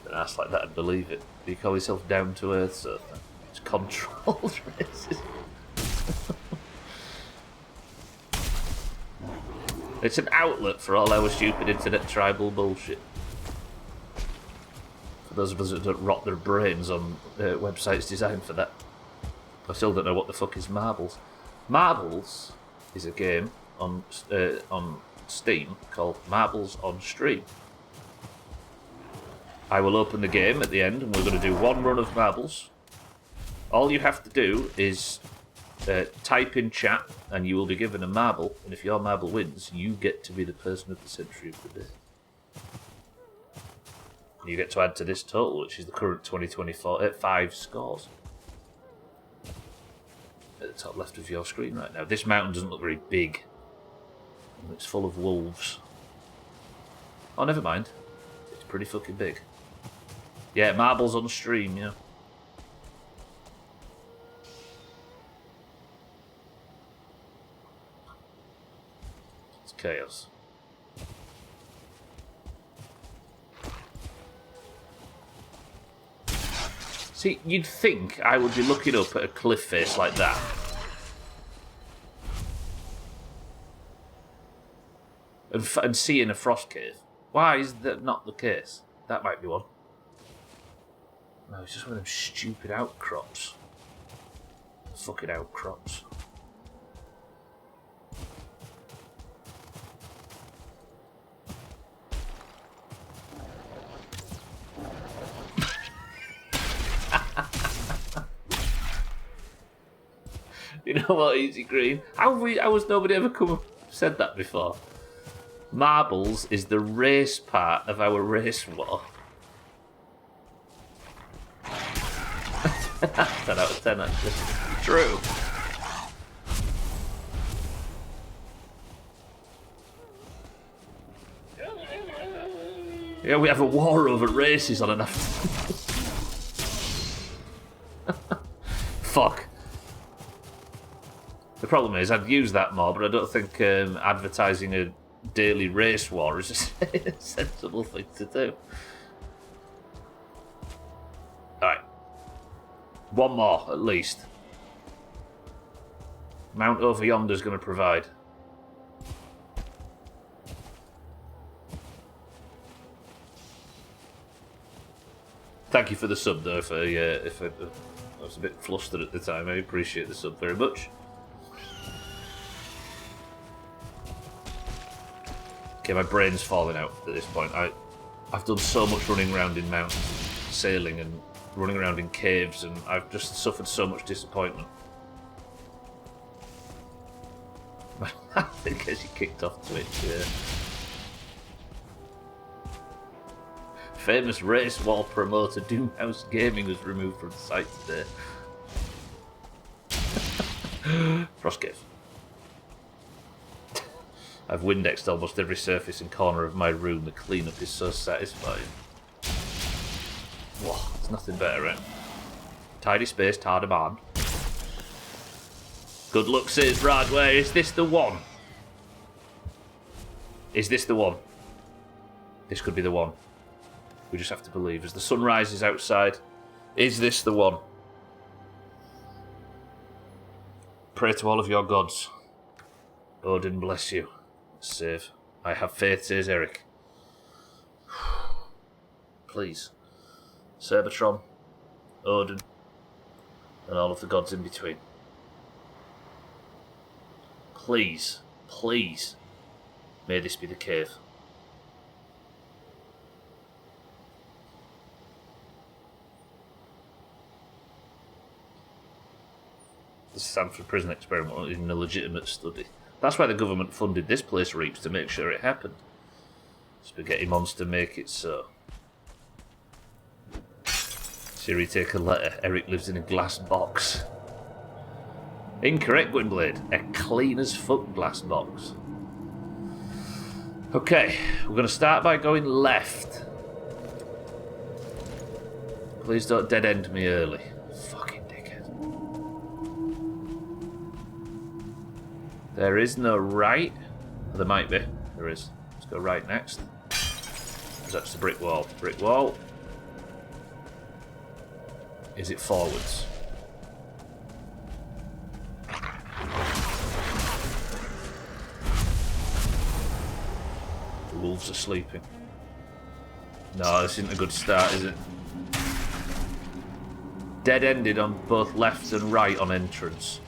An ass like that, I'd believe it. You call yourself down to earth, so it's controlled racism. It's an outlet for all our stupid internet tribal bullshit. For those of us that don't rot their brains on websites designed for that. I still don't know what the fuck is Marbles. Marbles is a game on Steam called Marbles on Stream. I will open the game at the end and we're going to do one run of marbles. All you have to do is type in chat and you will be given a marble, and if your marble wins, you get to be the person of the century of the day. You get to add to this total, which is the current 2024 5 scores. At the top left of your screen right now. This mountain doesn't look very big. It's full of wolves. Oh, never mind. It's pretty fucking big. Yeah, marbles on stream, yeah. It's chaos. See, you'd think I would be looking up at a cliff face like that. And seeing a frost cave. Why is that not the case? That might be one. No, it's just one of them stupid outcrops. Fucking outcrops. You know what, Easy Green? How has nobody ever said that before? Marbles is the race part of our race war. 10 out of 10, actually. True. Yeah, we have a war over races on an afternoon. Fuck. The problem is, I'd use that more, but I don't think advertising a daily race war is a sensible thing to do. Alright. One more, at least. Mount over yonder's going to provide. Thank you for the sub, though, if I was a bit flustered at the time. I appreciate the sub very much. Okay, my brain's falling out at this point. I've done so much running around in mountains, sailing and running around in caves, and I've just suffered so much disappointment. I think as you kicked off Twitch, yeah. Famous race wall promoter Doomhaus Gaming was removed from the site today. Frost cave. I've Windexed almost every surface and corner of my room. The cleanup is so satisfying. Whoa, there's nothing better, right? Tidy space, hard man. Good luck, says Radware. Is this the one? Is this the one? This could be the one. We just have to believe. As the sun rises outside, is this the one? Pray to all of your gods. Odin bless you. Save. I have faith, says Eric. Please. Cybertron, Odin, and all of the gods in between. Please, please, may this be the cave. The Stanford prison experiment isn't a legitimate study. That's why the government funded this place, Reaps, to make sure it happened. Spaghetti monster, make it so. Siri, take a letter. Eric lives in a glass box. Incorrect, Gwynblade. A clean as fuck glass box. Okay, we're going to start by going left. Please don't dead end me early. Fucking dickhead. There is no right. Well, there might be. There is. Let's go right next. That's the brick wall. Brick wall. Is it forwards? The wolves are sleeping. No, this isn't a good start, is it? Dead-ended on both left and right on entrance.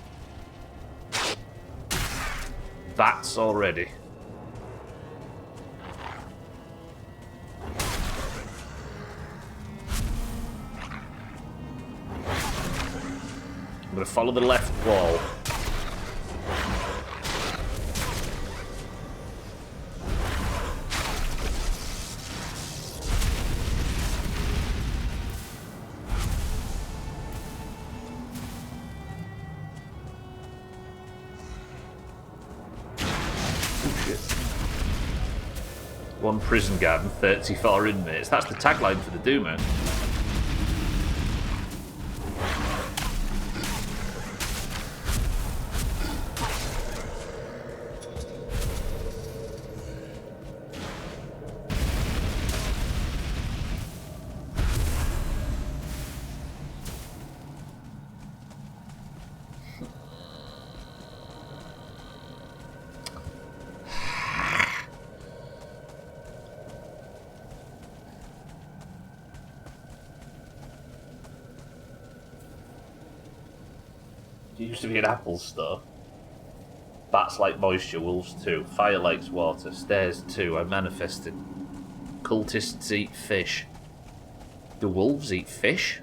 Bats already. I'm going to follow the left wall. Oh shit. One prison garden, 34 inmates. That's the tagline for the Doomhaus. It used to be an apple store. Bats like moisture, wolves too. Fire likes water, stairs too. I manifested. Cultists eat fish. Do wolves eat fish?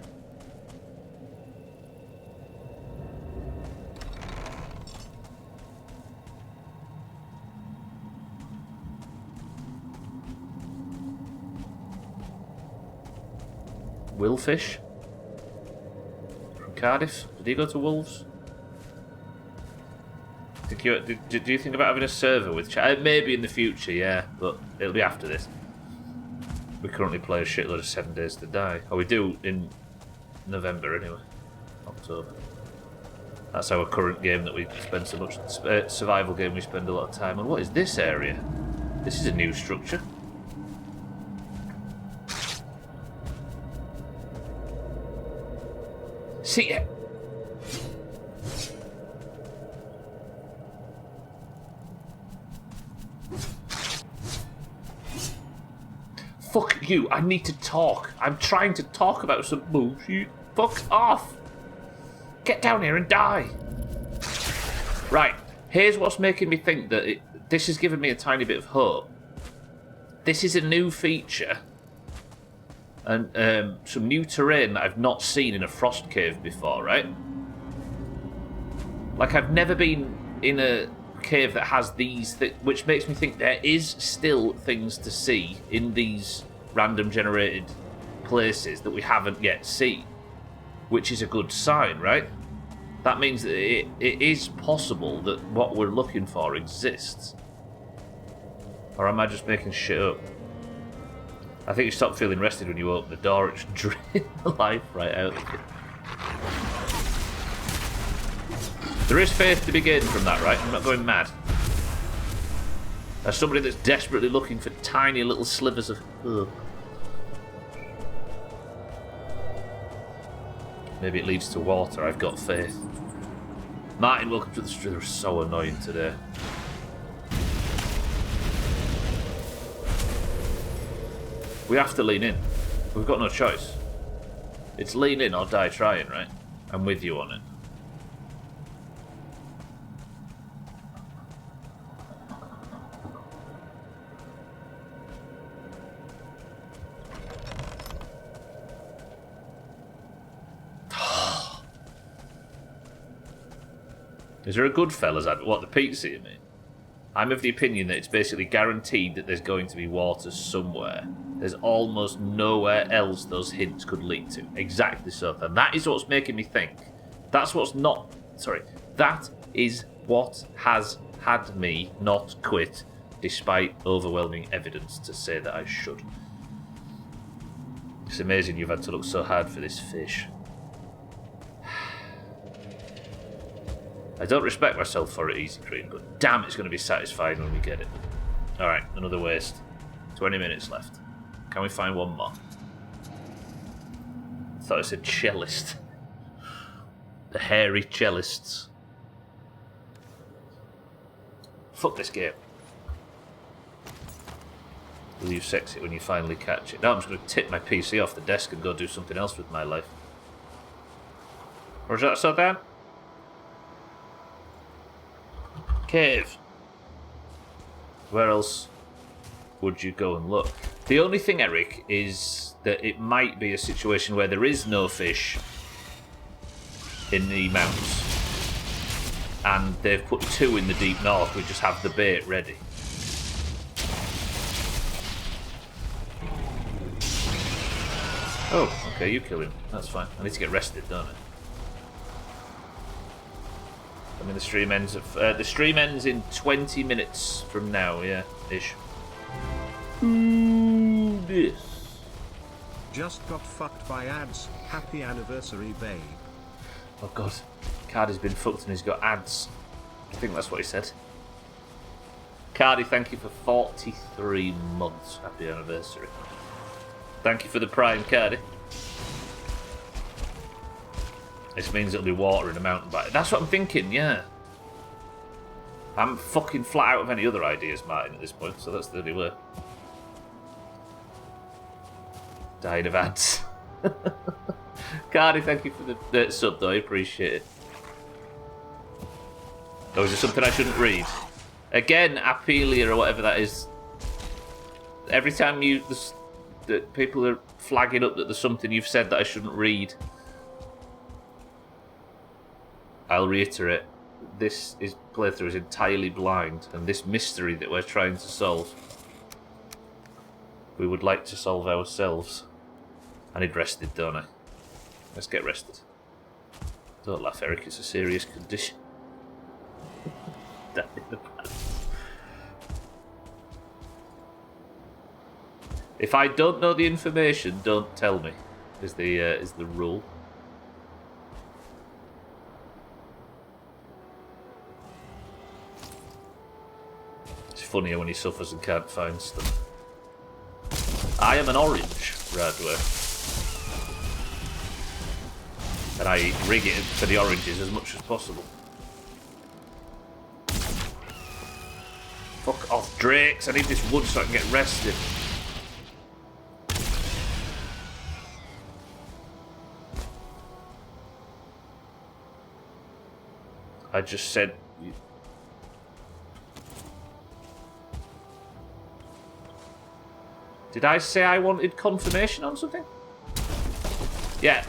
Willfish? From Cardiff? Did he go to Wolves? Do you think about having a server with chat? Maybe in the future, yeah, but it'll be after this. We currently play a shitload of 7 Days to Die. Or we do in November anyway. October. That's our current game that we spend so much... survival game we spend a lot of time on. What is this area? This is a new structure. See... Fuck you, I need to talk. I'm trying to talk about some bullshit. Fuck off. Get down here and die. Right, here's what's making me think that this has given me a tiny bit of hope. This is a new feature. And some new terrain that I've not seen in a frost cave before, right? Like, I've never been in a cave that has these which makes me think there is still things to see in these random generated places that we haven't yet seen, which is a good sign, right? That means that it is possible that what we're looking for exists. Or am I just making shit up? I think you stop feeling rested when you open the door. It's drain the life right out of you. There is faith to be gained from that, right? I'm not going mad. As somebody that's desperately looking for tiny little slivers of... Ugh. Maybe it leads to water. I've got faith. Martin, welcome to the stream. They're so annoying today. We have to lean in. We've got no choice. It's lean in or die trying, right? I'm with you on it. Is there a Goodfellas ad? What, the pizza, you mean? I'm of the opinion that it's basically guaranteed that there's going to be water somewhere. There's almost nowhere else those hints could lead to. Exactly so. And that is what's making me think. That's what's not... Sorry. That is what has had me not quit, despite overwhelming evidence to say that I should. It's amazing you've had to look so hard for this fish. I don't respect myself for it, Easy Cream, but damn, it's going to be satisfying when we get it. Alright, another waste. 20 minutes left. Can we find one more? I thought it said cellist. The hairy cellists. Fuck this game. Will you sex it when you finally catch it? Now I'm just going to tip my PC off the desk and go do something else with my life. Or is that so bad? Cave. Where else would you go and look? The only thing, Eric, is that it might be a situation where there is no fish in the mountains, and they've put 2 in the deep north. We just have the bait ready. Oh, okay, you kill him. That's fine. I need to get rested, don't I? I mean, the stream ends in 20 minutes from now, yeah, ish. This.
Just got fucked by ads. Happy anniversary, babe.
Oh god. Cardi's been fucked and he's got ads. I think that's what he said. Cardi, thank you for 43 months. Happy anniversary. Thank you for the prime, Cardi. This means it'll be water in a mountain bike. That's what I'm thinking, yeah. I'm fucking flat out of any other ideas, Martin, at this point, so that's the only way. Dying of ads. Cardi, thank you for the sub, though. I appreciate it. Oh, is there something I shouldn't read? Again, Apelia or whatever that is. Every time that people are flagging up that there's something you've said that I shouldn't read, I'll reiterate. This playthrough is entirely blind, and this mystery that we're trying to solve, we would like to solve ourselves. I need rested, don't I? Let's get rested. Don't laugh, Eric. It's a serious condition. If I don't know the information, don't tell me. Is the rule. It's funnier when he suffers and can't find stuff. I am an orange, Radway. And I rig it for the oranges as much as possible. Fuck off, Drakes. I need this wood so I can get rested. I just said... Did I say I wanted confirmation on something? Yeah.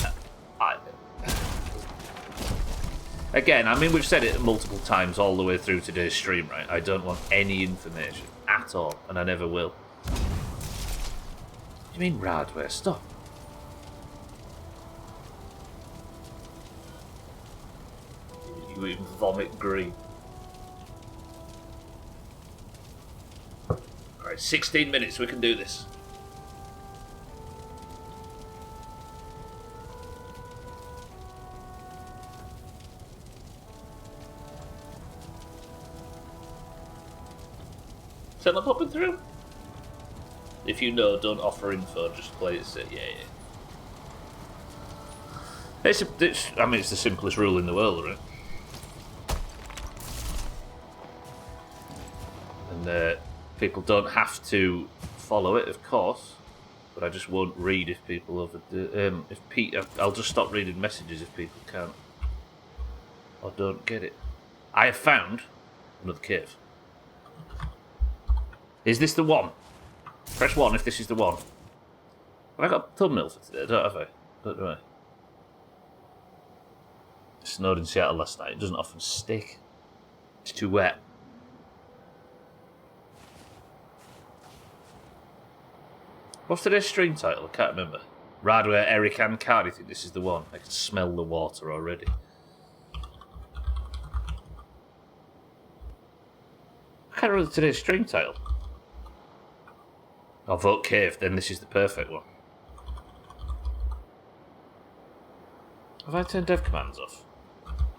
Again, I mean, we've said it multiple times all the way through today's stream, right? I don't want any information at all, and I never will. What do you mean, Radware? Stop. You even vomit green. Alright, 16 minutes, we can do this. Is that not popping through? If you know, don't offer info, just play it safe. Yeah. I mean, it's the simplest rule in the world, right? And people don't have to follow it, of course. But I just won't read if people overdo. I'll just stop reading messages if people can't or don't get it. I have found another cave. Is this the one? Press 1 if this is the one. Have I got a thumbnail for today? Don't have I? Don't do I? It snowed in Seattle last night. It doesn't often stick. It's too wet. What's today's stream title? I can't remember. Radware, Eric and Cardi think this is the one. I can smell the water already. I can't remember today's stream title. I'll vote cave, then this is the perfect one. Have I turned dev commands off?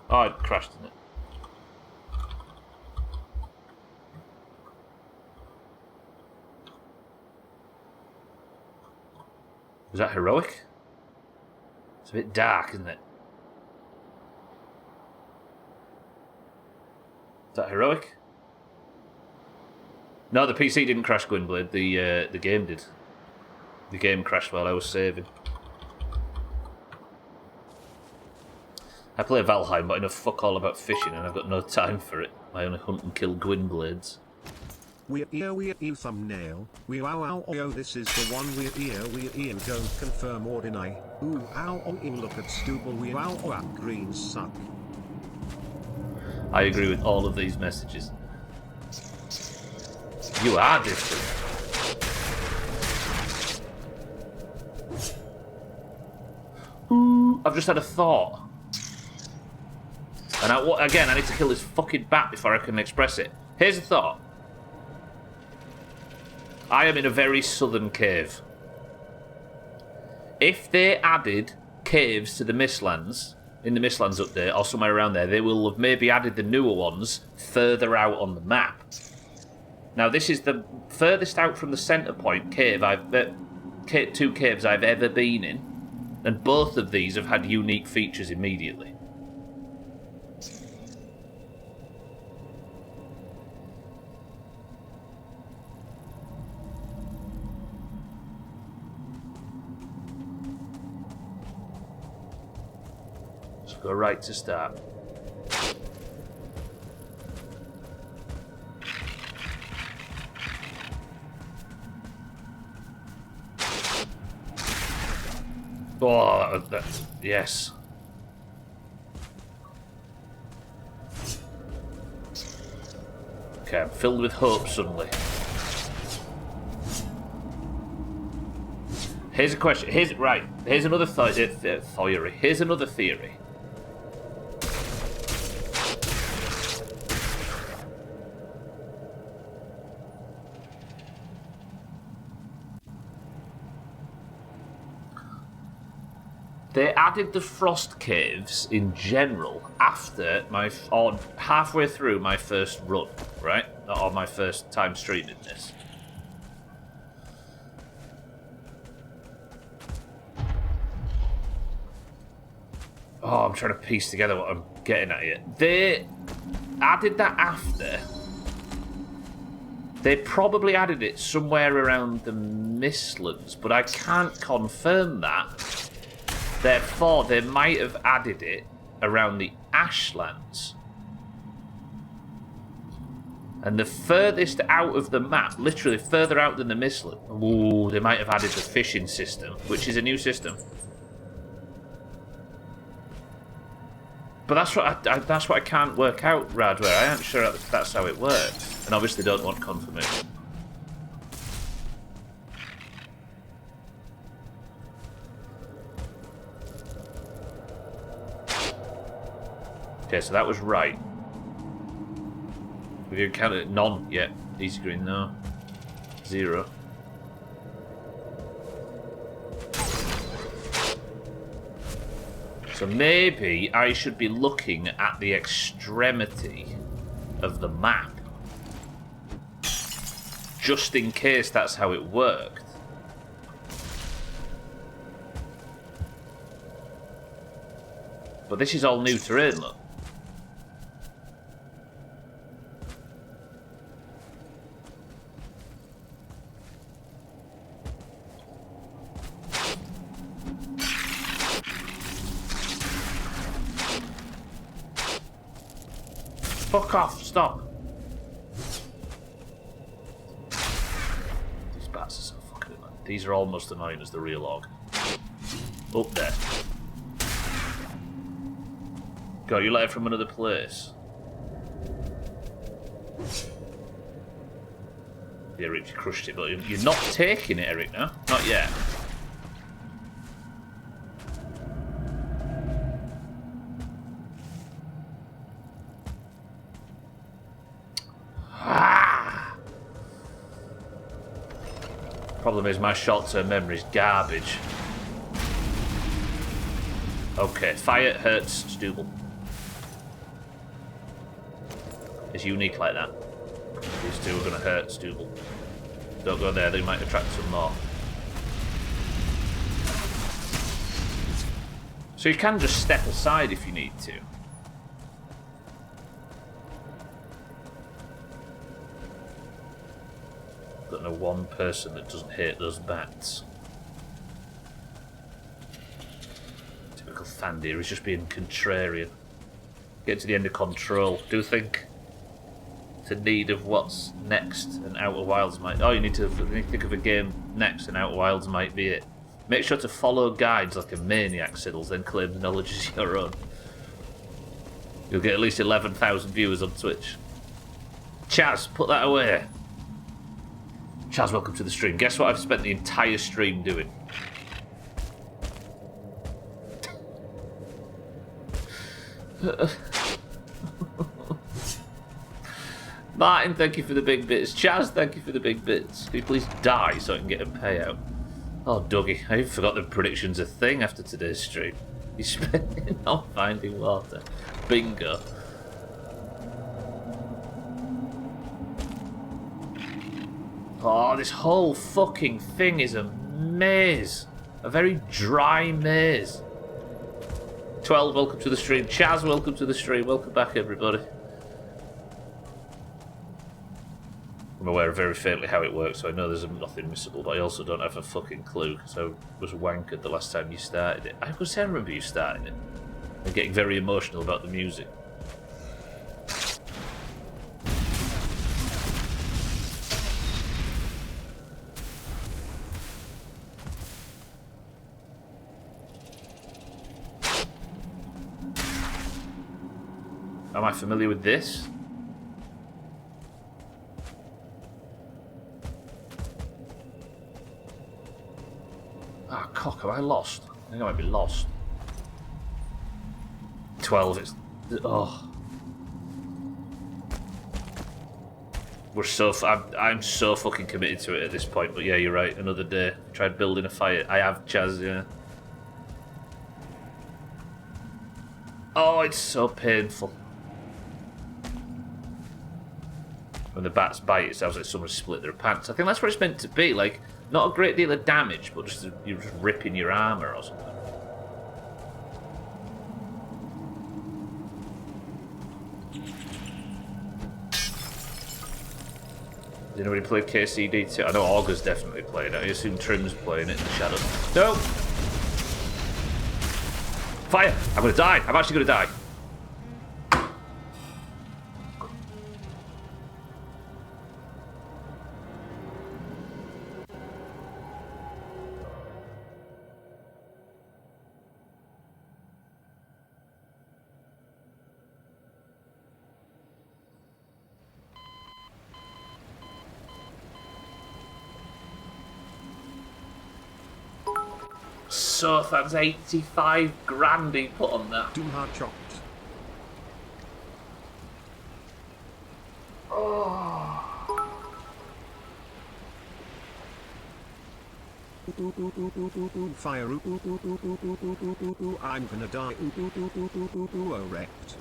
Oh, it crashed, didn't it? Was that heroic? It's a bit dark, isn't it? Is that heroic? No, the PC didn't crash, Gwynblade. The game did. The game crashed while I was saving. I play Valheim, but I know fuck all about fishing, and I've got no time for it. I only hunt and kill Gwynblades.
We thumbnail. We this is the one we don't confirm or deny. Ooh look at Stubble greens suck.
I agree with all of these messages. You are different. I've just had a thought. And again, I need to kill this fucking bat before I can express it. Here's a thought. I am in a very southern cave. If they added caves to the Mistlands, in the Mistlands update, or somewhere around there, they will have maybe added the newer ones further out on the map. Now, this is the furthest out from the centre point two caves I've ever been in, and both of these have had unique features immediately. So go right to start. Oh, yes. Okay, I'm filled with hope suddenly. Here's a question. Here's another theory. Here's another theory. They added the frost caves in general after or halfway through my first run, right? Or my first time streaming this. Oh, I'm trying to piece together what I'm getting at here. They added that after. They probably added it somewhere around the Mistlands, but I can't confirm that. Therefore, they might have added it around the Ashlands. And the furthest out of the map, literally further out than the Mistlands, ooh, they might have added the fishing system, which is a new system. But that's what I can't work out, Radware. I aren't sure that's how it works, and obviously don't want confirmation. Okay, so that was right. Have you counted none yet? Easy green, no. 0. So maybe I should be looking at the extremity of the map. Just in case that's how it worked. But this is all new terrain, look. Fuck off, stop. These bats are so fucking annoying. These are almost annoying as the real orc. Up there. God, you let it from another place. Yeah, Rich, you crushed it, but you're not taking it, Eric, no? Not yet. Problem is, my short-term memory is garbage. Okay, fire hurts Stubble. It's unique like that. These two are going to hurt Stubble. Don't go there, they might attract some more. So you can just step aside if you need to. Don't know one person that doesn't hate those bats. Typical Thandir is just being contrarian. Get to the end of control. Do think to need of what's next, and Outer Wilds might. Oh, you need to think of a game next, and Outer Wilds might be it. Make sure to follow guides like a maniac, Siddles, then claim the knowledge is your own. You'll get at least 11,000 viewers on Twitch. Chaz, put that away. Chaz, welcome to the stream. Guess what I've spent the entire stream doing? Martin, thank you for the big bits. Chaz, thank you for the big bits. Can you please die so I can get a payout? Oh, Dougie, I even forgot the prediction's a thing after today's stream. He's spending on finding water. Bingo. Oh, this whole fucking thing is a maze. A very dry maze. 12, welcome to the stream. Chaz, welcome to the stream. Welcome back, everybody. I'm aware very faintly how it works, so I know there's nothing missable, but I also don't have a fucking clue, because I was wankered the last time you started it. I remember you starting it. And getting very emotional about the music. Am I familiar with this? Ah, cock, am I lost? I think I might be lost. 12, it's... Oh. We're so... I'm so fucking committed to it at this point, but yeah, you're right, another day. Tried building a fire. I have, Chaz, yeah. Oh, it's so painful. When the bats bite, it sounds like someone split their pants. I think that's what it's meant to be, like, not a great deal of damage, but just you're just ripping your armour or something. Has anybody played KCD2? I know Augur's definitely played it. I assume Trim's playing it in the shadows. No! Fire! I'm gonna die! I'm actually gonna die. So that's 85 grand he put on that.
Doomhaus chopped. Fire. I'm gonna die. Wrecked.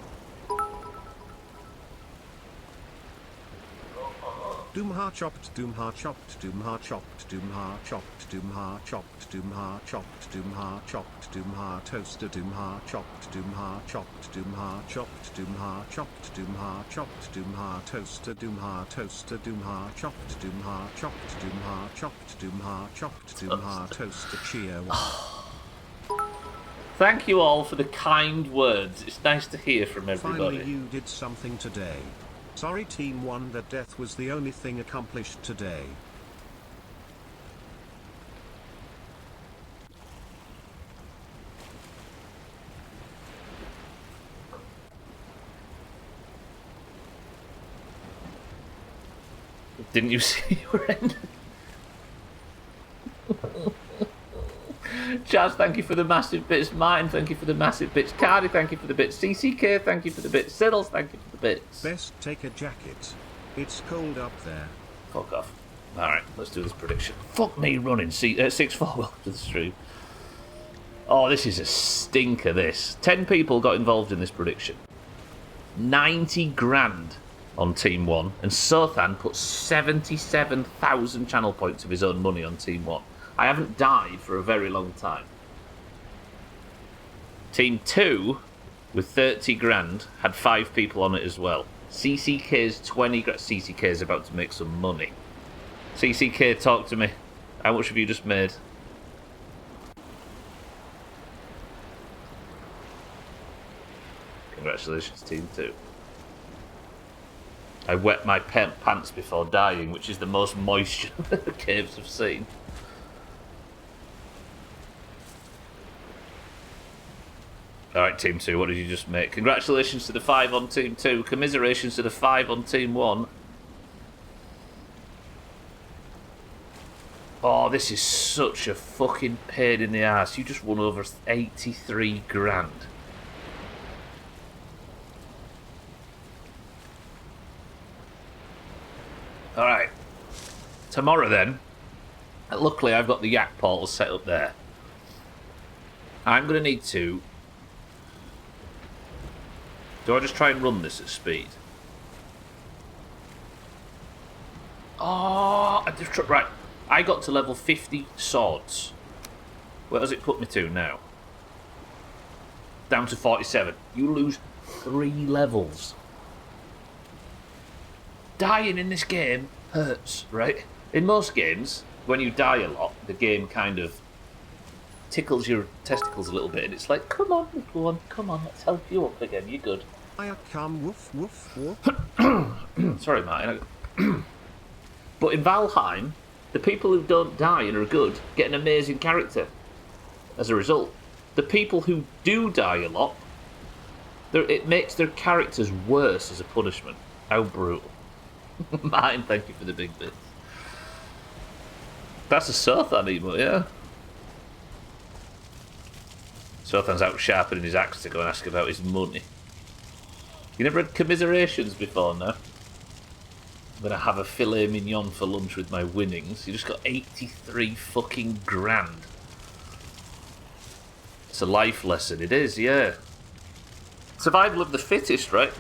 Doomhaus chopped. Doomhaus chopped. Doomhaus chopped. Doomhaus chopped. Doomhaus chopped. Doomhaus chopped. Doomhaus chopped. Doomhaus toaster. Doomhaus chopped. Doomhaus chopped. Doomhaus chopped. Doomhaus chopped. Doomhaus chopped. Doomhaus toaster. Doomhaus toaster. Doomhaus chopped. Doomhaus chopped. Doomhaus chopped. Doomhaus chopped. Doomhaus toaster. Cheer.
Thank you all for the kind words. It's nice to hear from everybody.
Finally, you did something today. Sorry, Team 1, that death was the only thing accomplished today.
Didn't you see you were ending? Chaz, thank you for the massive bits. Martin, thank you for the massive bits. Cardi, thank you for the bits. CCK, thank you for the bits. Siddles, thank you for the bits.
Best take a jacket. It's cold up there.
Fuck off. Alright, let's do this prediction. Fuck me running. 6-4, welcome to the stream. Oh, this is a stinker, this. 10 people got involved in this prediction. 90 grand on Team 1. And Sothan put 77,000 channel points of his own money on Team 1. I haven't died for a very long time. Team 2, with 30 grand, had 5 people on it as well. CCK's 20 grand. CCK's about to make some money. CCK, talk to me. How much have you just made? Congratulations, Team 2. I wet my pants before dying, which is the most moisture the caves have seen. Alright, Team 2, what did you just make? Congratulations to the 5 on Team 2. Commiserations to the 5 on Team 1. Oh, this is such a fucking pain in the ass. You just won over 83 grand. Tomorrow then, luckily I've got the yak portal set up there. I'm going to need to... Do I just try and run this at speed? Oh, right. I got to level 50 swords. Where does it put me to now? Down to 47. You lose 3 levels. Dying in this game hurts, right? In most games, when you die a lot, the game kind of tickles your testicles a little bit, and it's like, come on, little one, come on, let's help you up again, you're good.
I come woof woof woof.
Sorry, Martin. But in Valheim, the people who don't die and are good get an amazing character as a result. The people who do die a lot, it makes their characters worse as a punishment. How brutal. Martin, thank you for the big bits. That's a Sothan emote, yeah? Sothan's out sharpening his axe to go and ask about his money. You never had commiserations before, no? I'm gonna have a filet mignon for lunch with my winnings. You just got 83 fucking grand. It's a life lesson, it is, yeah. Survival of the fittest, right?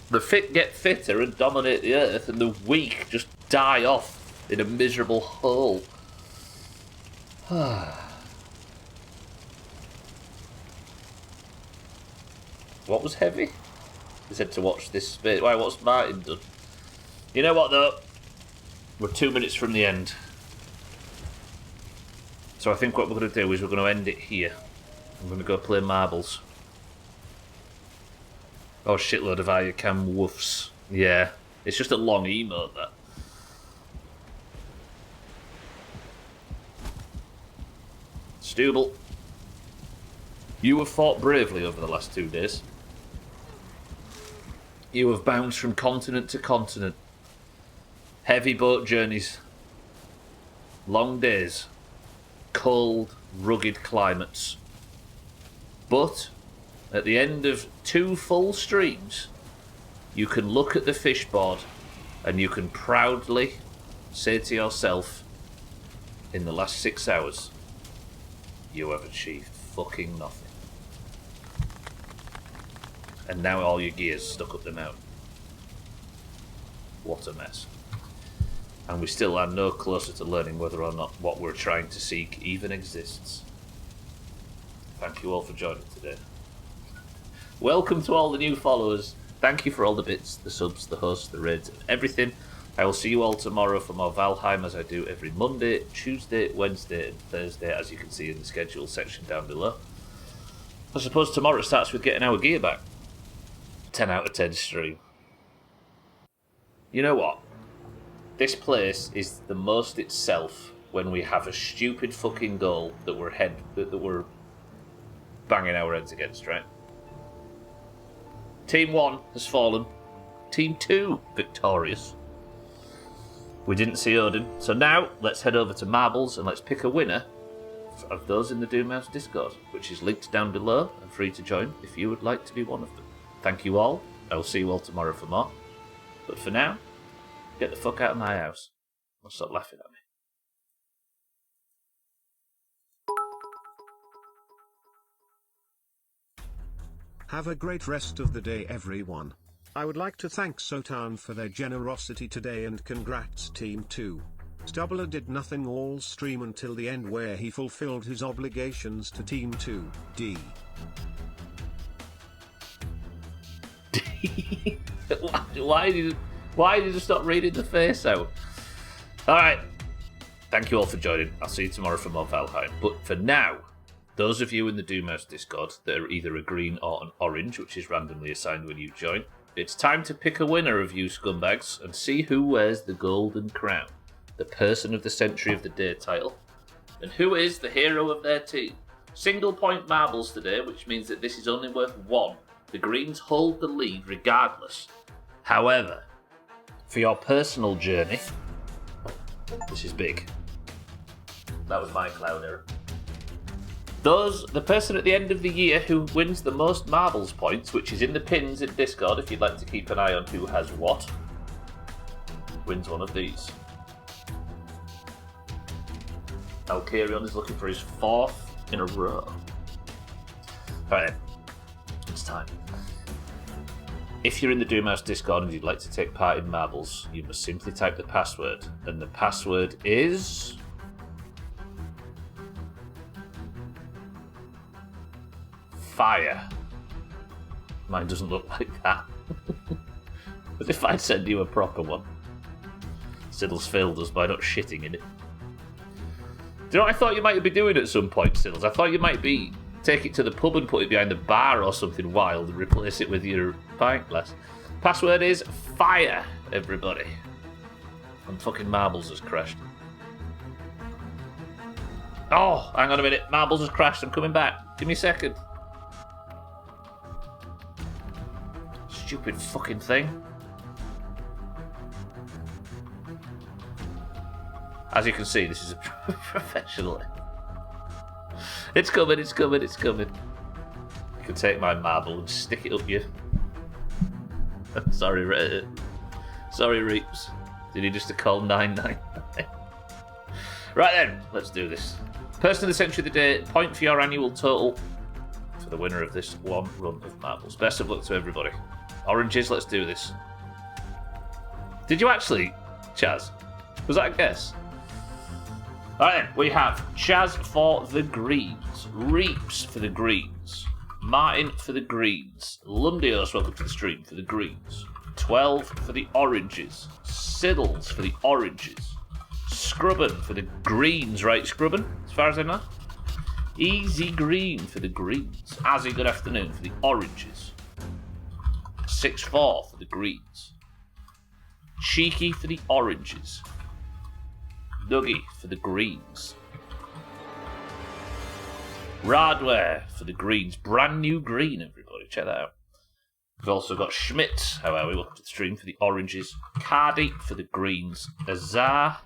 The fit get fitter and dominate the earth, and the weak just die off in a miserable hole. What was heavy? He said to watch this space. Why, what's Martin done? You know what, though? We're 2 minutes from the end. So I think what we're going to do is we're going to end it here. I'm going to go play marbles. Oh, shitload of Ayakam woofs. Yeah, it's just a long emote, that. Stubble. You have fought bravely over the last 2 days. You have bounced from continent to continent. Heavy boat journeys. Long days. Cold, rugged climates. But at the end of 2 full streams, you can look at the fishboard and you can proudly say to yourself, in the last 6 hours, you have achieved fucking nothing. And now all your gear's stuck up the mountain. What a mess. And we still are no closer to learning whether or not what we're trying to seek even exists. Thank you all for joining today. Welcome to all the new followers. Thank you for all the bits, the subs, the hosts, the raids, and everything. I will see you all tomorrow for more Valheim, as I do every Monday, Tuesday, Wednesday, and Thursday, as you can see in the schedule section down below. I suppose tomorrow starts with getting our gear back. 10 out of 10 stream. You know what? This place is the most itself when we have a stupid fucking goal that we're banging our heads against, right? Team 1 has fallen. Team 2 victorious. We didn't see Odin. So now, let's head over to Marbles and let's pick a winner of those in the Doomhaus Discord, which is linked down below and free to join if you would like to be one of them. Thank you all. I will see you all tomorrow for more. But for now, get the fuck out of my house. Or stop laughing at me.
Have a great rest of the day, everyone. I would like to thank Sotan for their generosity today and congrats Team 2. Stubbler did nothing all stream until the end where he fulfilled his obligations to Team 2. D.
Why did you stop reading the face out? Alright. Thank you all for joining. I'll see you tomorrow for more Valheim. But for now, those of you in the Doomhaus Discord that are either a green or an orange, which is randomly assigned when you join, it's time to pick a winner of you scumbags and see who wears the golden crown, the person of the century of the day title, and who is the hero of their team. Single point marbles today, which means that this is only worth 1. The Greens hold the lead regardless. However, for your personal journey, this is big. That was my cloud error. The person at the end of the year who wins the most marbles points, which is in the pins in Discord if you'd like to keep an eye on who has what, wins one of these. Alkarion is looking for his 4th in a row. Alright then, it's time. If you're in the Doomhaus Discord and you'd like to take part in marbles, you must simply type the password, and the password is... fire. Mine doesn't look like that. As if I'd send you a proper one. Siddles failed us by not shitting in it. Do you know what I thought you might be doing at some point, Siddles? I thought you might be take it to the pub and put it behind the bar or something wild and replace it with your pint glass. Password is fire, everybody. And fucking marbles has crashed. Oh, hang on a minute. Marbles has crashed. I'm coming back. Give me a second. Stupid fucking thing. As you can see, this is a professional. It's coming, it's coming, it's coming. You can take my marble and stick it up you. Sorry, Reeps. Did you just call 999? Right then, let's do this. Person of the century of the day, point for your annual total for the winner of this one run of marbles. Best of luck to everybody. Oranges, let's do this. Did you actually, Chaz? Was that a guess? Alright then, we have Chaz for the greens, Reeps for the greens, Martin for the greens, Lundios, welcome to the stream, for the greens, 12 for the oranges, Siddles for the oranges, Scrubben for the greens, right Scrubben, as far as I know, Easy Green for the greens, Azzy, good afternoon, for the oranges, 6-4 for the greens, Cheeky for the oranges, Dougie for the greens. Radware for the greens. Brand new green, everybody. Check that out. We've also got Schmidt. How are we? Welcome to the stream for the oranges. Cardi for the greens. Azar.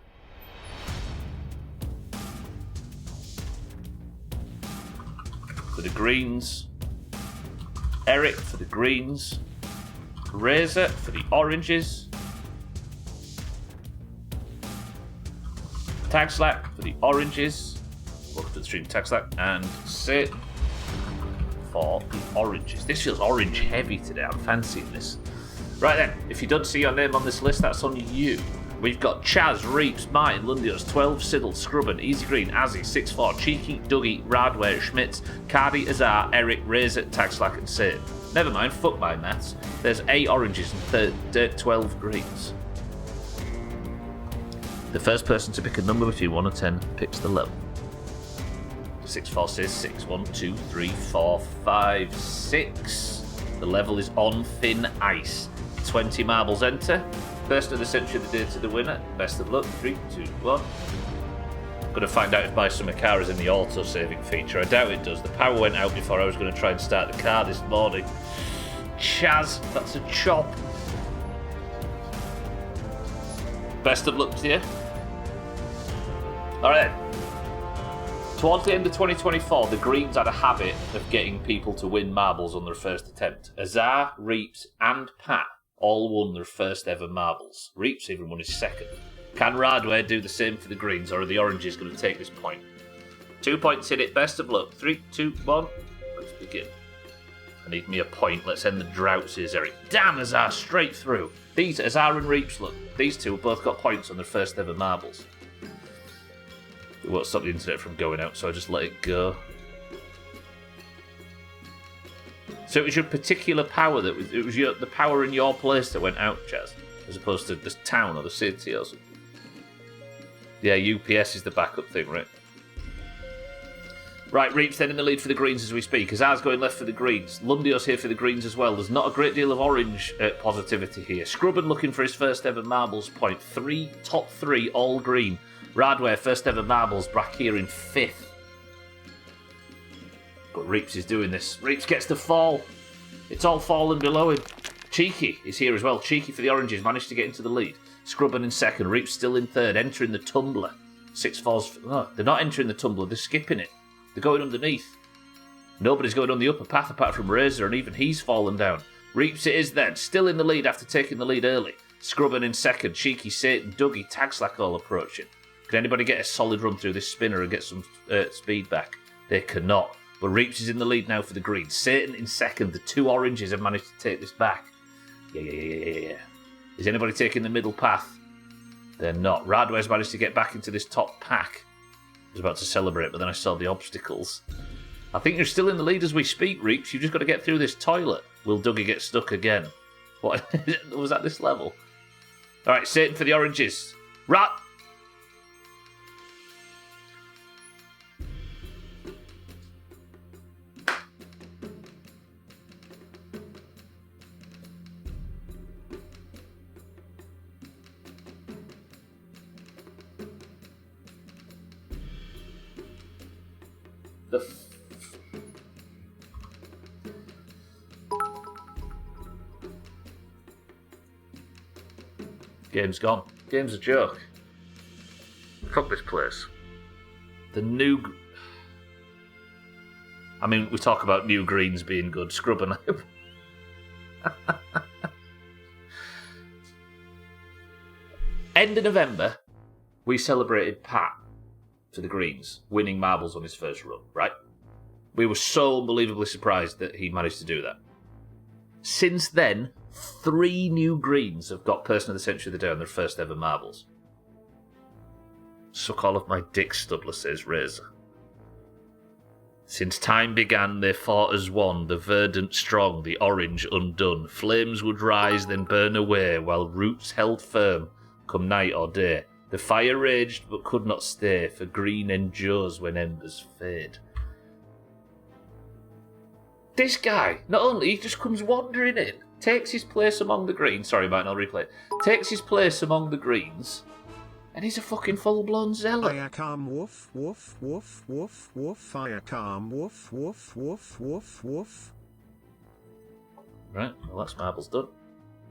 For the greens. Eric for the greens. Razor for the oranges. Tag Slack for the oranges. Welcome to the stream, Tag Slack. And Sit for the oranges. This feels orange heavy today. I'm fancying this. Right then, if you don't see your name on this list, that's on you. We've got Chaz, Reeps, Martin, Lundios, 12, Siddle, Scrubben, Easy Green, Azzy, 6-4, Cheeky, Dougie, Radware, Schmitz, Cardi, Azar, Eric, Razor, Tag Slack, and Sit. Never mind, fuck my maths. There's 8 oranges and 12 greens. The first person to pick a number between 1 and 10 picks the level. 6-4 says 6. 1, 2, 3, 4, 5, 6. The level is on thin ice. 20 marbles enter. Person of the century of the day to the winner. Best of luck. 3, 2, 1. I'm going to find out if my summer car is in the auto-saving feature. I doubt it does. The power went out before I was going to try and start the car this morning. Chaz, that's a chop. Best of luck to you. Alright then. Towards the end of 2024, the Greens had a habit of getting people to win marbles on their first attempt. Azar, Reeps, and Pat all won their first ever marbles. Reeps even won his second. Can Radware do the same for the Greens, or are the Oranges going to take this point? 2 points in it. Best of luck. 3, 2, 1. Let's begin. I need me a point. Let's end the drought, says Eric. Damn, Azar, straight through. These, Azar and Reeps, look. These two have both got points on their first ever marbles. It won't stop the internet from going out, so I just let it go. So it was your particular power that was, it was the power in your place that went out, Chaz, as opposed to the town or the city or something. Yeah, UPS is the backup thing, right? Right, Reeps then in the lead for the Greens as we speak. Azar's going left for the Greens. Lundios here for the Greens as well. There's not a great deal of orange positivity here. Scrubben looking for his first ever marbles point. Top three, all green. Radware, first ever marbles, back here in 5th. But Reeps is doing this. Reeps gets the fall. It's all falling below him. Cheeky is here as well. Cheeky for the Oranges, managed to get into the lead. Scrubben in 2nd. Reeps still in 3rd, entering the tumbler. 6-4's... Oh, they're not entering the tumbler, they're skipping it. They're going underneath. Nobody's going on the upper path apart from Razor, and even he's fallen down. Reeps it is then, still in the lead after taking the lead early. Scrubben in 2nd. Cheeky, Satan, Dougie, Tag Slack all approaching. Can anybody get a solid run through this spinner and get some speed back? They cannot. But Reaps is in the lead now for the green. Satan in second. The two oranges have managed to take this back. Yeah. Is anybody taking the middle path? They're not. Radware's managed to get back into this top pack. I was about to celebrate, but then I saw the obstacles. I think you're still in the lead as we speak, Reaps. You've just got to get through this toilet. Will Dougie get stuck again? What was at this level? All right, Satan for the oranges. Rat. Game's gone. Game's a joke. Fuck this place. The new... I mean, we talk about new greens being good. Scrub and End of November, we celebrated Pat for the greens, winning marbles on his first run, right? We were so unbelievably surprised that he managed to do that. Since then, 3 new greens have got Person of the Century of the Day on their first ever marbles. Suck all of my dick, Studler, says Razor. Since time began, they fought as one, the verdant strong, the orange undone. Flames would rise, then burn away, while roots held firm, come night or day. The fire raged, but could not stay, for green endures when embers fade. This guy, not only, he just comes wandering in, takes his place among the greens. Sorry, Martin, I'll replay it. Takes his place among the greens, and he's a fucking full-blown zealot.
I calm woof, woof, woof, woof, woof. I calm woof, woof, woof, woof, woof.
Right, well, that's marbles done.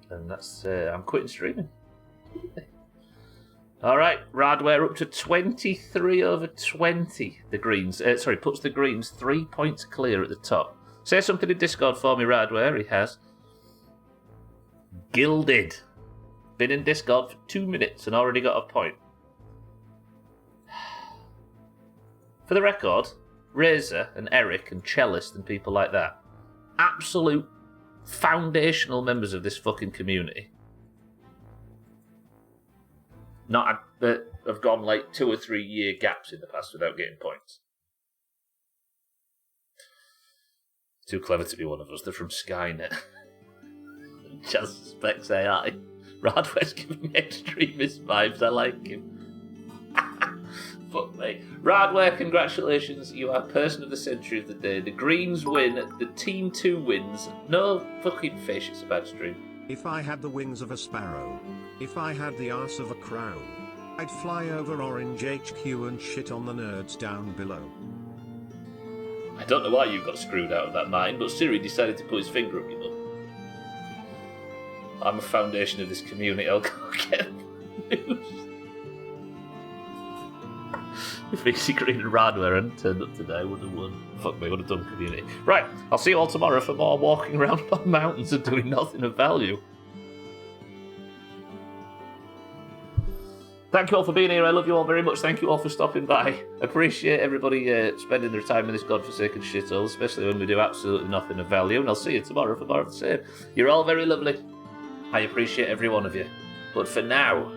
And that's, I'm quitting streaming. Alright, Radware up to 23 over 20. The greens, puts the greens 3 points clear at the top. Say something in Discord for me, Radware. He has. Gilded. Been in Discord for 2 minutes and already got a point. For the record, Razor and Eric and Cellist and people like that, absolute foundational members of this fucking community. Not that have gone like 2 or 3 year gaps in the past without getting points. Too clever to be one of us. They're from Skynet. Chaz suspects AI. Radware's giving me extremist vibes. I like him. Fuck me. Radware, congratulations. You are Person of the Century of the Day. The Greens win. The Team 2 wins. No fucking fish. It's a bad stream.
If I had the wings of a sparrow, if I had the arse of a crow, I'd fly over Orange HQ and shit on the nerds down below.
I don't know why you got screwed out of that mind, but Siri decided to put his finger up your butt. I'm a foundation of this community. I'll go get news. If Easy Green and Radware hadn't turned up today, I would have won. Fuck me, would have done community. Right, I'll see you all tomorrow for more walking around on mountains and doing nothing of value. Thank you all for being here. I love you all very much. Thank you all for stopping by. Appreciate everybody spending their time in this godforsaken shithole, especially when we do absolutely nothing of value. And I'll see you tomorrow for more of the same. You're all very lovely. I appreciate every one of you. But for now,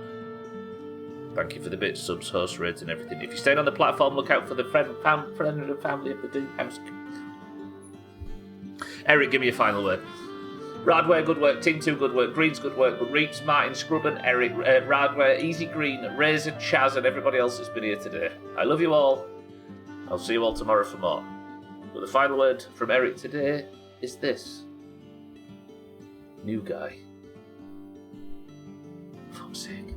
thank you for the bits, subs, host rates, and everything. If you're staying on the platform, look out for the friend and family of the Doomhaus. Eric, give me a final word. Radware, good work. Team 2, good work. Greens, good work. But Reaps, Martin, Scrubben, Eric, Radware, Easy Green, Razor, Chaz, and everybody else that's been here today. I love you all. I'll see you all tomorrow for more. But the final word from Eric today is this. New guy. For fuck's sake.